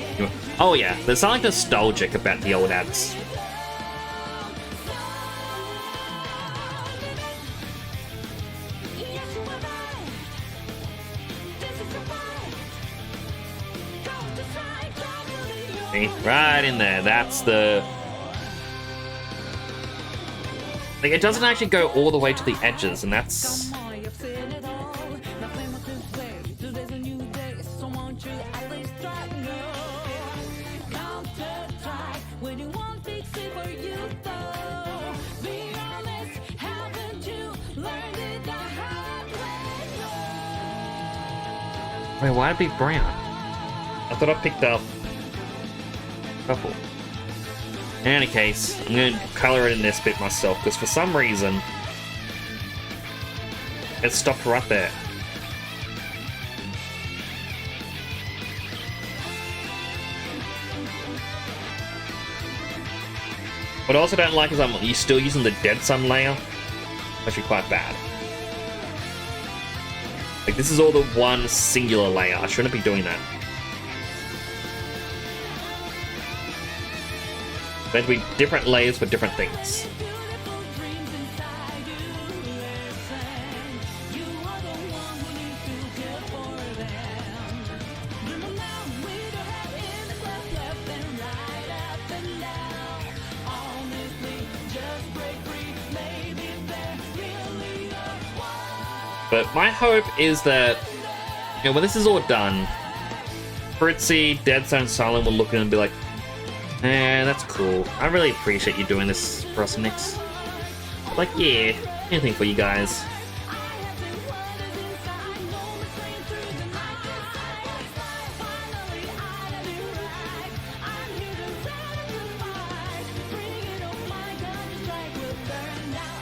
Oh, yeah. There's something nostalgic about the old ads. See? Right in there. That's the... Like, it doesn't actually go all the way to the edges, and that's... Wait, why would it be brown? I thought I picked up purple. In any case, I'm going to colour it in this bit myself, because for some reason, it stopped right there. What I also don't like is you're still using the Dead Sun layer. Actually quite bad. Like, this is all the one singular layer. I shouldn't be doing that. There'd be different layers for different things. But my hope is that, when this is all done, Fritzy, Dead Zone Silent will look at it and be like, that's cool. I really appreciate you doing this for us, Nix. Like, yeah, anything for you guys.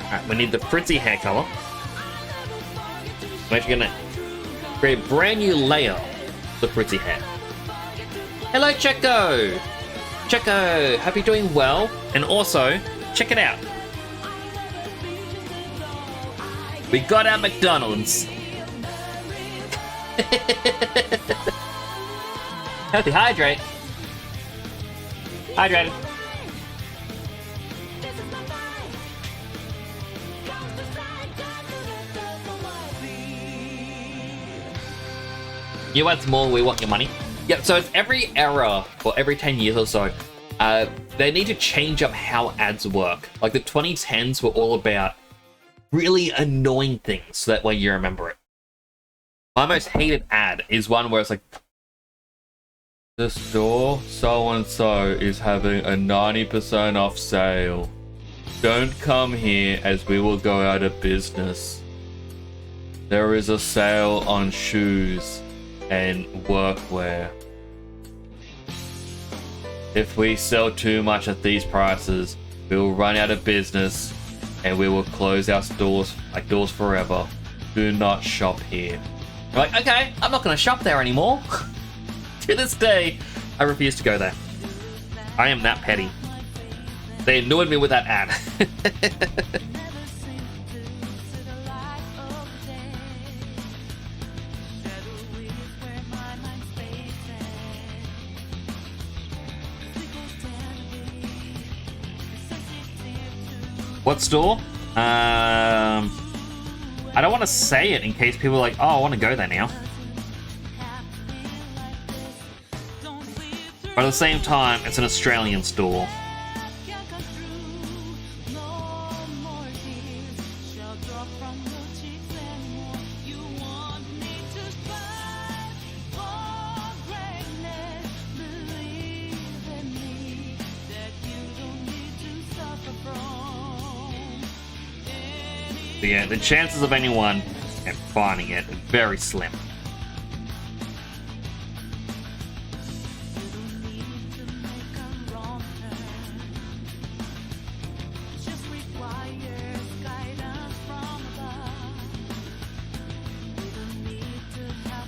Alright, we need the Fritzy hair color. We're actually gonna create a brand new layer of the Fritzy hair. Hello, Checo! Checo, hope you're doing well. And also, check it out. We got our McDonald's. Healthy hydrate. Hydrated. You want more, we want your money. Yep, so it's every era, or every 10 years or so, they need to change up how ads work. Like the 2010s were all about really annoying things, so that way you remember it. My most hated ad is one where it's like, the store so-and-so is having a 90% off sale. Don't come here as we will go out of business. There is a sale on shoes and workwear. If we sell too much at these prices, we will run out of business and we will close our doors forever. Do not shop here. I'm like, okay, I'm not gonna shop there anymore. To this day, I refuse to go there. I am that petty. They annoyed me with that ad. What store? I don't want to say it in case people are like, oh, I want to go there now. But at the same time, it's an Australian store. So yeah, the chances of anyone finding it are very slim.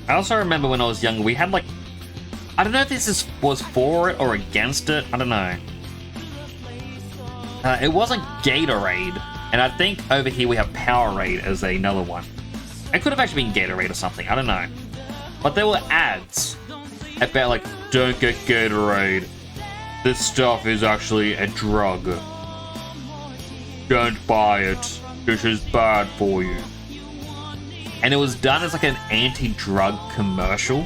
I also remember when I was younger, we had like, I don't know if was for it or against it, I don't know. It wasn't Gatorade, and I think over here we have Powerade as another one. It could have actually been Gatorade or something, I don't know. But there were ads about like, don't get Gatorade. This stuff is actually a drug. Don't buy it. This is bad for you. And it was done as like an anti-drug commercial.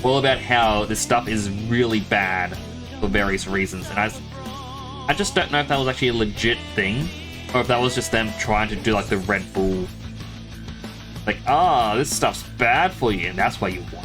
All about how this stuff is really bad for various reasons. And I just don't know if that was actually a legit thing, or if that was just them trying to do like the Red Bull. Like, ah, this stuff's bad for you, and that's why you want it.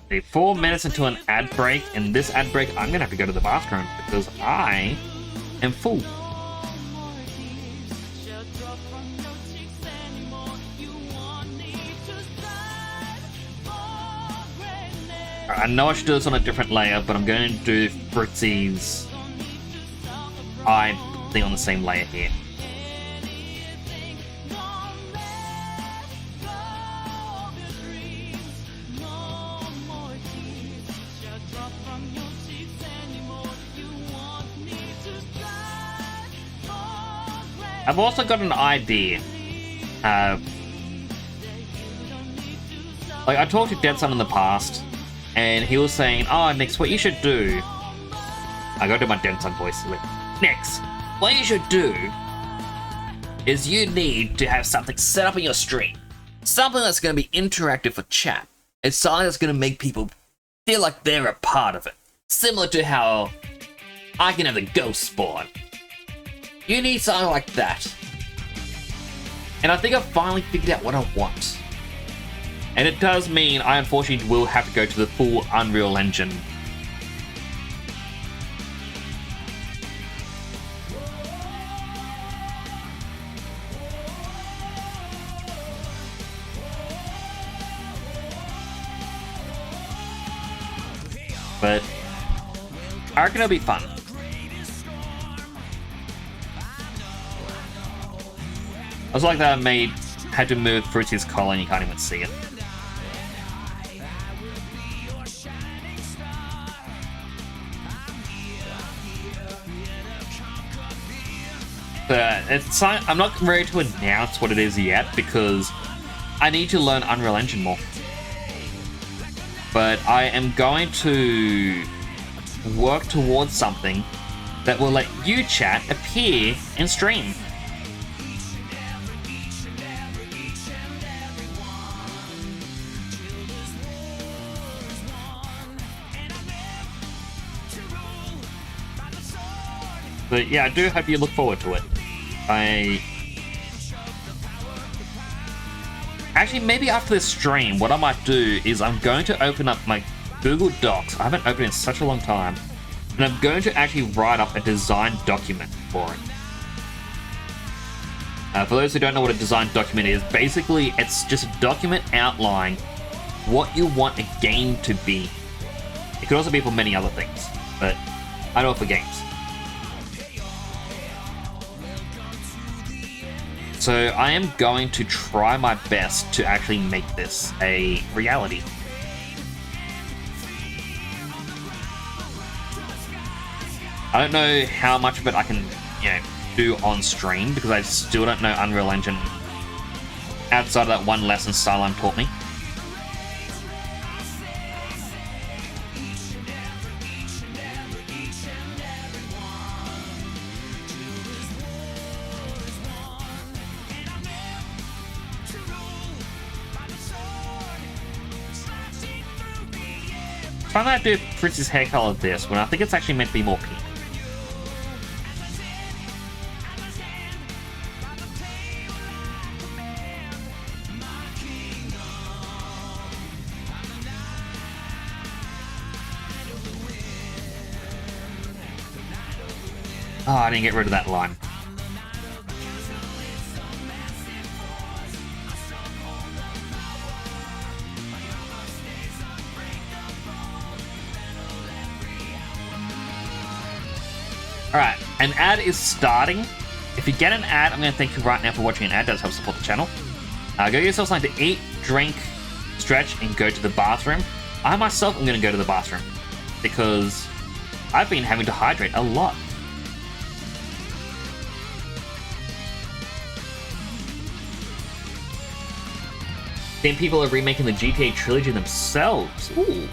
Okay, 4 minutes into an ad break, and this ad break, I'm gonna have to go to the bathroom because I am full. I know I should do this on a different layer, but I'm going to do Fritzy's eye thing on the same layer here. I've also got an idea. Like, I talked to Dead Son in the past, and he was saying, oh, Nix, what you should do... I gotta do my Dead Son voice. Like, Nix, what you should do is you need to have something set up in your stream. Something that's going to be interactive for chat. It's something that's going to make people feel like they're a part of it. Similar to how I can have the ghost spawn. You need something like that. And I think I've finally figured out what I want. And it does mean I unfortunately will have to go to the full Unreal Engine. But I reckon it'll be fun. I was like that I had to move Fruity's collar and you can't even see it. I'm not ready to announce what it is yet because I need to learn Unreal Engine more. But I am going to work towards something that will let you chat appear in stream. But yeah, I do hope you look forward to it. Actually, maybe after this stream, what I might do is I'm going to open up my Google Docs. I haven't opened it in such a long time. And I'm going to actually write up a design document for it. For those who don't know what a design document is, basically it's just a document outlining what you want a game to be. It could also be for many other things, but I know for games. So I am going to try my best to actually make this a reality. I don't know how much of it I can, do on stream because I still don't know Unreal Engine outside of that one lesson Starlime taught me. Trying to do Fritz's hair color this when I think it's actually meant to be more pink. Oh, I didn't get rid of that line. Alright, an ad is starting. If you get an ad, I'm going to thank you right now for watching an ad. It does help support the channel. Go get yourself something to eat, drink, stretch, and go to the bathroom. I myself am going to go to the bathroom because I've been having to hydrate a lot. Then people are remaking the GTA trilogy themselves. Ooh.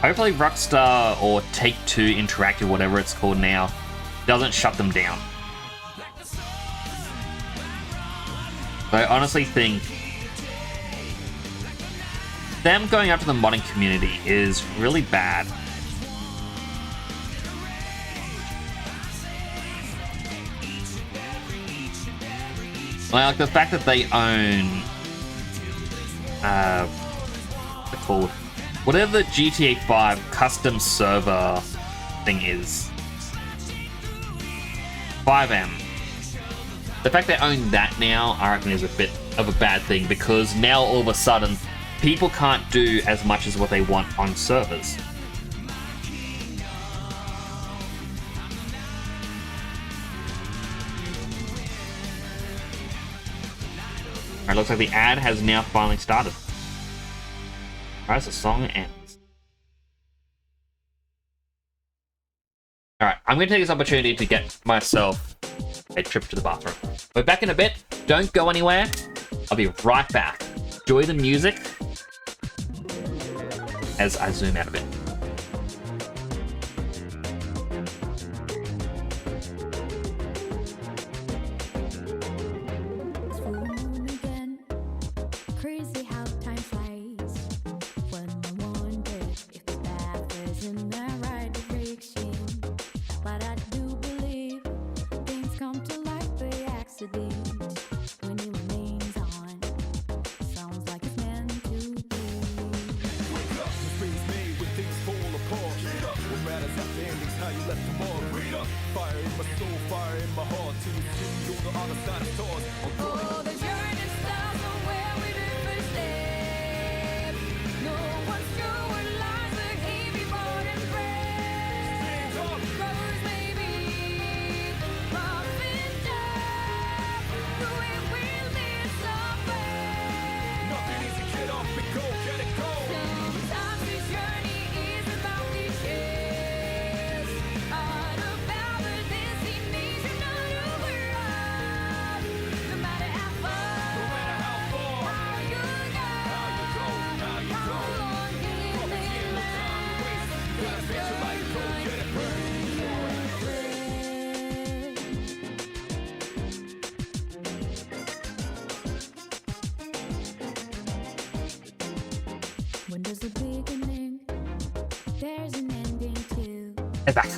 Hopefully Rockstar or Take-Two Interactive, whatever it's called now, doesn't shut them down. I honestly think them going after the modding community is really bad. Like the fact that they own what's it called? Whatever the GTA 5 custom server thing is. 5M. The fact they own that now, I reckon, is a bit of a bad thing because now all of a sudden people can't do as much as what they want on servers. Alright, looks like the ad has now finally started. Alright, so the song ends. Alright, I'm going to take this opportunity to get myself a trip to the bathroom. We're back in a bit. Don't go anywhere. I'll be right back. Enjoy the music as I zoom out a bit. Crazy how time flies when I wonder if the path is in the right direction. But I do believe things come to light by accident when it remains on. Sounds like it's meant to be. Wake up, mistakes made when things fall apart. What matters at the ending's how you left them all. Read up, fire in my soul, fire in my heart. Till you see on the other side of stars. Oh, the journey starts from where we did first step. No one's sure what lies ahead. Head back.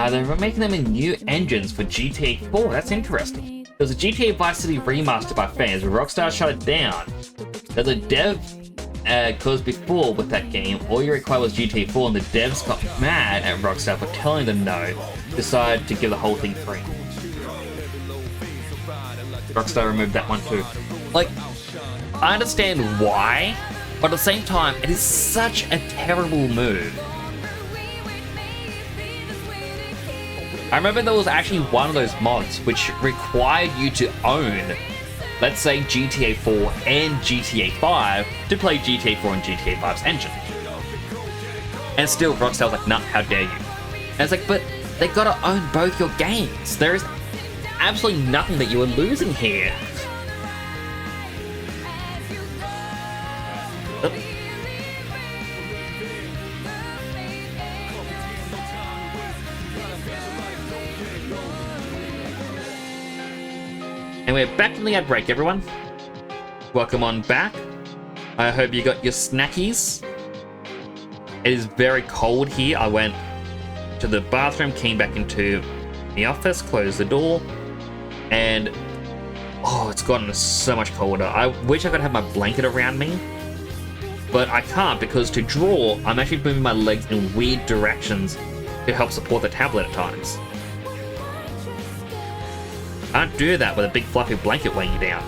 They're making them in new engines for GTA 4. That's interesting. There was a GTA Vice City remaster by fans, but Rockstar shut it down. There's a dev because before with that game, all you required was GTA 4, and the devs got mad at Rockstar for telling them no, decided to give the whole thing free. Rockstar removed that one too. Like, I understand why, but at the same time, it is such a terrible move. I remember there was actually one of those mods which required you to own, let's say, GTA 4 and GTA 5 to play GTA 4 and GTA 5's engine. And still, Rockstar was like, nah, how dare you? And it's like, but they gotta own both your games. There is absolutely nothing that you are losing here. And we're back from the ad break, everyone. Welcome on back. I hope you got your snackies. It is very cold here. I went to the bathroom, came back into the office, closed the door, and oh, it's gotten so much colder. I wish I could have my blanket around me, but I can't because to draw, I'm actually moving my legs in weird directions to help support the tablet at times. Can't do that with a big fluffy blanket weighing you down.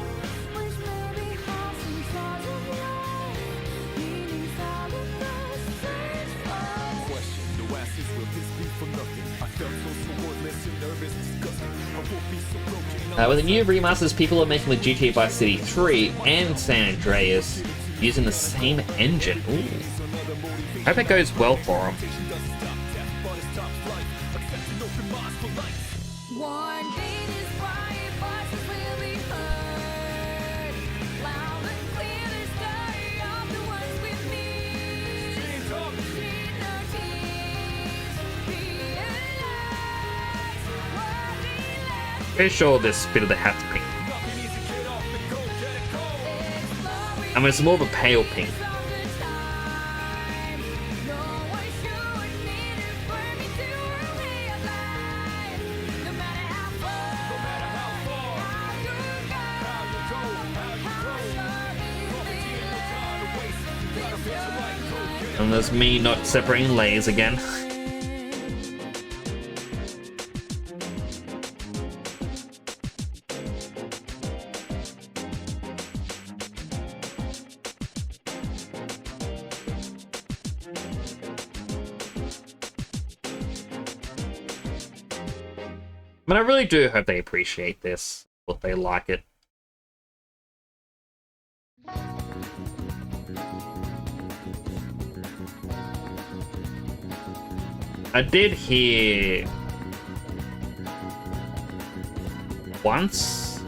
With the new remasters, people are making with GTA Vice City 3 and San Andreas using the same engine. Ooh. Hope it goes well for them. Pretty sure this bit of the hat's pink. I mean, it's more of a pale pink. And there's me not separating layers again. I mean, I really do hope they appreciate this, or they like it. I did hear once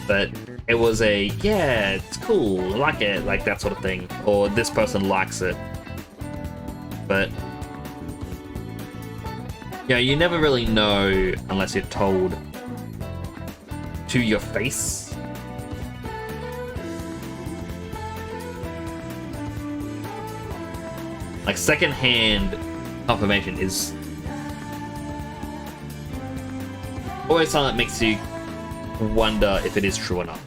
that it was a, yeah, it's cool, I like it, like that sort of thing, or this person likes it, but yeah, you never really know unless you're told to your face. Like, secondhand confirmation is always something that makes you wonder if it is true or not.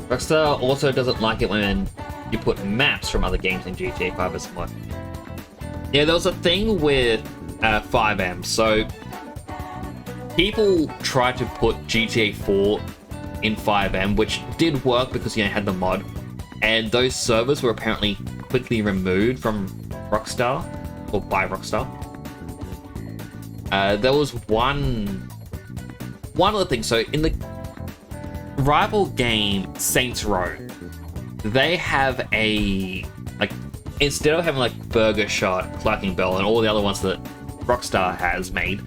Rockstar also doesn't like it when you put maps from other games in GTA 5 as well. Yeah, there was a thing with 5M, so people tried to put GTA 4 in 5M, which did work because you had the mod, and those servers were apparently quickly removed from Rockstar, or by Rockstar. There was one other thing, so in the rival game Saints Row, they have a, like, instead of having like Burger Shot, Clucking Bell, and all the other ones that Rockstar has made,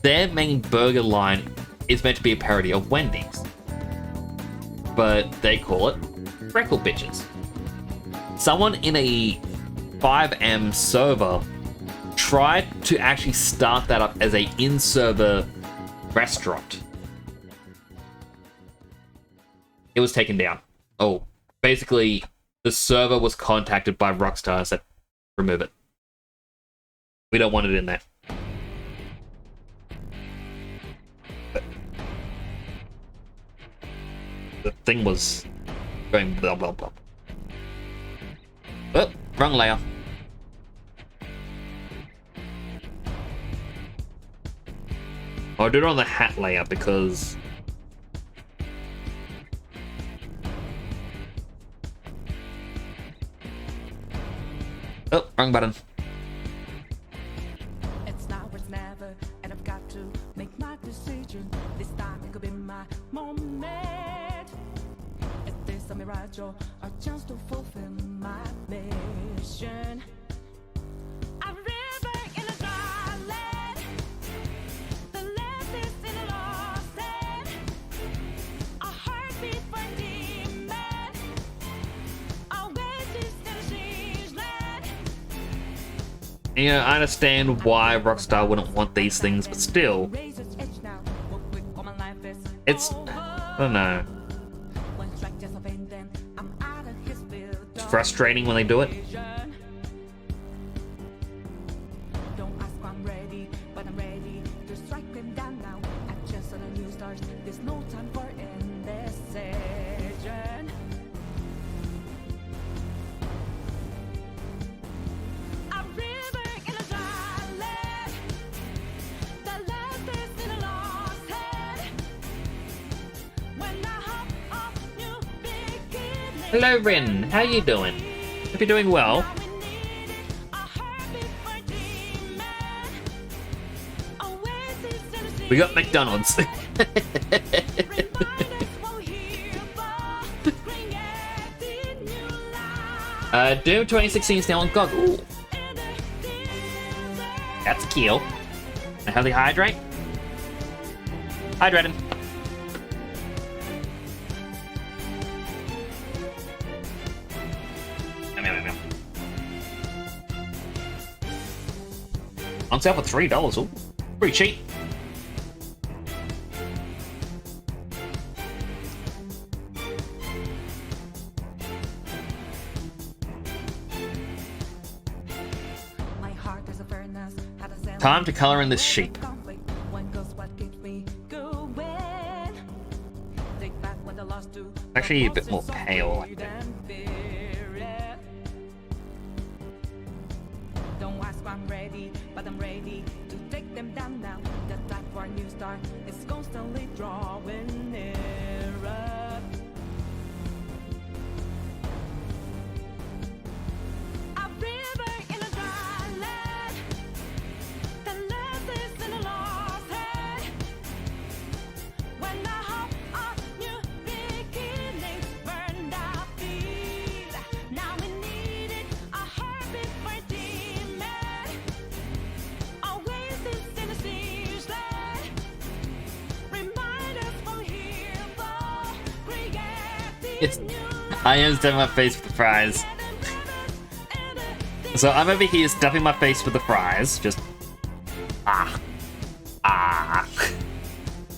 their main burger line is meant to be a parody of Wendy's, but they call it Freckle Bitches. Someone in a 5M server tried to actually start that up as a in-server restaurant. It was taken down. Oh, basically, the server was contacted by Rockstar and said, remove it. We don't want it in there. The thing was going blah blah blah. Oh, wrong layer. I'll do it on the hat layer because oh, wrong button. It's now or it's never, and I've got to make my decision. This time it could be my moment. Is this a mirage or a chance to fulfill my mission? A river in a dry land, the left is in a lost land. A heartbeat for demon, a oasis in a siege land. Yeah, I understand why Rockstar wouldn't want these things, but still, it's, I don't know, it's frustrating when they do it. Don't ask why I'm ready, but I'm ready to strike them down now. I just saw the new stars. There's no time for indecision. A river in a dry land, the left is in a lost head. When I hop off new beginning. Hello, Rin. How you doing? Hope you're doing well. We got McDonald's. Doom 2016 is now on GOG. Ooh. That's cute. And how they hydrate? Hydrating. On sale for $3. Ooh, pretty cheap. My heart is a furnace, had a zealous Time to color in this sheep. conflict. One goes what keeps me going. Take back what I lost to. Actually a bit more pale, I think. Don't ask why I'm ready, but I'm ready to take them down now. The time for a new start is constantly drawing nearer. A river in a dry land, the left is in a lost head. When I hop off new beginnings, burned out feet. Now we need it, a heartbeat for demon. Oasis in a siege land. Remind us from here, It's, I am stuffing my face with the fries. So I'm over here stuffing my face with the fries. Just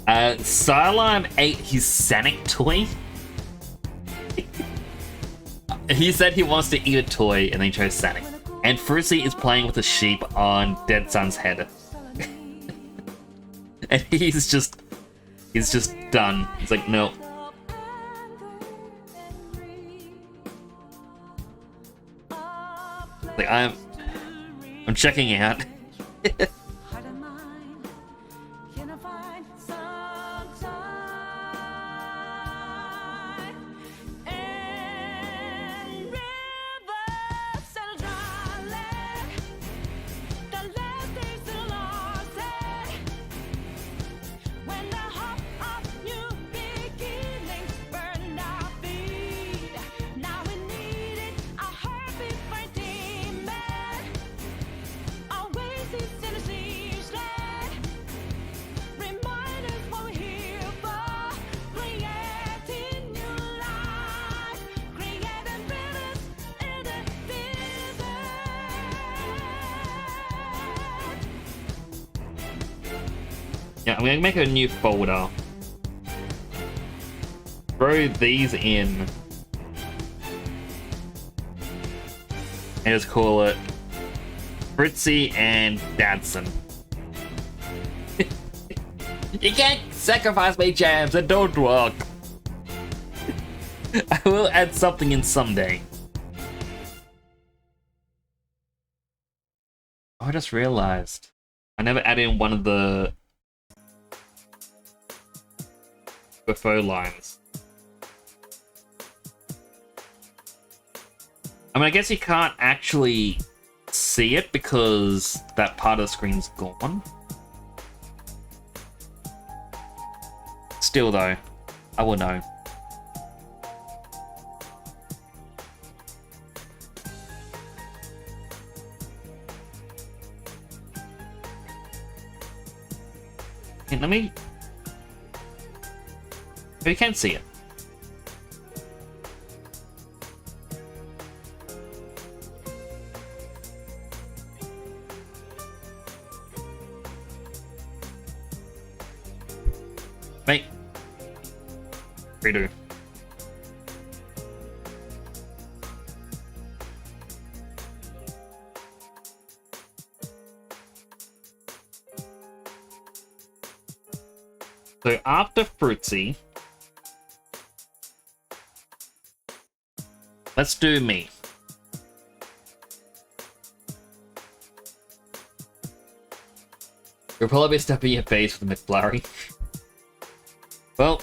Silam ate his Sonic toy. He said he wants to eat a toy and then he chose Sonic. And Fruity is playing with a sheep on Dead Son's head. And he's just done. He's like, no. Like I'm checking out. Heart and mind, can I find some time? And rivers and dry land, the left is a lost head. When I hop off new beginnings, burn our feet. Now we need it, a heartbeat for demon. Oasis in a Yeah, I'm gonna make a new folder. Throw these in. And just call it Fritzy and Dadson. You can't sacrifice me, James. It don't work. I will add something in someday. Oh, I just realized. I never added in one of the before lines. I mean, I guess you can't actually see it because that part of the screen's gone. Still, though, I will know. Okay, let me... You can see it. Wait. Redo. So after Fruitsy, let's do me. You'll probably be stuffing your face with a McFlurry. Well,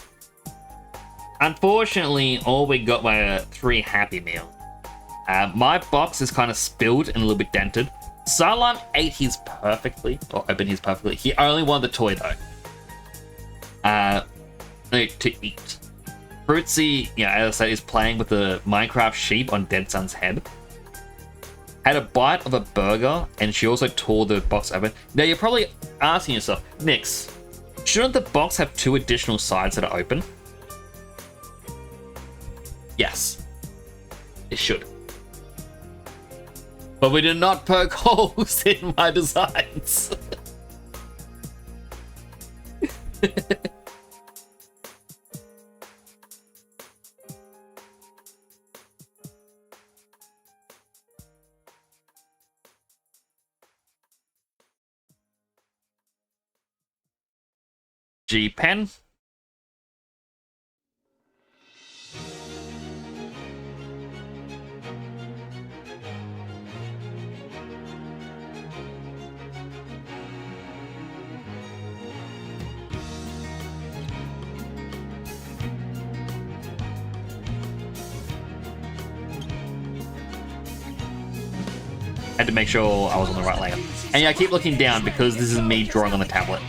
unfortunately, all we got were 3 Happy Meals. My box is kind of spilled and a little bit dented. Salam ate his perfectly, or opened his perfectly. He only wanted the toy though. To eat. Fruitsy, yeah, as I said, is playing with the Minecraft sheep on Dead Sun's head. Had a bite of a burger, and she also tore the box open. Now you're probably asking yourself, Nix, shouldn't the box have 2 additional sides that are open? Yes, it should. But we did not poke holes in my designs. G-Pen. Had to make sure I was on the right layer. And yeah, I keep looking down because this is me drawing on the tablet.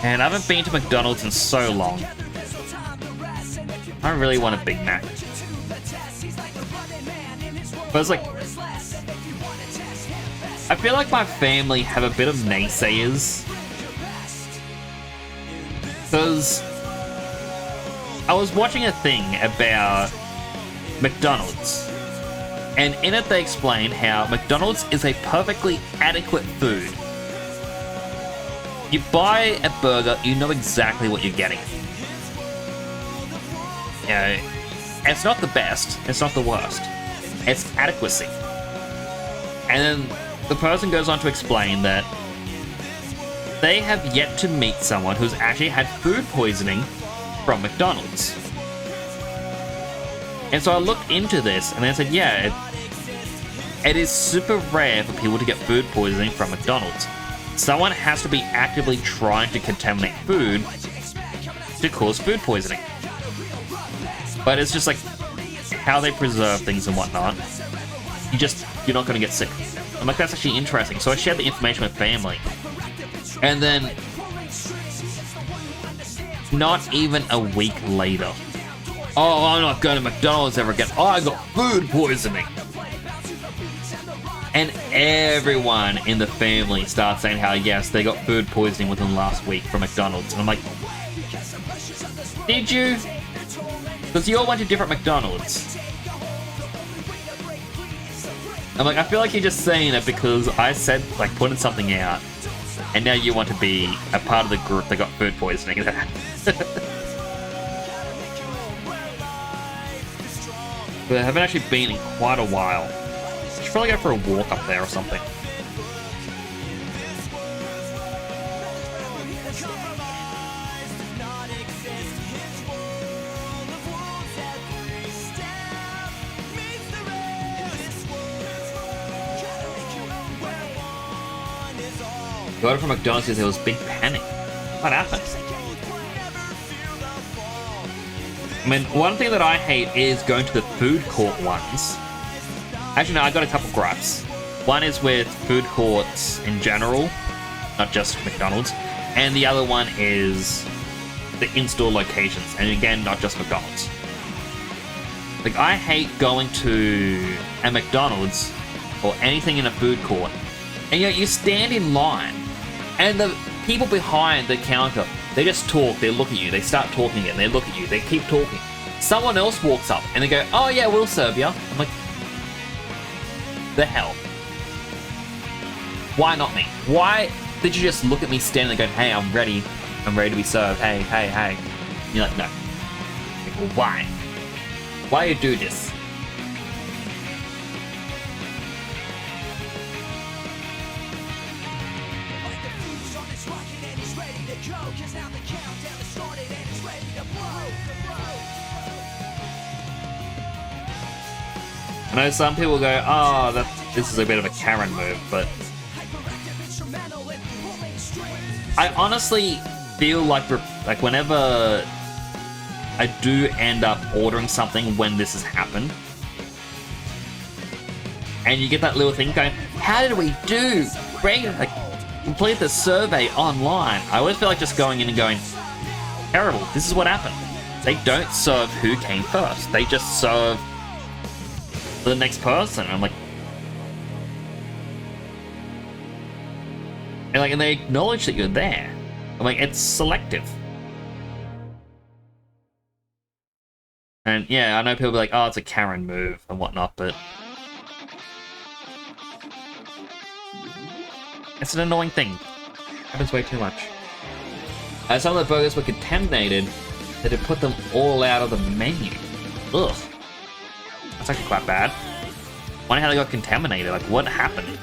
And I haven't been to McDonald's in so long. I really want a Big Mac. But it's like... I feel like my family have a bit of naysayers. Because... I was watching a thing about McDonald's. And in it they explain how McDonald's is a perfectly adequate food. You buy a burger, you know exactly what you're getting. You know, it's not the best, it's not the worst. It's adequacy. And then the person goes on to explain that they have yet to meet someone who's actually had food poisoning from McDonald's. And so I looked into this and I said, yeah, it is super rare for people to get food poisoning from McDonald's. Someone has to be actively trying to contaminate food to cause food poisoning. But it's just like how they preserve things and whatnot. You're not going to get sick. I'm like, that's actually interesting. So I shared the information with family. And then, not even a week later, oh, I'm not going to McDonald's ever again. Oh, I got food poisoning. And everyone in the family starts saying how, yes, they got food poisoning within the last week from McDonald's. And I'm like, did you? Because you all went to different McDonald's. I'm like, I feel like you're just saying it because I said, like, putting something out, and now you want to be a part of the group that got food poisoning. But I haven't actually been in quite a while. I should probably go for a walk up there or something. Got it from McDonald's because there was big panic. What happened? I mean, one thing that I hate is going to the food court ones. Actually, no, I got a couple gripes. One is with food courts in general, not just McDonald's. And the other one is the in-store locations. And again, not just McDonald's. Like, I hate going to a McDonald's or anything in a food court, and you stand in line, and the people behind the counter, they just talk, they look at you, they start talking again, they look at you, they keep talking. Someone else walks up, and they go, oh yeah, we'll serve you. I'm like, the hell? Why not me? Why did you just look at me standing there going, hey, I'm ready to be served, hey, hey, hey. And you're like, no. Like, well, why? Why you do this? I know some people go, oh, this is a bit of a Karen move, but I honestly feel like whenever I do end up ordering something when this has happened, and you get that little thing going, how did we do? Great, like, complete the survey online. I always feel like just going in and going, terrible, this is what happened. They don't serve who came first. They just serve the next person. I'm like, and they acknowledge that you're there. I'm like, it's selective. And yeah, I know people be like, oh, it's a Karen move and whatnot, but it's an annoying thing. Happens way too much. Some of the burgers were contaminated, that had put them all out of the menu. Ugh. That's actually quite bad. Wonder how they got contaminated. Like, what happened?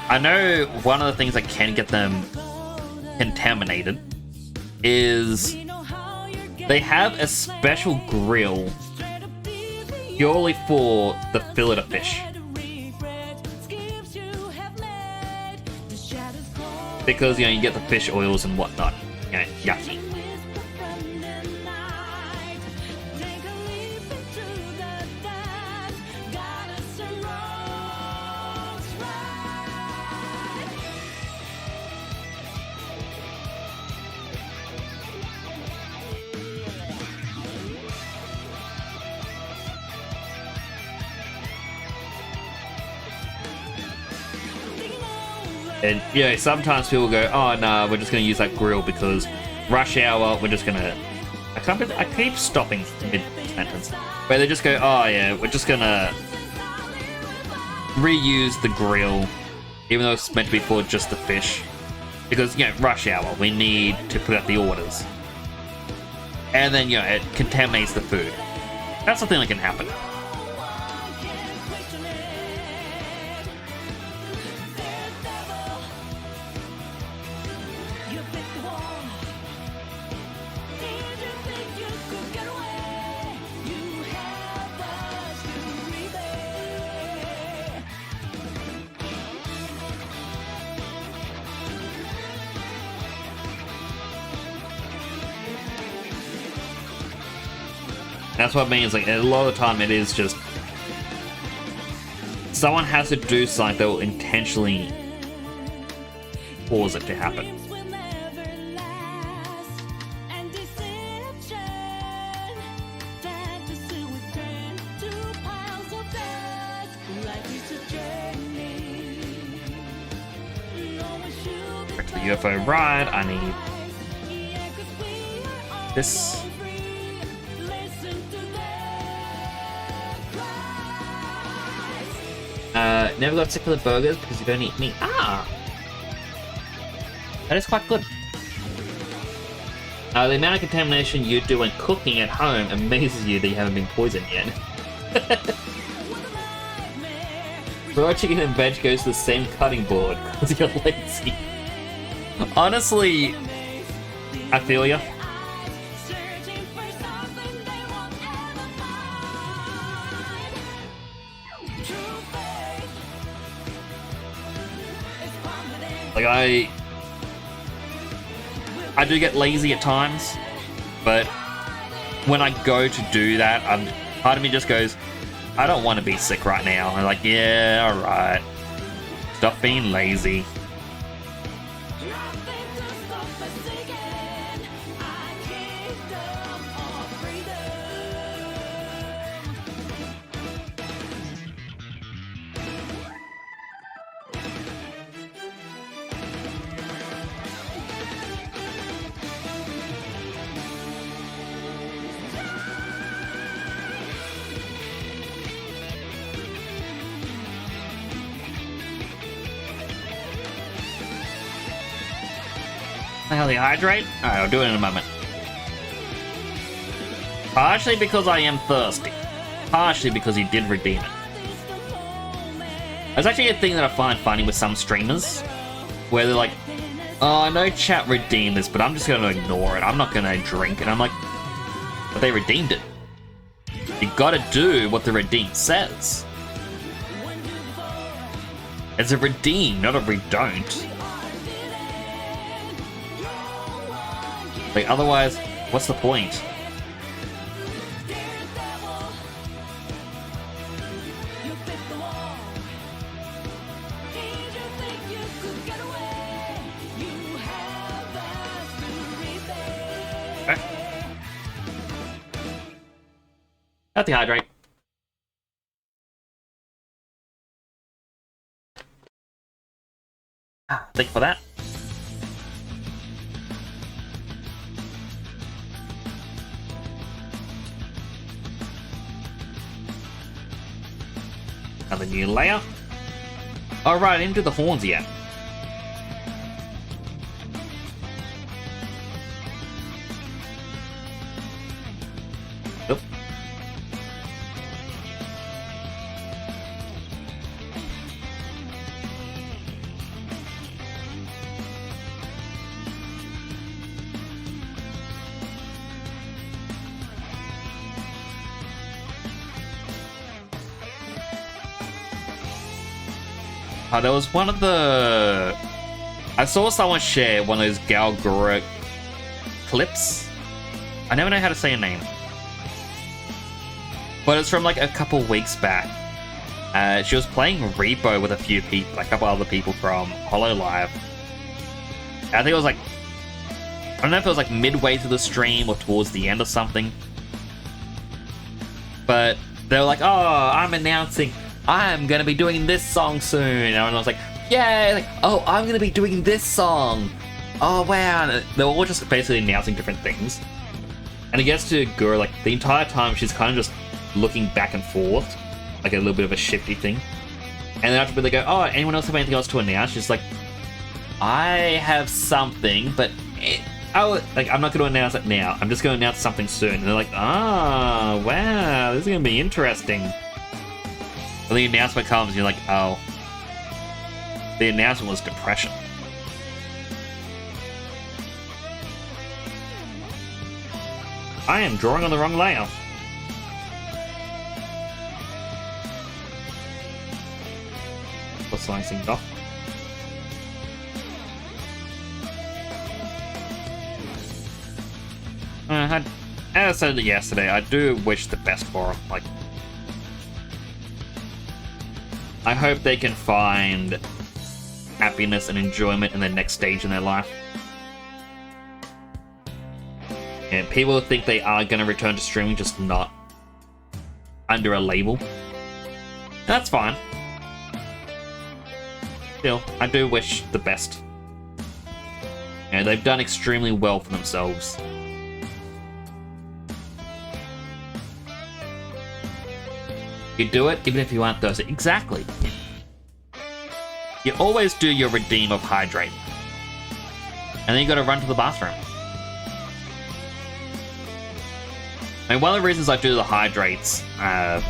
I know one of the things that can get them contaminated is they have a special grill purely for the fillet of fish. Because, you get the fish oils and whatnot. Yucky. And sometimes people go, oh no, we're just gonna use that grill because rush hour, we're just gonna I keep stopping mid-sentence. But they just go, oh yeah, we're just gonna reuse the grill, even though it's meant to be for just the fish. Because, rush hour, we need to put out the orders. And then, it contaminates the food. That's something that can happen. That's what it means, like, a lot of the time it is just someone has to do something that will intentionally cause it to happen. Back to the UFO ride, I need This. Never got sick of the burgers because you don't eat meat. Ah! That is quite good. The amount of contamination you do when cooking at home amazes you that you haven't been poisoned yet. Raw chicken and veg goes to the same cutting board because you're lazy. Honestly, I feel ya. Like I do get lazy at times, but when I go to do that, part of me just goes, I don't want to be sick right now. I'm like, yeah, alright. Stop being lazy. Healthy hydrate? Alright, I'll do it in a moment. Partially because I am thirsty. Partially because he did redeem it. There's actually a thing that I find funny with some streamers, where they're like, oh, I know chat redeemed this, but I'm just going to ignore it. I'm not going to drink it. I'm like, but they redeemed it. You gotta do what the redeem says. It's a redeem, not a redon't. Like, otherwise, what's the point? Okay. Healthy hydrate. Thank you for that. Another new layer. Alright, I didn't do the horns yet. Nope. There was one of the... I saw someone share one of those Galgura clips. I never know how to say a name. But it's from like a couple weeks back. She was playing Repo with a few people, like a couple other people from HoloLive. I think it was like... I don't know if it was like midway through the stream or towards the end or something. But they were like, oh, I'm announcing... I'm gonna be doing this song soon. And I was like, yay! Like, oh, I'm gonna be doing this song. Oh, wow. And they were all just basically announcing different things. And it gets to Gura, like, the entire time she's kind of just looking back and forth. Like a little bit of a shifty thing. And then after they go, oh, anyone else have anything else to announce? She's like, I have something, but I'm not going to announce it now. I'm just going to announce something soon. And they're like, oh, wow, this is going to be interesting. And the announcement comes, and you're like, oh. The announcement was depression. I am drawing on the wrong layout. What's slicing off? As I said yesterday, I do wish the best for them. Like, I hope they can find happiness and enjoyment in the next stage in their life. And people think they are going to return to streaming, just not under a label. That's fine. Still, I do wish the best. And they've done extremely well for themselves. You do it even if you aren't thirsty. Exactly. You always do your redeem of hydrate. And then you gotta run to the bathroom. I mean, one of the reasons I do the hydrates, and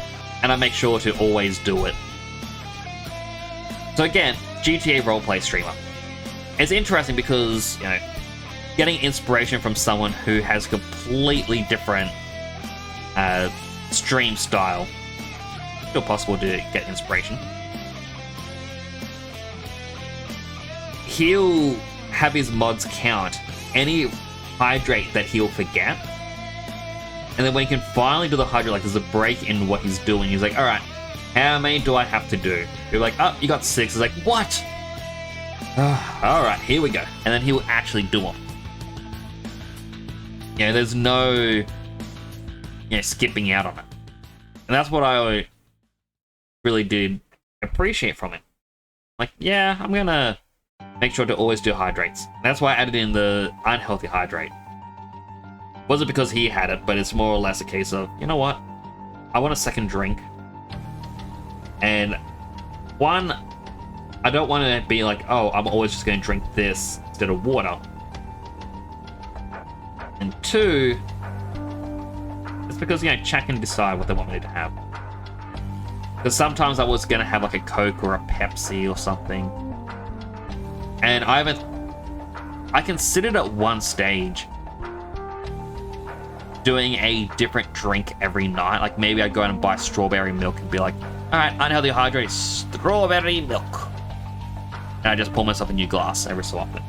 I make sure to always do it. So again, GTA roleplay streamer. It's interesting because, you know, getting inspiration from someone who has completely different stream style. Still possible to get inspiration. He'll have his mods count any hydrate that he'll forget. And then when he can finally do the hydrate, like there's a break in what he's doing, he's like, alright, how many do I have to do? You're like, oh, you got 6. He's like, what? Alright, here we go. And then he'll actually do them. You know, there's no, you know, skipping out on it. And that's what I really did appreciate from it. Like, yeah, I'm gonna make sure to always do hydrates. And that's why I added in the unhealthy hydrate. Wasn't because he had it, but it's more or less a case of, you know what? I want a second drink. And one, I don't want to be like, oh, I'm always just going to drink this instead of water. And 2, it's because, you know, chat can decide what they want me to have. Because sometimes I was going to have like a Coke or a Pepsi or something. And I considered at one stage doing a different drink every night. Like maybe I'd go out and buy strawberry milk and be like, alright, unhealthy hydrate, strawberry milk. And I just pour myself a new glass every so often.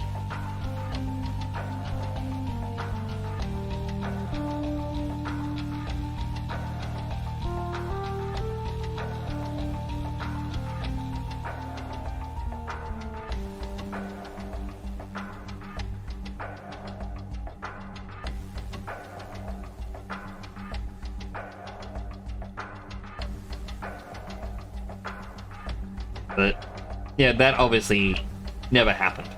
But yeah, that obviously never happened.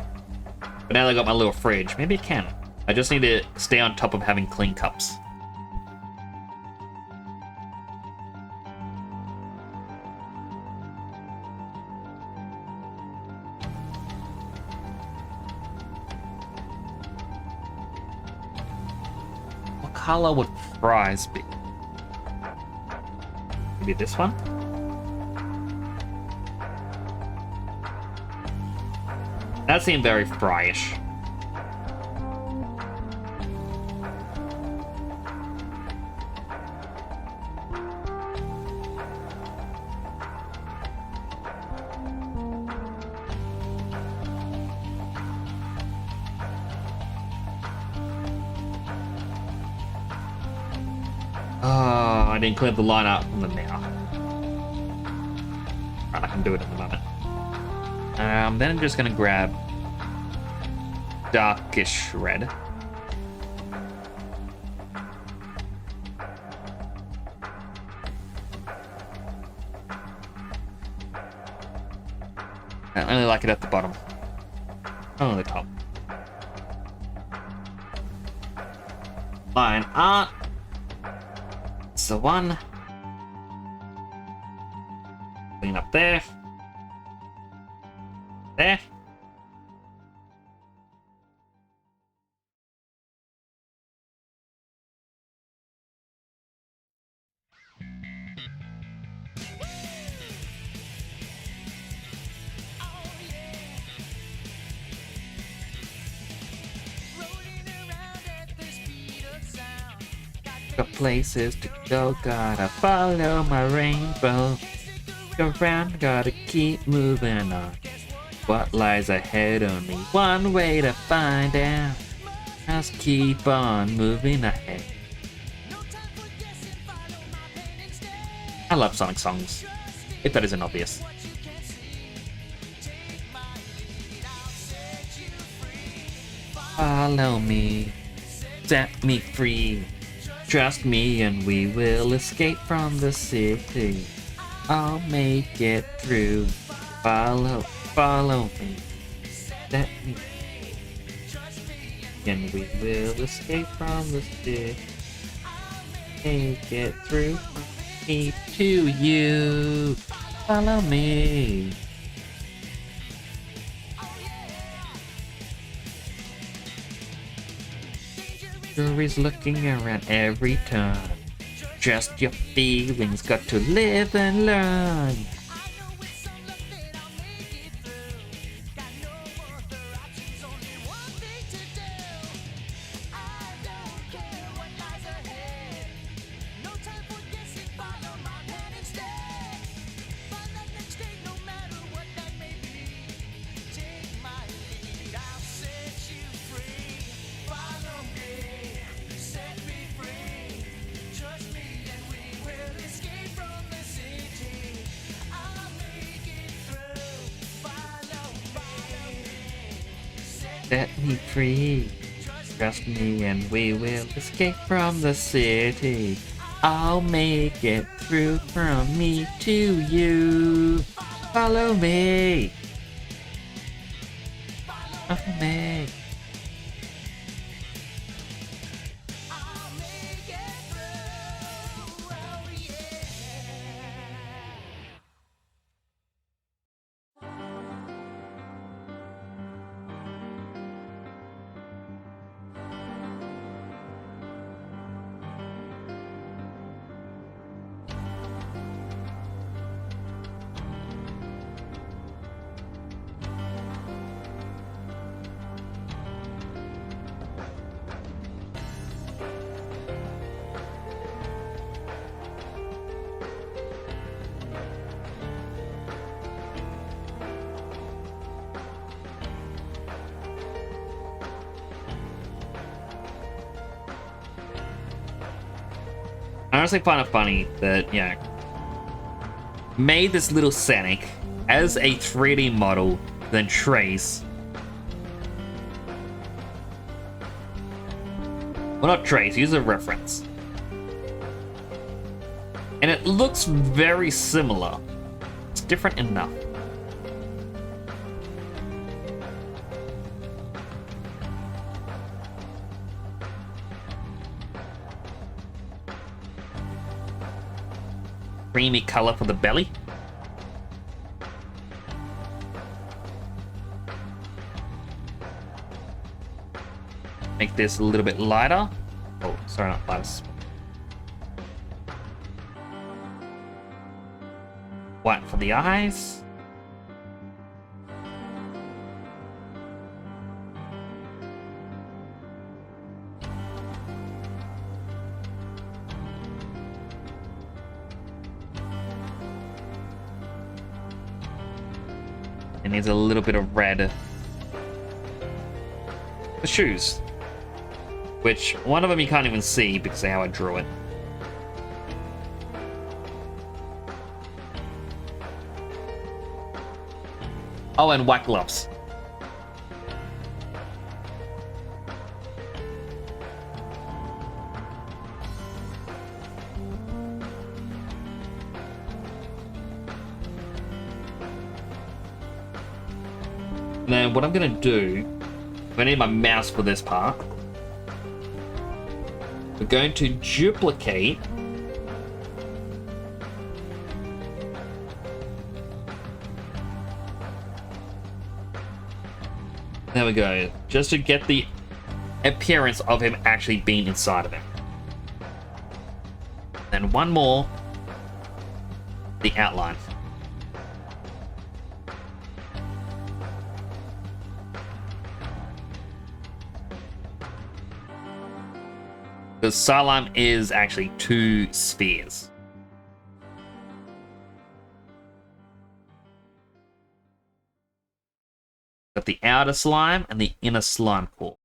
But now that I got my little fridge, maybe it can. I just need to stay on top of having clean cups. What color would fries be? Maybe this one? That seemed very fryish. Oh, I didn't clear the line up from the now. Right, I can do it in a moment. Then I'm just gonna grab darkish red. I only like it at the bottom. Only the top. Line art. It's the one. Clean up there. There. Got places to go, gotta follow my rainbow. Go around, gotta keep moving on. What lies ahead, only one way to find out. Just keep on moving ahead. I love Sonic songs, if that isn't obvious. Follow me, set me free. Trust me and we will escape from the city. I'll make it through. Follow me. Set me free. And we will escape from the city. Make it through. me to you. Follow me. Jury's looking around every turn. Just your feelings, got to live and learn. Set me free. Trust me and we will escape from the city. I'll make it through from me to you. Follow me. Follow me. I honestly find it funny that, you know, made this little Sonic as a 3D model, then Trace. Well, not Trace, use a reference. And it looks very similar. It's different enough. Creamy color for the belly. Make this a little bit lighter. Oh, sorry, not lighter. White for the eyes. It needs a little bit of red. The shoes. Which, one of them you can't even see because of how I drew it. Oh, and white gloves. Now, what I'm gonna do, I need my mouse for this part. We're going to duplicate there we go, just to get the appearance of him actually being inside of him. Then one more, the outline. Because Salam is actually two spheres. Got the outer slime and the inner slime core.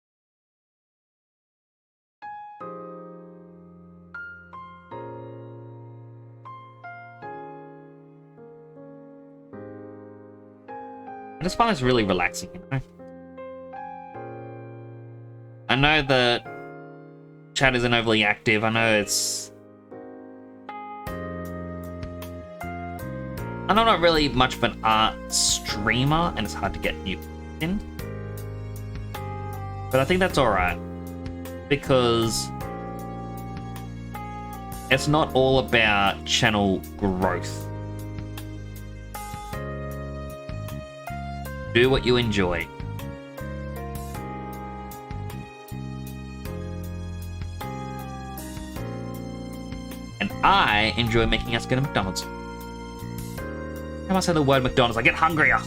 I just find this really relaxing, you know? I know that chat isn't overly active. I know it's... I'm not really much of an art streamer, and it's hard to get new in. But I think that's alright. Because It's not all about channel growth. Do what you enjoy. And I enjoy making us go to McDonald's. Time I say the word McDonald's, I get hungrier.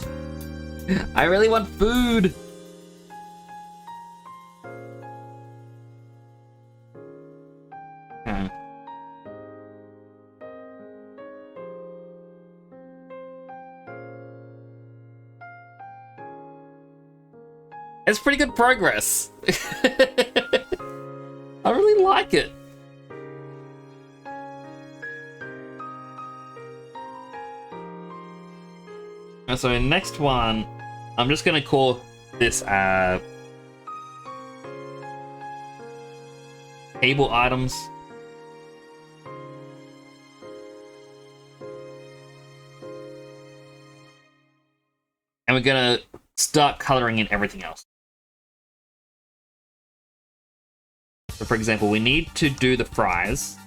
I really want food. Hmm. It's pretty good progress. I really like it. And so next one, I'm just gonna call this table items. And we're gonna start coloring in everything else. So for example, we need to do the fries.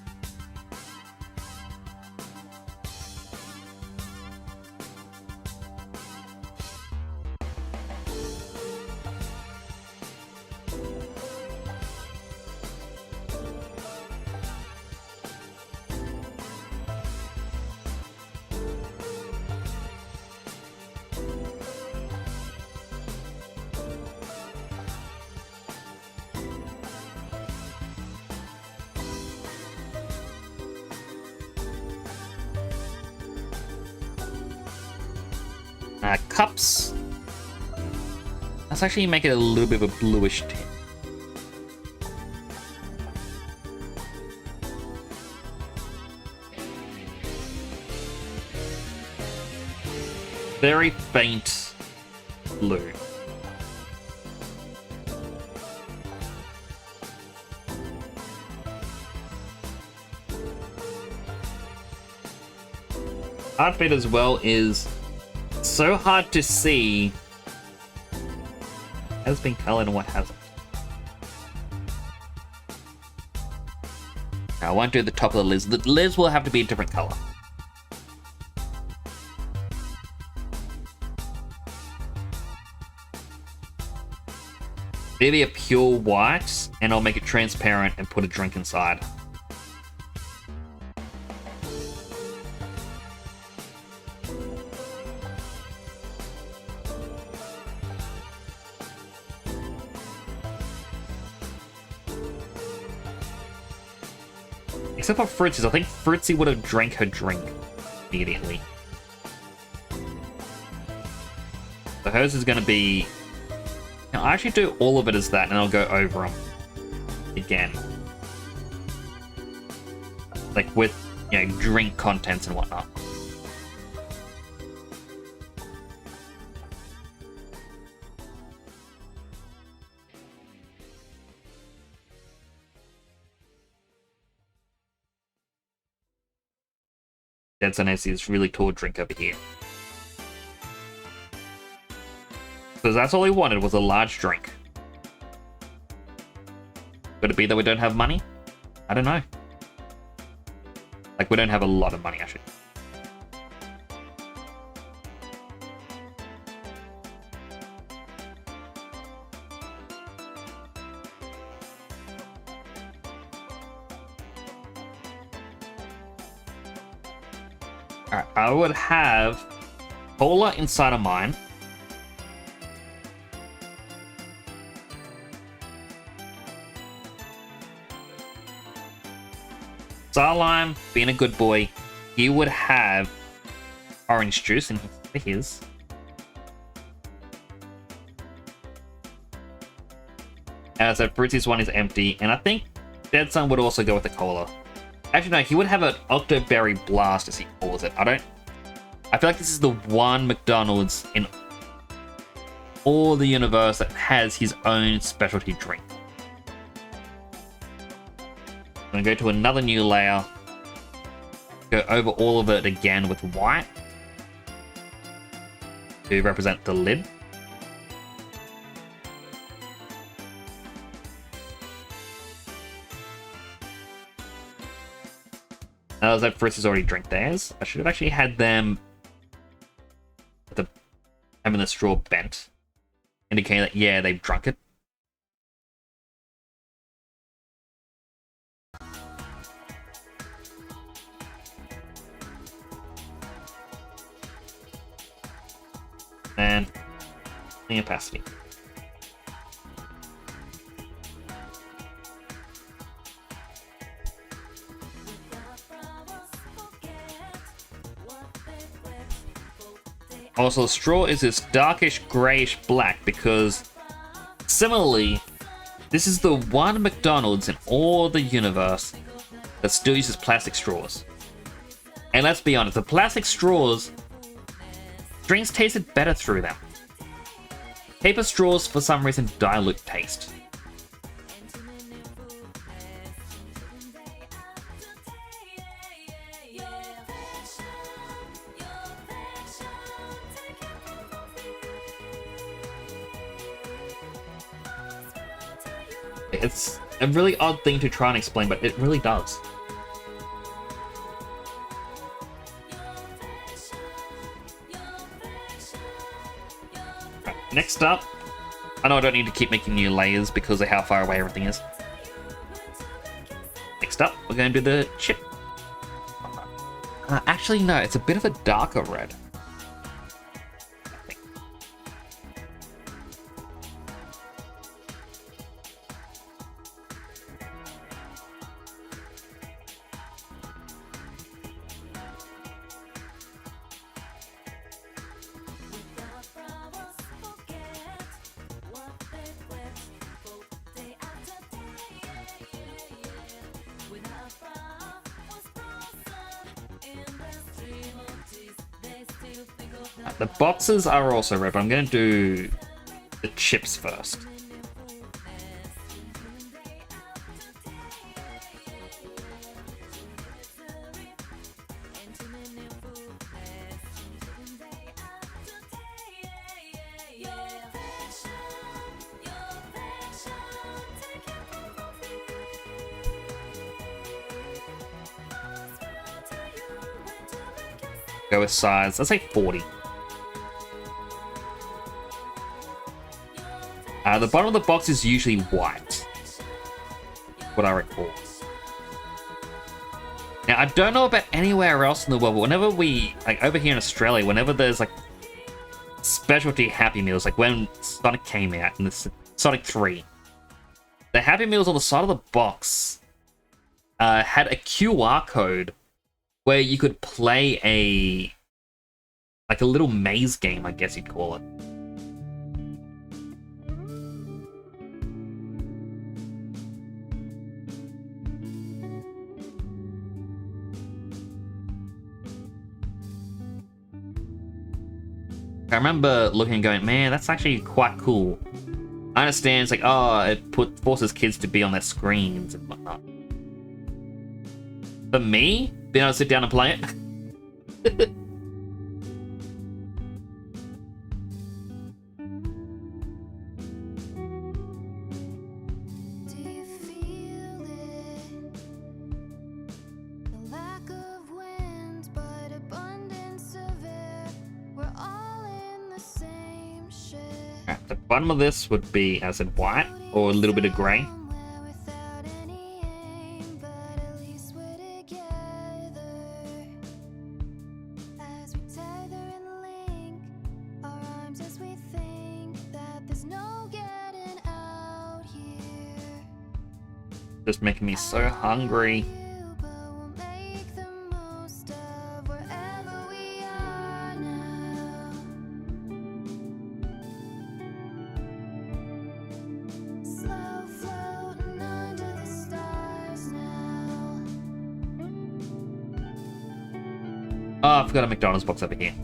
Cups. Let's actually make it a little bit of a bluish tint. Very faint blue. Hard bit as well is so hard to see what has been colored and what hasn't. Now, I won't do the top of the lids. The lids will have to be a different color. Maybe a pure white, and I'll make it transparent and put a drink inside. Except for Fritzy's. I think Fritzy would have drank her drink immediately. So hers is going to be... Now, I actually do all of it as that, and I'll go over them again. Like with, you know, drink contents and whatnot. Dead Son AC is really tall drink over here. Because that's all he wanted was a large drink. Could it be that we don't have money? I don't know. Like, we don't have a lot of money, actually. Alright, I would have cola inside of mine. Starlime, being a good boy, he would have orange juice in his. As so Fritzy's one is empty, and I think Dead Son would also go with the cola. Actually, no, he would have an Octoberry Blast, as he calls it. I feel like this is the one McDonald's in all the universe that has his own specialty drink. I'm gonna go to another new layer, go over all of it again with white to represent the lid. I was like, Fritz's already drank theirs. I should have actually had them having the straw bent, indicating that, yeah, they've drunk it. And the opacity. Also, the straw is this darkish grayish black because, similarly, this is the one McDonald's in all the universe that still uses plastic straws. And let's be honest, the plastic straws, drinks tasted better through them. Paper straws, for some reason, dilute taste. It's a really odd thing to try and explain, but it really does. Right, next up, I know I don't need to keep making new layers because of how far away everything is. Next up, we're going to do the chip. Actually, no, it's a bit of a darker red. The boxes are also red, but I'm going to do the chips first. Go with size, let's say 40. The bottom of the box is usually white, what I recall. Now, I don't know about anywhere else in the world, but whenever we, like over here in Australia, whenever there's like specialty Happy Meals, like when Sonic came out in the Sonic 3, the Happy Meals on the side of the box had a QR code where you could play like a little maze game, I guess you'd call it. I remember looking and going, man, that's actually quite cool. I understand it's like, oh, it forces kids to be on their screens and whatnot. For me, being able to sit down and play it. The bottom of this would be, as in white, or a little bit of grey. Just making me so hungry. Oh, I forgot a McDonald's box over here.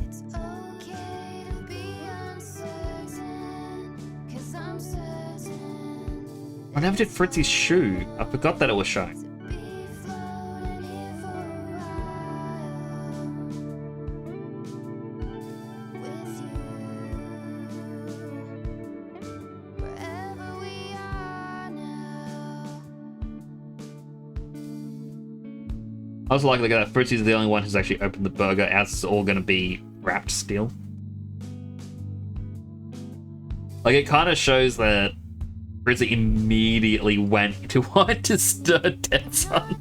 I never did Fritzy's shoe. I forgot that it was shown. I was like that Fritzy's the only one who's actually opened the burger, as it's all going to be wrapped still. Like, it kind of shows that Fritzy immediately went to want to stir dead son.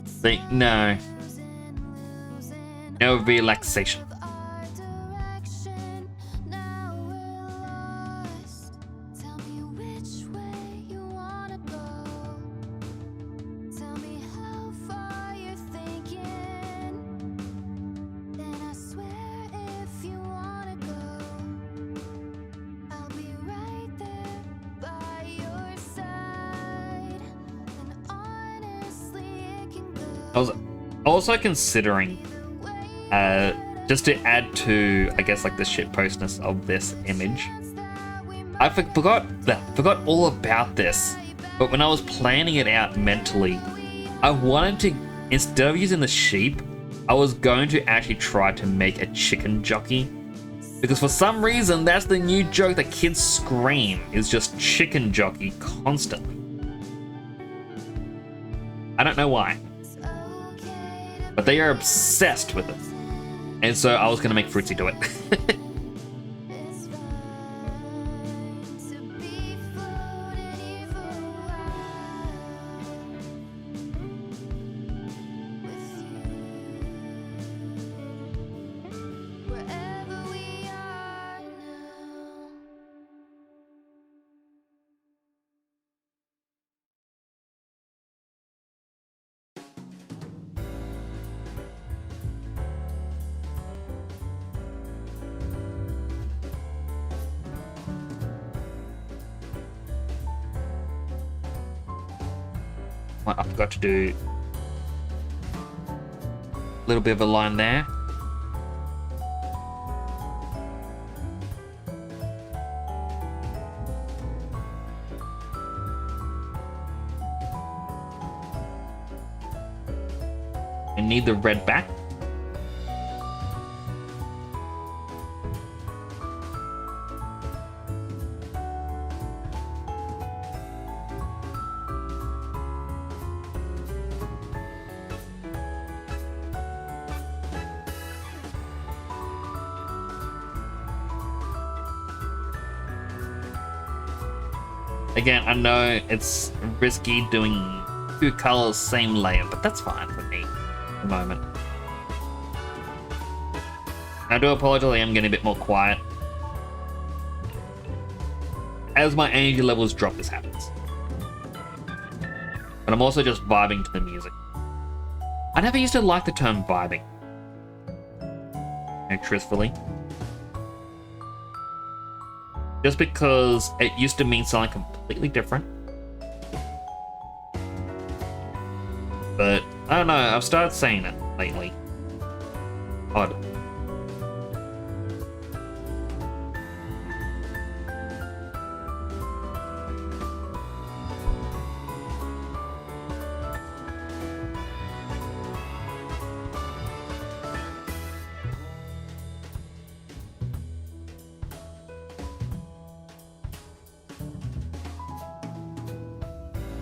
Think, no. No relaxation. I was also considering, just to add to, I guess, like the shitpostness of this image. I forgot all about this, but when I was planning it out mentally, I wanted to, instead of using the sheep, I was going to actually try to make a chicken jockey. Because for some reason, that's the new joke that kids scream, is just chicken jockey constantly. I don't know why. But they are obsessed with it. And so I was going to make Fruitsy do it. I forgot to do a little bit of a line there. I need the red back. Again, I know it's risky doing two colors, same layer, but that's fine for me at the moment. I do apologize, I am getting a bit more quiet. As my energy levels drop, this happens. But I'm also just vibing to the music. I never used to like the term vibing, truthfully. Just because it used to mean something completely different. But, I don't know, I've started saying it lately. Odd.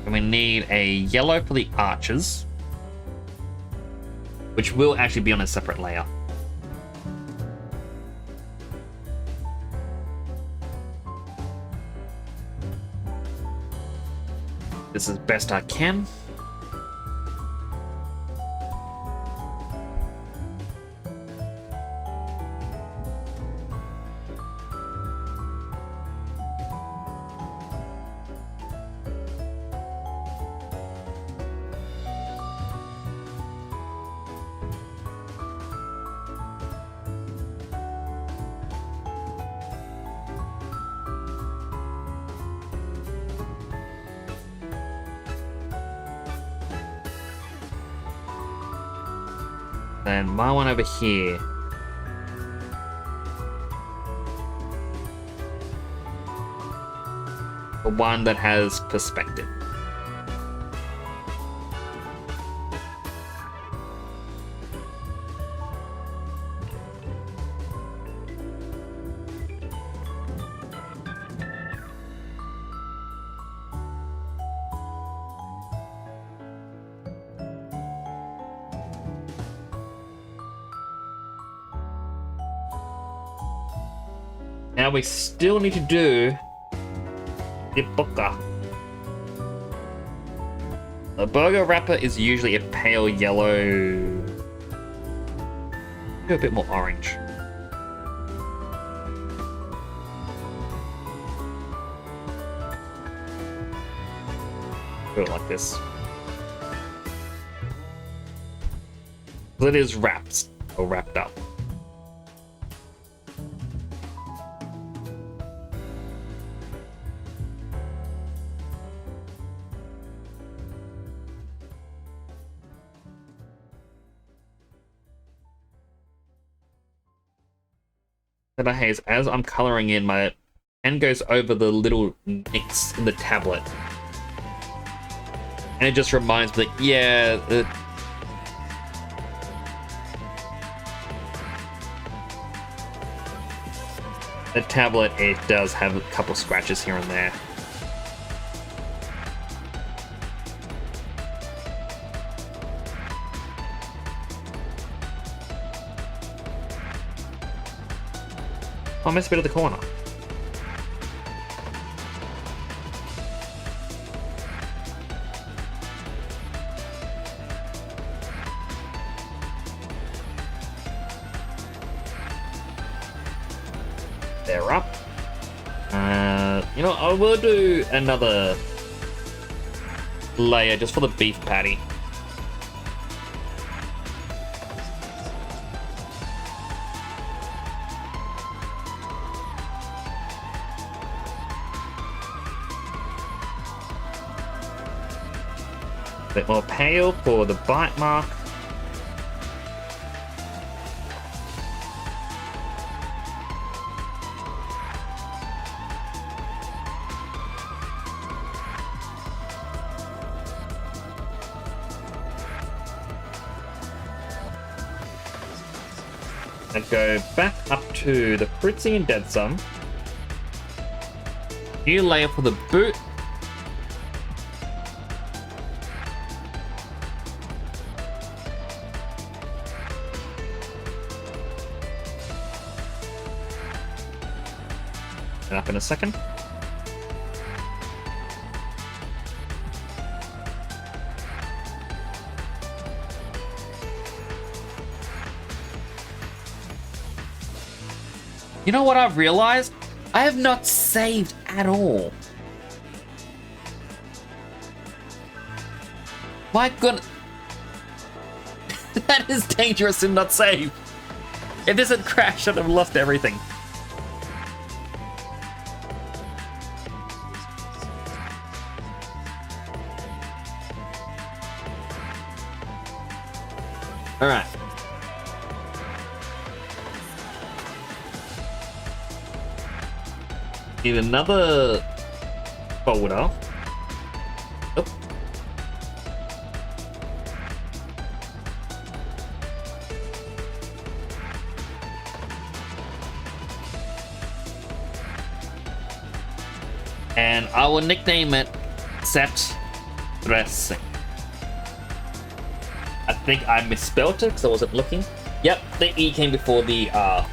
And we need a yellow for the arches, which will actually be on a separate layer. This is best I can. Then my one over here. The one that has perspective. Now we still need to do the burger. The burger wrapper is usually a pale yellow. Do a bit more orange. Do it like this. It is wrapped or wrapped up. That I haze as I'm coloring in, my pen goes over the little nicks in the tablet, and it just reminds me that yeah, the tablet, it does have a couple scratches here and there. Oh, I missed a bit of the corner. They're up. You know, I will do another layer just for the beef patty. Bit more pale for the bite mark. And go back up to the Fritzy and Dead Sum. New layer for the boot. Up in a second. You know what I've realized? I have not saved at all. My goodness. That is dangerous to not save. If this had crashed, I'd have lost everything. All right. Need another folder. Oh. And I will nickname it Set Dressing. I think I misspelled it because I wasn't looking. Yep, the E came before the R.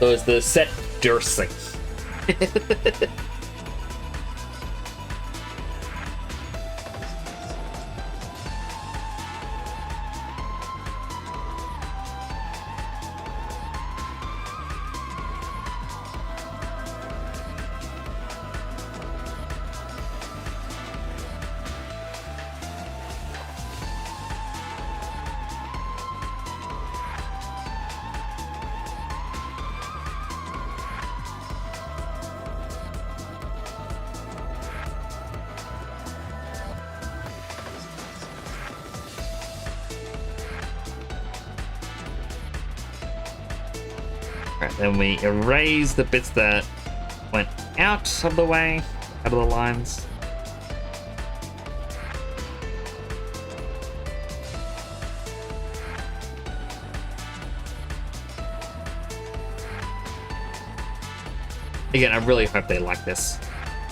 So it's the Set Dressing. Then we erase the bits that went out of the way, out of the lines. Again, I really hope they like this.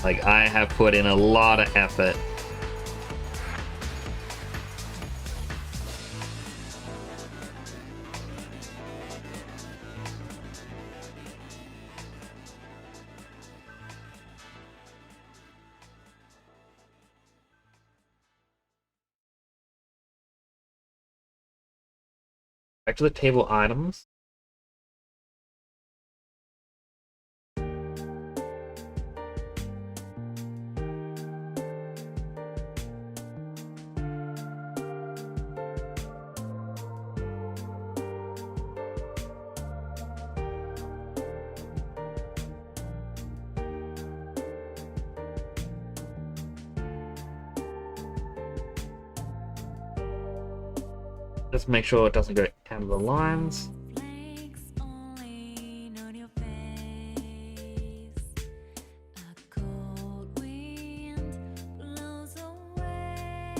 Like, I have put in a lot of effort. Back to the table items. Just make sure it doesn't go out of the lines. Flakes falling on your face. A cold wind blows away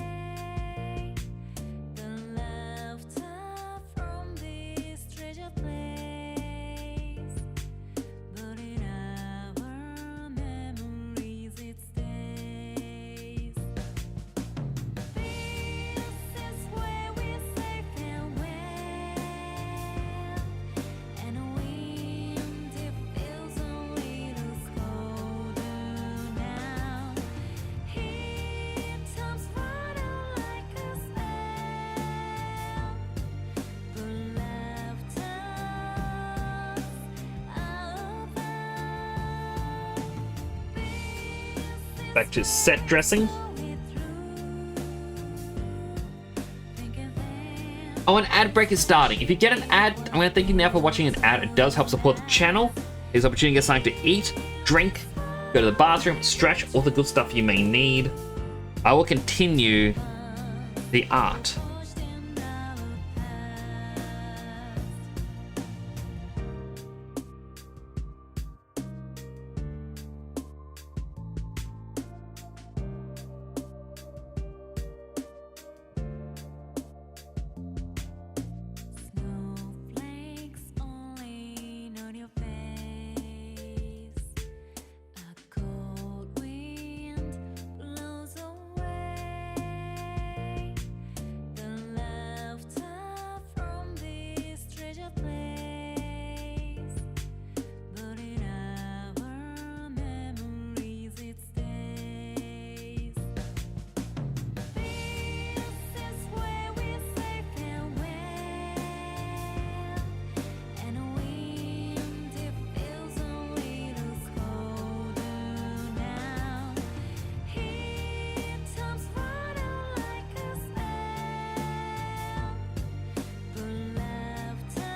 the laughter from this treasure place. But in our memories it stays. This is where we say farewell, and wind it feels a little colder now. Heat turns brighter like a spell, but laughter above. Back to set dressing. Oh, an ad break is starting. If you get an ad, I'm going to thank you now for watching an ad. It does help support the channel. Here's an opportunity to get something to eat, drink, go to the bathroom, stretch, all the good stuff you may need. I will continue the art. Snowflakes falling on your face. A cold wind blows away the laughter from this treasure place. But in our memories it stays. This is where we say farewell, and wind it feels a little colder now. Heat turns brighter like a spell, but laughter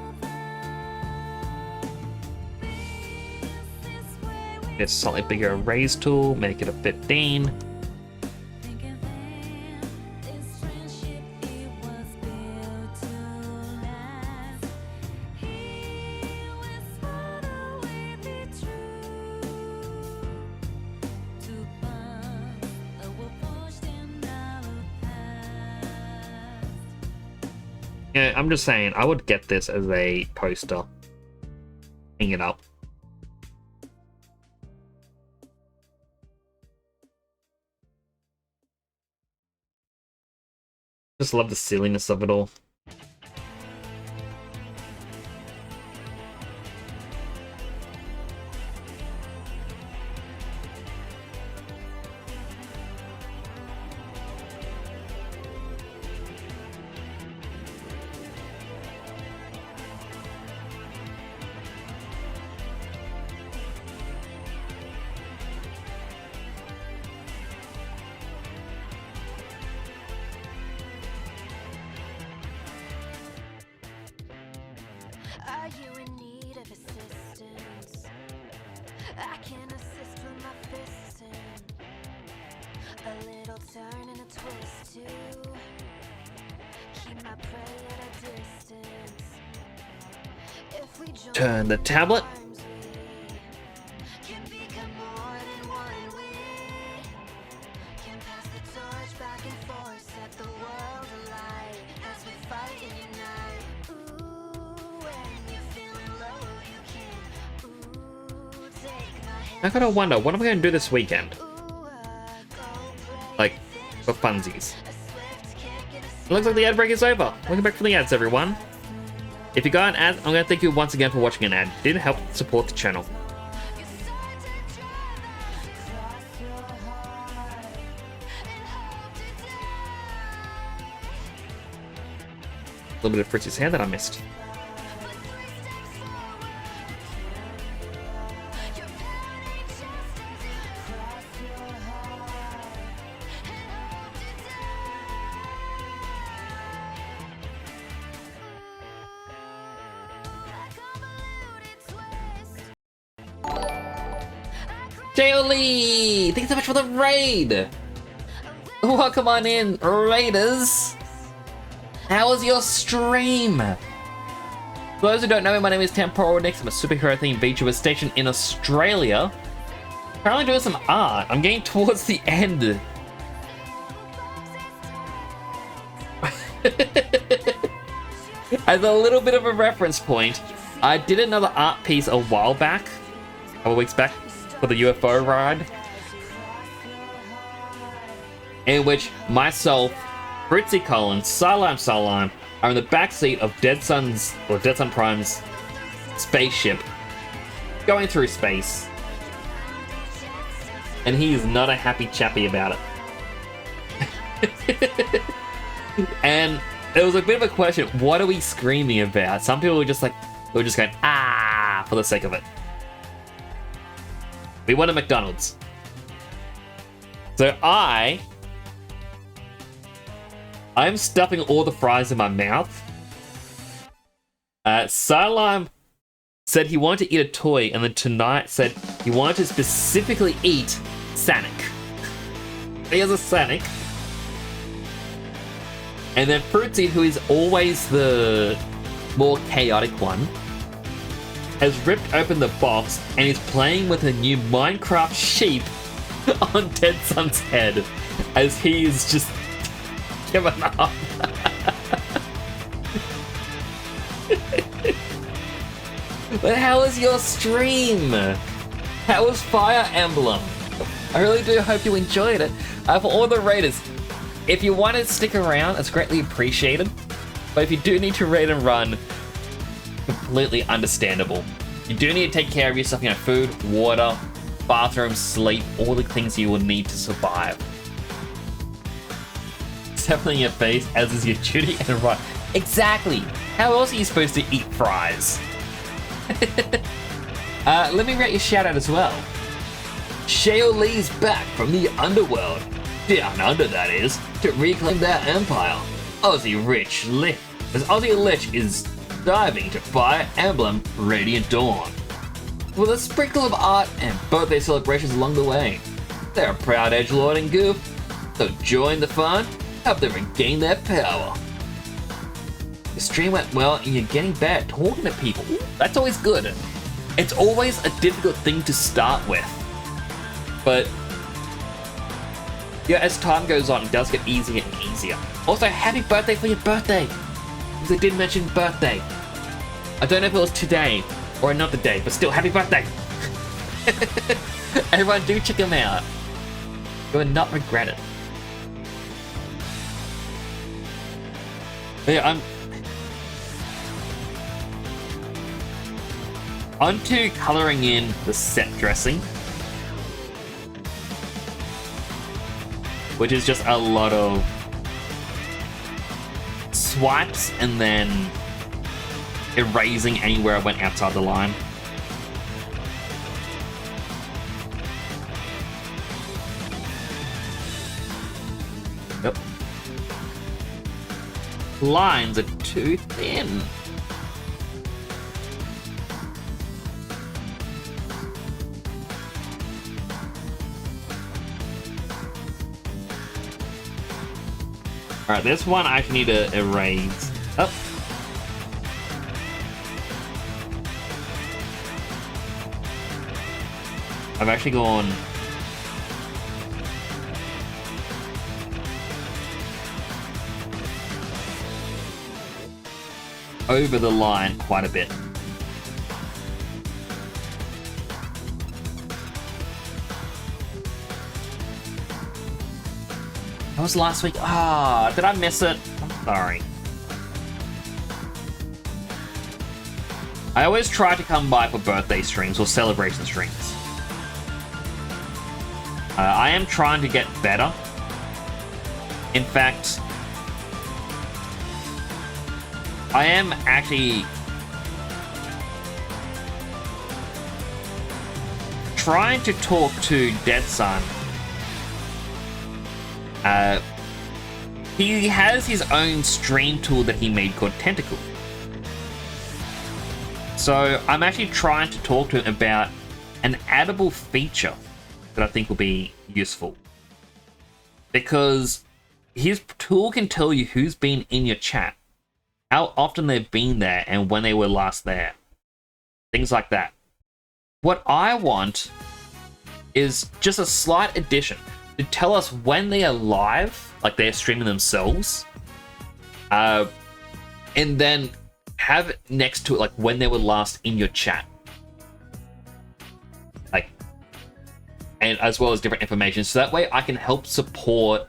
above. Get a slightly bigger erase tool, make it a 15. Think of them, this friendship, it was built to last. Here we swore we'd be true to bonds that were forged in our past. Yeah, I'm just saying, I would get this as a poster. Hang it up. Just love the silliness of it all. Are you in need of assistance? I can assist with my fists in a little turn and a twist too. Keep my prey at a distance. If we join Turn the tablet. arms, we can become more than one. We can pass the torch back and forth, set the world alight as we fight and unite. Ooh, when you're feeling low, you can. Ooh, take my hand. I gotta wonder, what am I gonna do this weekend? Ooh, go play. Like, for funsies. A swift kick and a It looks like the ad break is over. Welcome back for the ads, everyone. If you got an ad, I'm going to thank you once again for watching an ad. It did help support the channel. you start to drive us across your heart and hope to die. little bit of Fritz's hair that I missed. Lee, thanks so much for the raid. Welcome on in, Raiders. How was your stream? For those who don't know me, my name is Temporal Nix. I'm a superhero themed VTuber stationed in Australia. Currently doing some art. I'm getting towards the end. As a little bit of a reference point, I did another art piece a while back, a couple weeks back, for the UFO ride, in which myself, Fritzy Collins, Salime are in the backseat of Dead Sun Prime's spaceship, going through space, and he is not a happy chappy about it. And it was a bit of a question, what are we screaming about? Some people were just like, we were just going, ah, for the sake of it. We want a McDonald's. So I'm stuffing all the fries in my mouth. Salime said he wanted to eat a toy, and then tonight said he wanted to specifically eat Sonic. He has a Sonic. And then Fruitsy, who is always the more chaotic one, has ripped open the box and is playing with a new Minecraft sheep on Dead Sun's head as he is just given up. But how was your stream? How was Fire Emblem? I really do hope you enjoyed it. For all the raiders, if you want to stick around, it's greatly appreciated. But if you do need to raid and run, completely understandable. You do need to take care of yourself, you know, food, water, bathroom, sleep, all the things you will need to survive. It's definitely in your face, as is your duty and right. Exactly! How else are you supposed to eat fries? Let me rate your shout out as well. Shale Lee's back from the underworld, down under that is, to reclaim their empire. Aussie Lich is diving to Fire Emblem Radiant Dawn with a sprinkle of art and birthday celebrations along the way. They're a proud edgelord and goof, so join the fun, help them regain their power. The stream went well and you're getting better at talking to people. That's always good. It's always a difficult thing to start with, but yeah, as time goes on, it does get easier and easier. Also, happy birthday for your birthday! Because I did mention birthday. I don't know if it was today or another day, but still, happy birthday! Everyone do check him out. You will not regret it. But yeah, I'm onto colouring in the set dressing, which is just a lot of swipes and then erasing anywhere I went outside the line. Yep. Lines are too thin. Alright, this one I actually need to erase. Oh. I've actually gone over the line quite a bit. That was last week. Ah, did I miss it? I'm sorry. I always try to come by for birthday streams or celebration streams. I am trying to get better. In fact, I am actually trying to talk to Dead Son. He has his own stream tool that he made called Tentacle. So I'm actually trying to talk to him about an addable feature that I think will be useful. Because his tool can tell you who's been in your chat, how often they've been there, and when they were last there. Things like that. What I want is just a slight addition to tell us when they are live, like they're streaming themselves, and then have it next to it, like when they were last in your chat, like, and as well as different information, so that way I can help support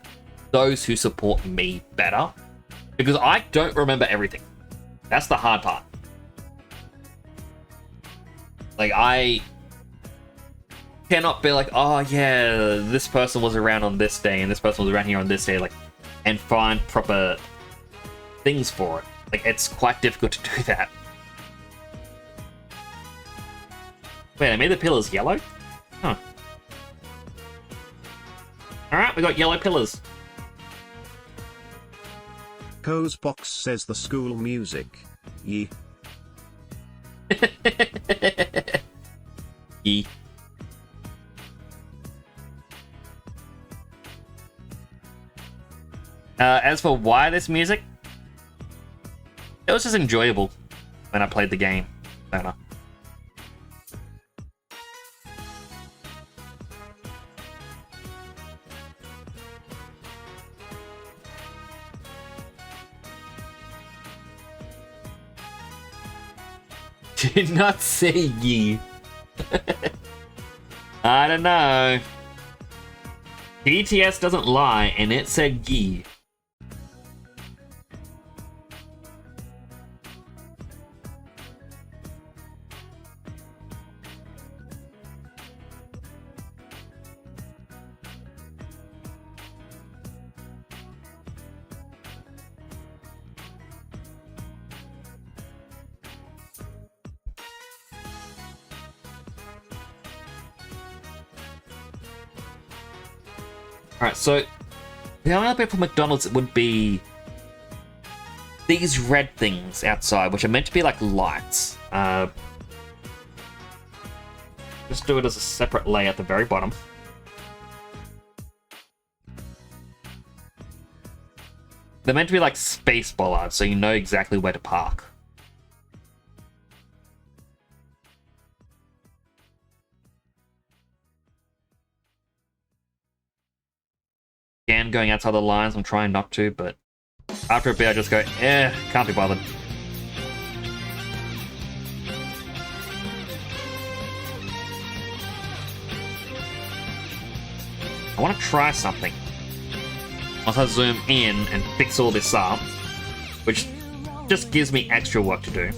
those who support me better, because I don't remember everything. That's the hard part. Like, I cannot be like, oh yeah, this person was around on this day and this person was around here on this day, like, and find proper things for it. Like, it's quite difficult to do that. Wait, I made the pillars yellow? Huh. Alright, we got yellow pillars. Cozebox says the school music. Yee. Yee. As for why this music, it was just enjoyable when I played the game. I don't know. Did not say ye. I don't know. TTS doesn't lie, and it said ye. Alright, so the only other bit for McDonald's would be these red things outside, which are meant to be like lights. Just do it as a separate layer at the very bottom. They're meant to be like space bollards, so you know exactly where to park. Again, going outside the lines, I'm trying not to, but after a bit I just go, can't be bothered. I want to try something. Once I zoom in and fix all this up, which just gives me extra work to do.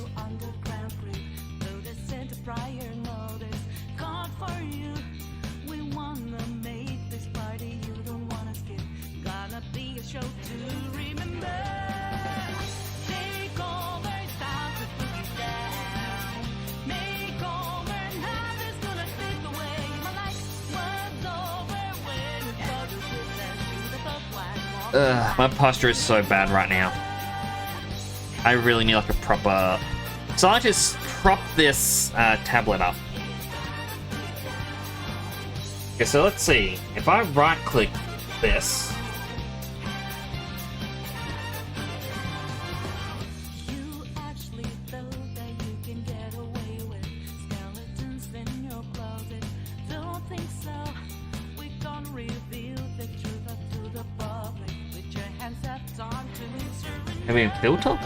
My posture is so bad right now. I really need like a proper... So I just prop this tablet up. Okay, so let's see. If I right click this... You actually felt that you can get away with skeletons in your closet. Don't think so. We can't reveal the truth up to the public. With your hands up on to surrender. Have we been filter?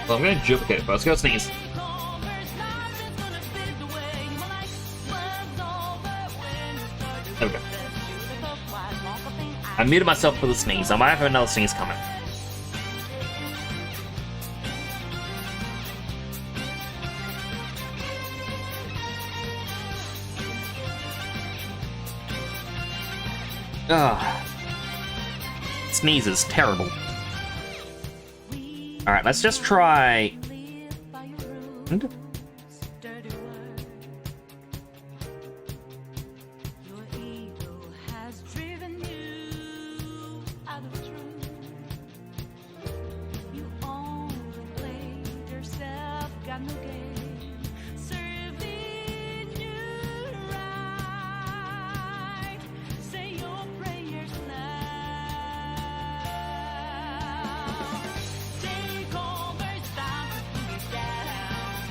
Well, I'm going to duplicate it, but let's go sneeze. There we go. I muted myself for the sneeze. I might have another sneeze coming. Ugh. Sneeze is terrible. Alright, let's just try... Live by your rules, dirty word. Your ego has driven you out of truth. You overplayed yourself, got no game, serving you right. Say your prayers now. Take over, stop to put it down.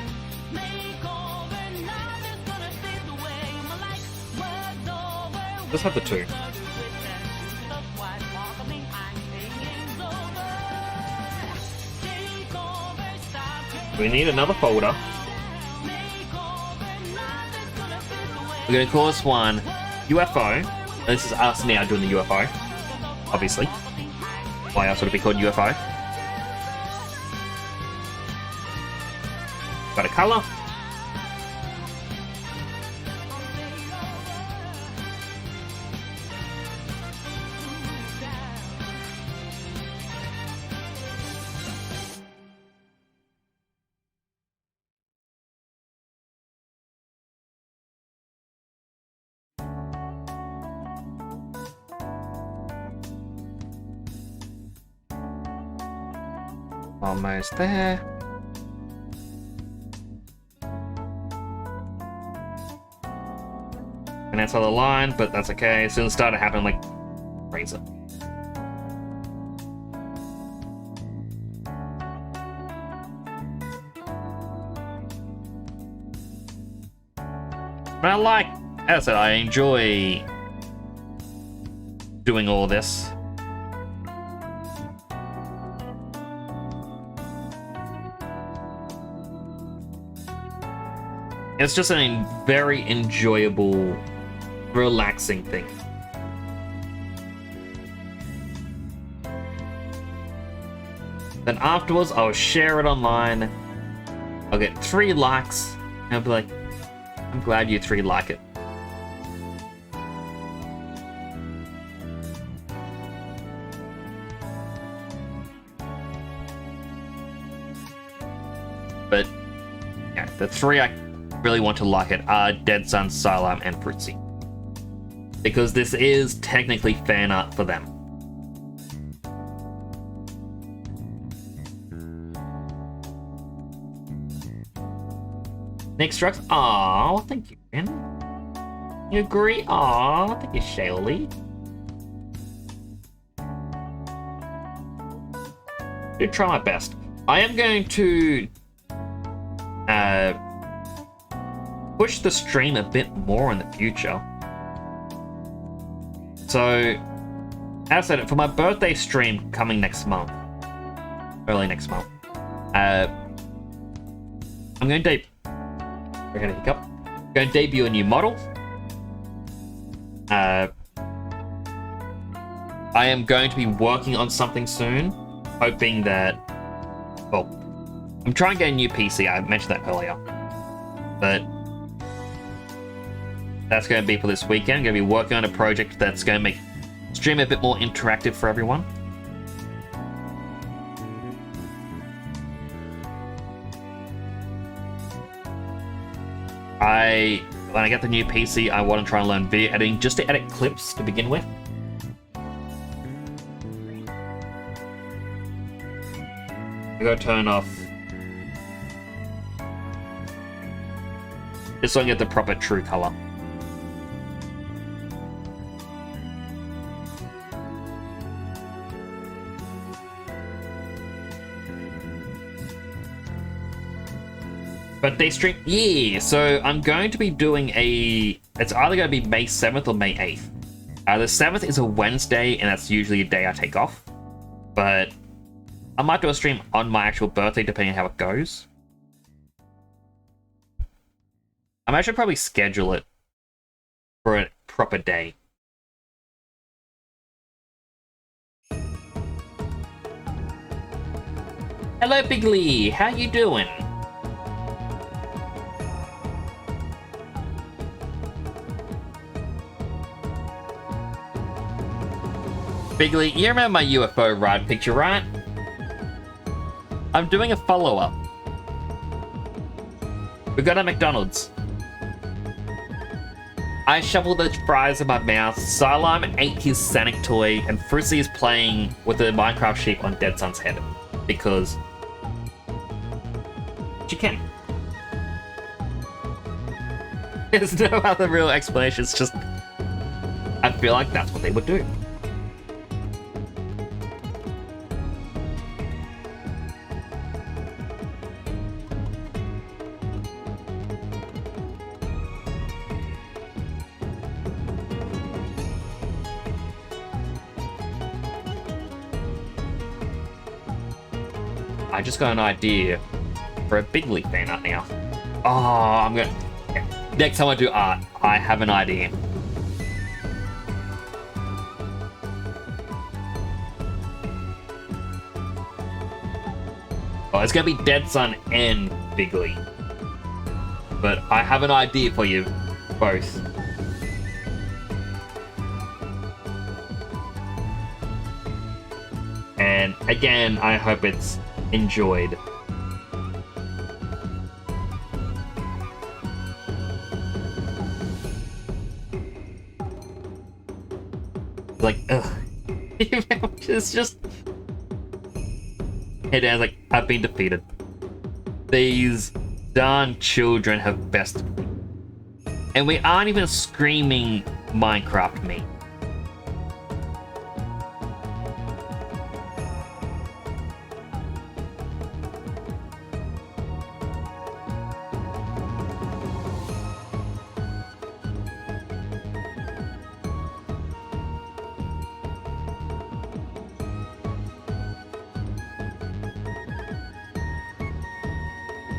Make over, nothing's gonna fit the way my life was over. Let's have the two. We need another folder. We're gonna call this one UFO. This is us now doing the UFO, obviously. Why else would it be called UFO? Got a color. Almost there. And that's on the line, but that's okay. As soon as it started happening, like, raise it. But I like, as I said, I enjoy doing all this. It's just a very enjoyable, relaxing thing. Then afterwards, I'll share it online. I'll get 3 likes, and I'll be like, I'm glad you 3 like it. But, yeah, the 3 I really want to like it are Dead Sun, Sidearm, and Fruitsy. Because this is technically fan art for them. Nick Strux, aww, thank you, Ben. You agree? Aww, thank you, Shaylee. Do try my best. I am going to push the stream a bit more in the future. So, as I said, for my birthday stream coming next month, early next month, I'm going to debut a new model. I am going to be working on something soon, hoping that, well, I'm trying to get a new PC. I mentioned that earlier, but that's going to be for this weekend. I'm going to be working on a project that's going to make stream a bit more interactive for everyone. When I get the new PC, I want to try and learn video editing just to edit clips to begin with. I gotta turn off just so I can get the proper true color. But they stream, yeah, so I'm going to be doing it's either going to be May 7th or May 8th. The 7th is a Wednesday, and that's usually a day I take off. But I might do a stream on my actual birthday, depending on how it goes. I should probably schedule it for a proper day. Hello, Big Lee. How you doing? Big Lee, you remember my UFO ride picture, right? I'm doing a follow-up. We got a McDonald's. I shoveled the fries in my mouth, Silam ate his Sonic toy, and Fruitsy is playing with the Minecraft sheep on Dead Sun's head. Because... you can. There's no other real explanation, it's just... I feel like that's what they would do. I just got an idea for a big league fan art now. Oh, I'm gonna... next time I do art, I have an idea. Oh, it's gonna be Dead Sun and Big League. But I have an idea for you both. And again, I hope it's enjoyed. Like, ugh. It's just... Hey, Dan's like, I've been defeated. These darn children have bested me. And we aren't even screaming Minecraft me.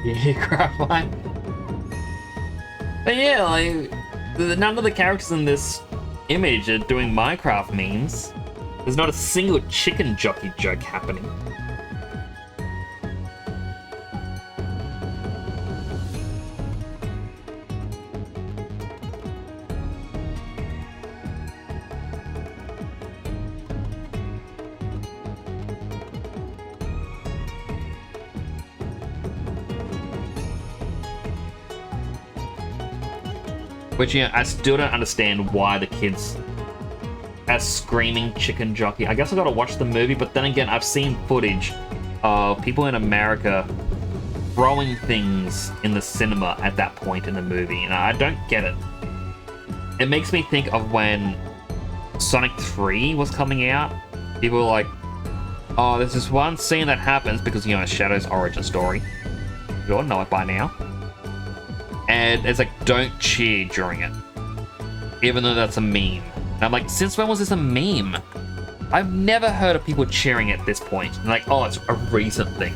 Yeah, crap line. But yeah, like, none of the characters in this image are doing Minecraft memes. There's not a single chicken jockey joke happening. Which, yeah, I still don't understand why the kids are screaming chicken jockey. I guess I gotta watch the movie, but then again, I've seen footage of people in America throwing things in the cinema at that point in the movie, and I don't get it. It makes me think of when Sonic 3 was coming out. People were like, oh, there's this one scene that happens because, you know, Shadow's origin story. You all know it by now. And it's like, don't cheer during it. Even though that's a meme. And I'm like, since when was this a meme? I've never heard of people cheering at this point. And like, oh, it's a recent thing.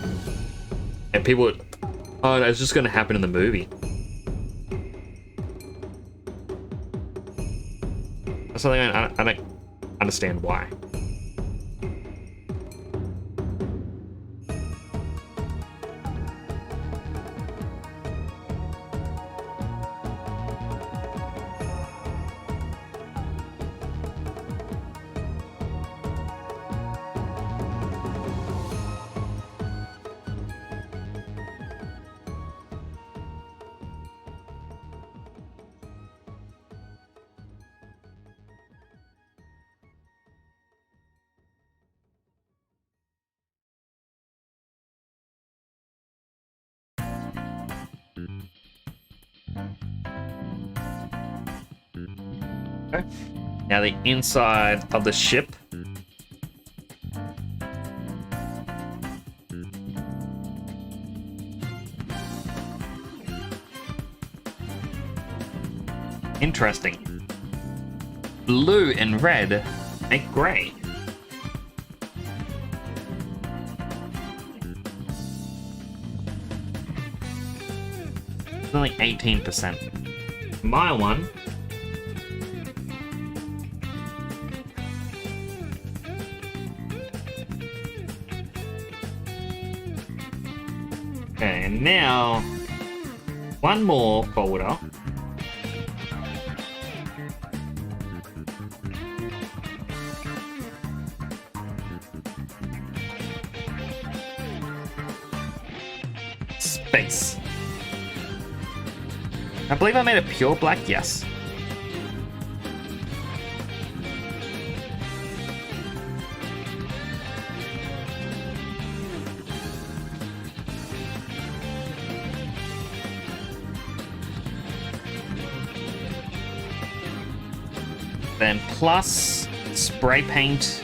And people would, oh, no, it's just gonna happen in the movie. That's something I don't understand why. Okay. Now the inside of the ship. Interesting. Blue and red make gray. It's only 18%. My one. Okay, and now one more folder. base. I believe I made a pure black, yes. Then plus spray paint.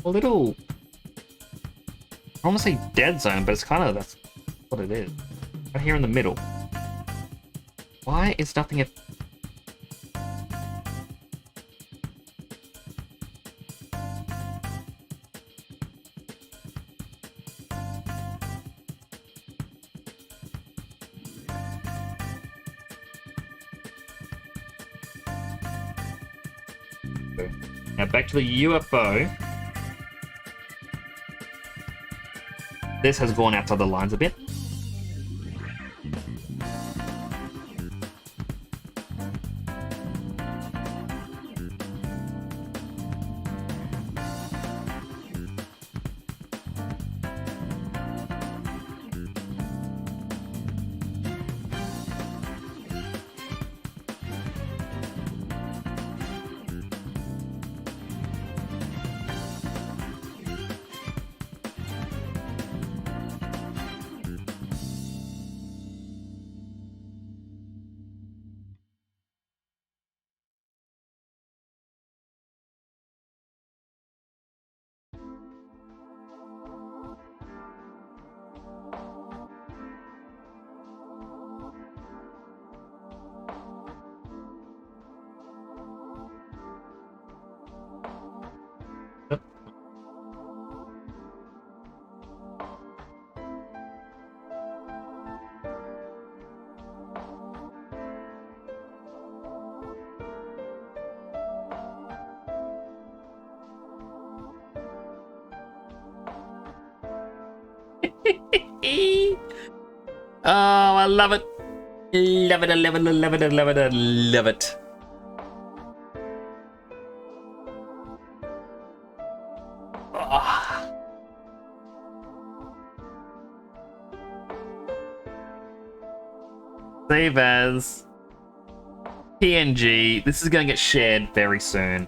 A little, I want to say dead zone, but it's kind of, that's what it is. Right here in the middle. Why is nothing at... Now back to the UFO. This has gone outside the lines a bit. Oh, I love it. Love it, I love it, I love it, I love it, I love it. Ah. Save as PNG. This is going to get shared very soon.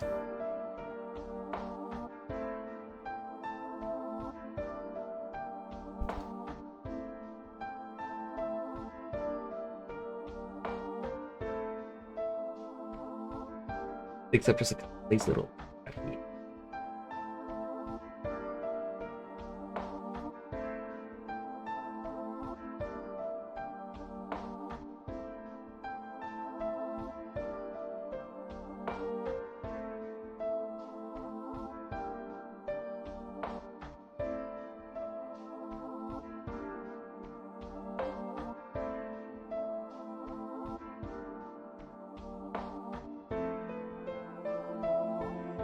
Except just these little.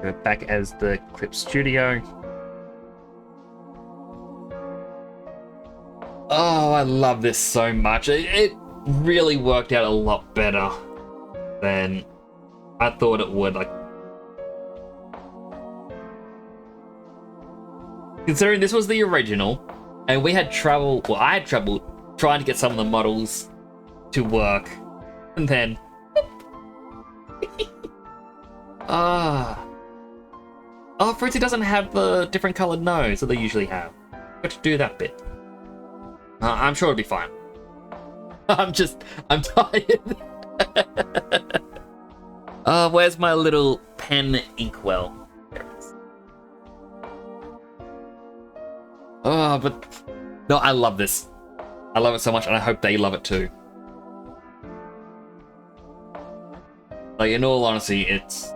Go back as the Clip Studio. Oh, I love this so much. It really worked out a lot better than I thought it would. Like, considering this was the original, and we had trouble, well, I had trouble trying to get some of the models to work, and then oh, Fruitsy doesn't have the different colored nose that they usually have. Got to do that bit. I'm sure it'll be fine. I'm tired. Where's my little pen inkwell? There it is. Oh, but no, I love this. I love it so much, and I hope they love it too. Like, in all honesty, it's...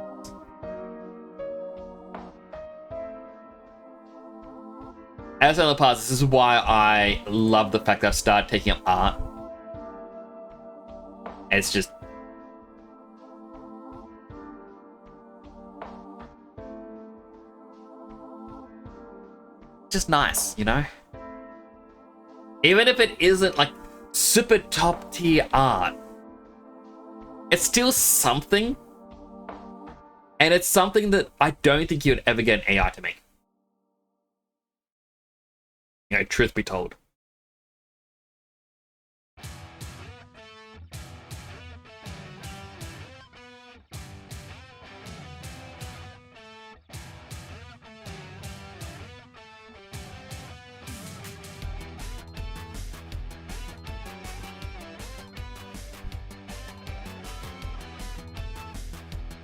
As in the past, this is why I love the fact that I've started taking up art. It's just... just nice, you know? Even if it isn't, like, super top tier art. It's still something, and it's something that I don't think you'd ever get an AI to make. You know, truth be told.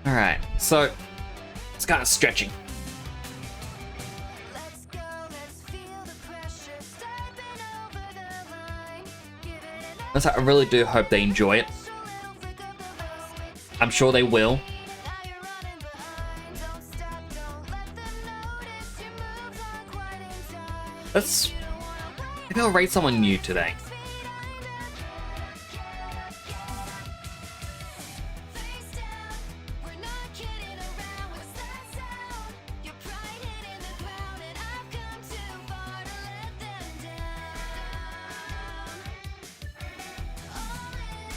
Alright, so it's kind of stretching. Let's go, let's feel the pressure, stepping over the line. Give it an I really do hope they enjoy it. official little flick of the wrist. Makes I'm sure they will. now you're running behind. Don't stop, don't let them notice. Your moves aren't quite in time. Let's You don't wanna wait. maybe I'll rate someone new today. Face down, we're not kidding around. What's that sound? Your pride hitting the ground, and I've come too far to let them down. All in,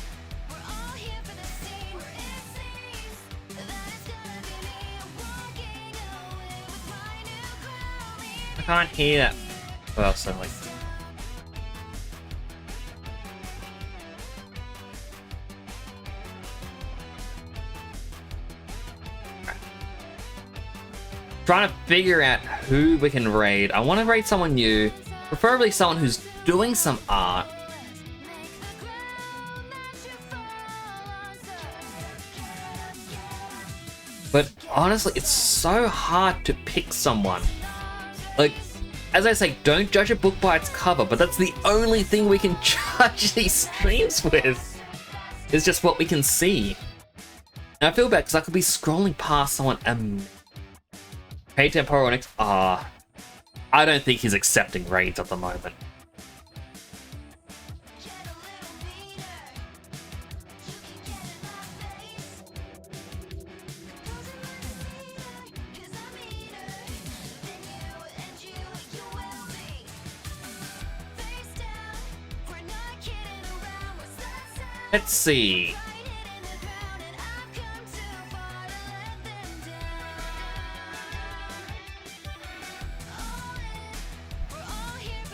we're all here for the scene where it seems that it's gonna be me. I'm walking away with my new crown. I can't hear that. Well, suddenly. Trying to figure out who we can raid. I want to raid someone new, preferably someone who's doing some art. But honestly, it's so hard to pick someone. Like, as I say, don't judge a book by its cover, but that's the only thing we can judge these streams with. It's just what we can see. And I feel bad because I could be scrolling past someone. Hey Temporonics. I don't think he's accepting raids at the moment. Let's see.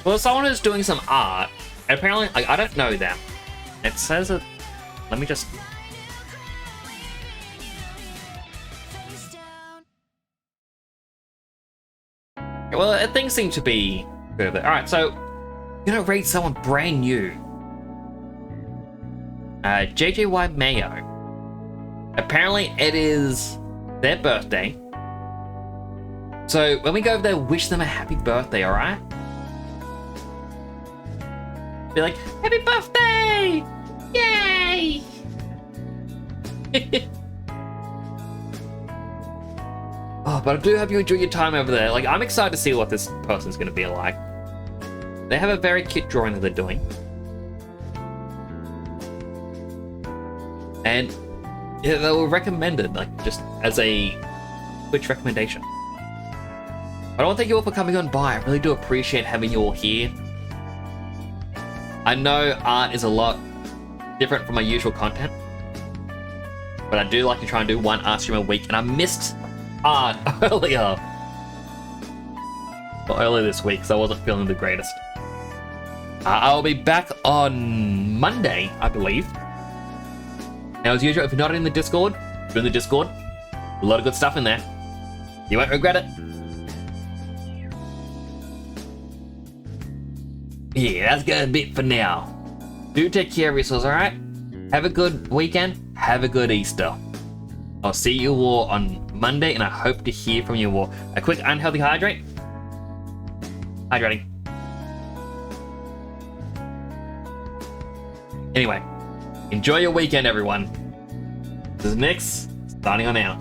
Well, someone who's doing some art. Apparently, like, I don't know them. It says that. Let me just. Well, things seem to be good. Alright, so. I'm gonna rate someone brand new. JJY Mayo. Apparently, it is their birthday. So, when we go over there, wish them a happy birthday, alright? Be like, happy birthday! Yay! Oh, but I do hope you enjoy your time over there. Like, I'm excited to see what this person's gonna be like. They have a very cute drawing that they're doing. And yeah, they were recommended, like, just as a Twitch recommendation. I want to thank you all for coming on by. I really do appreciate having you all here. I know art is a lot different from my usual content, but I do like to try and do one art stream a week, and I missed art earlier this week, so I wasn't feeling the greatest. I'll be back on Monday, I believe. Now, as usual, if you're not in the Discord, join the Discord. A lot of good stuff in there. You won't regret it. Yeah, that's gonna be it for now. Do take care of yourselves, alright? Have a good weekend. Have a good Easter. I'll see you all on Monday, and I hope to hear from you all. A quick unhealthy hydrate. Hydrating. Anyway, enjoy your weekend, everyone. This is Nix, signing on out.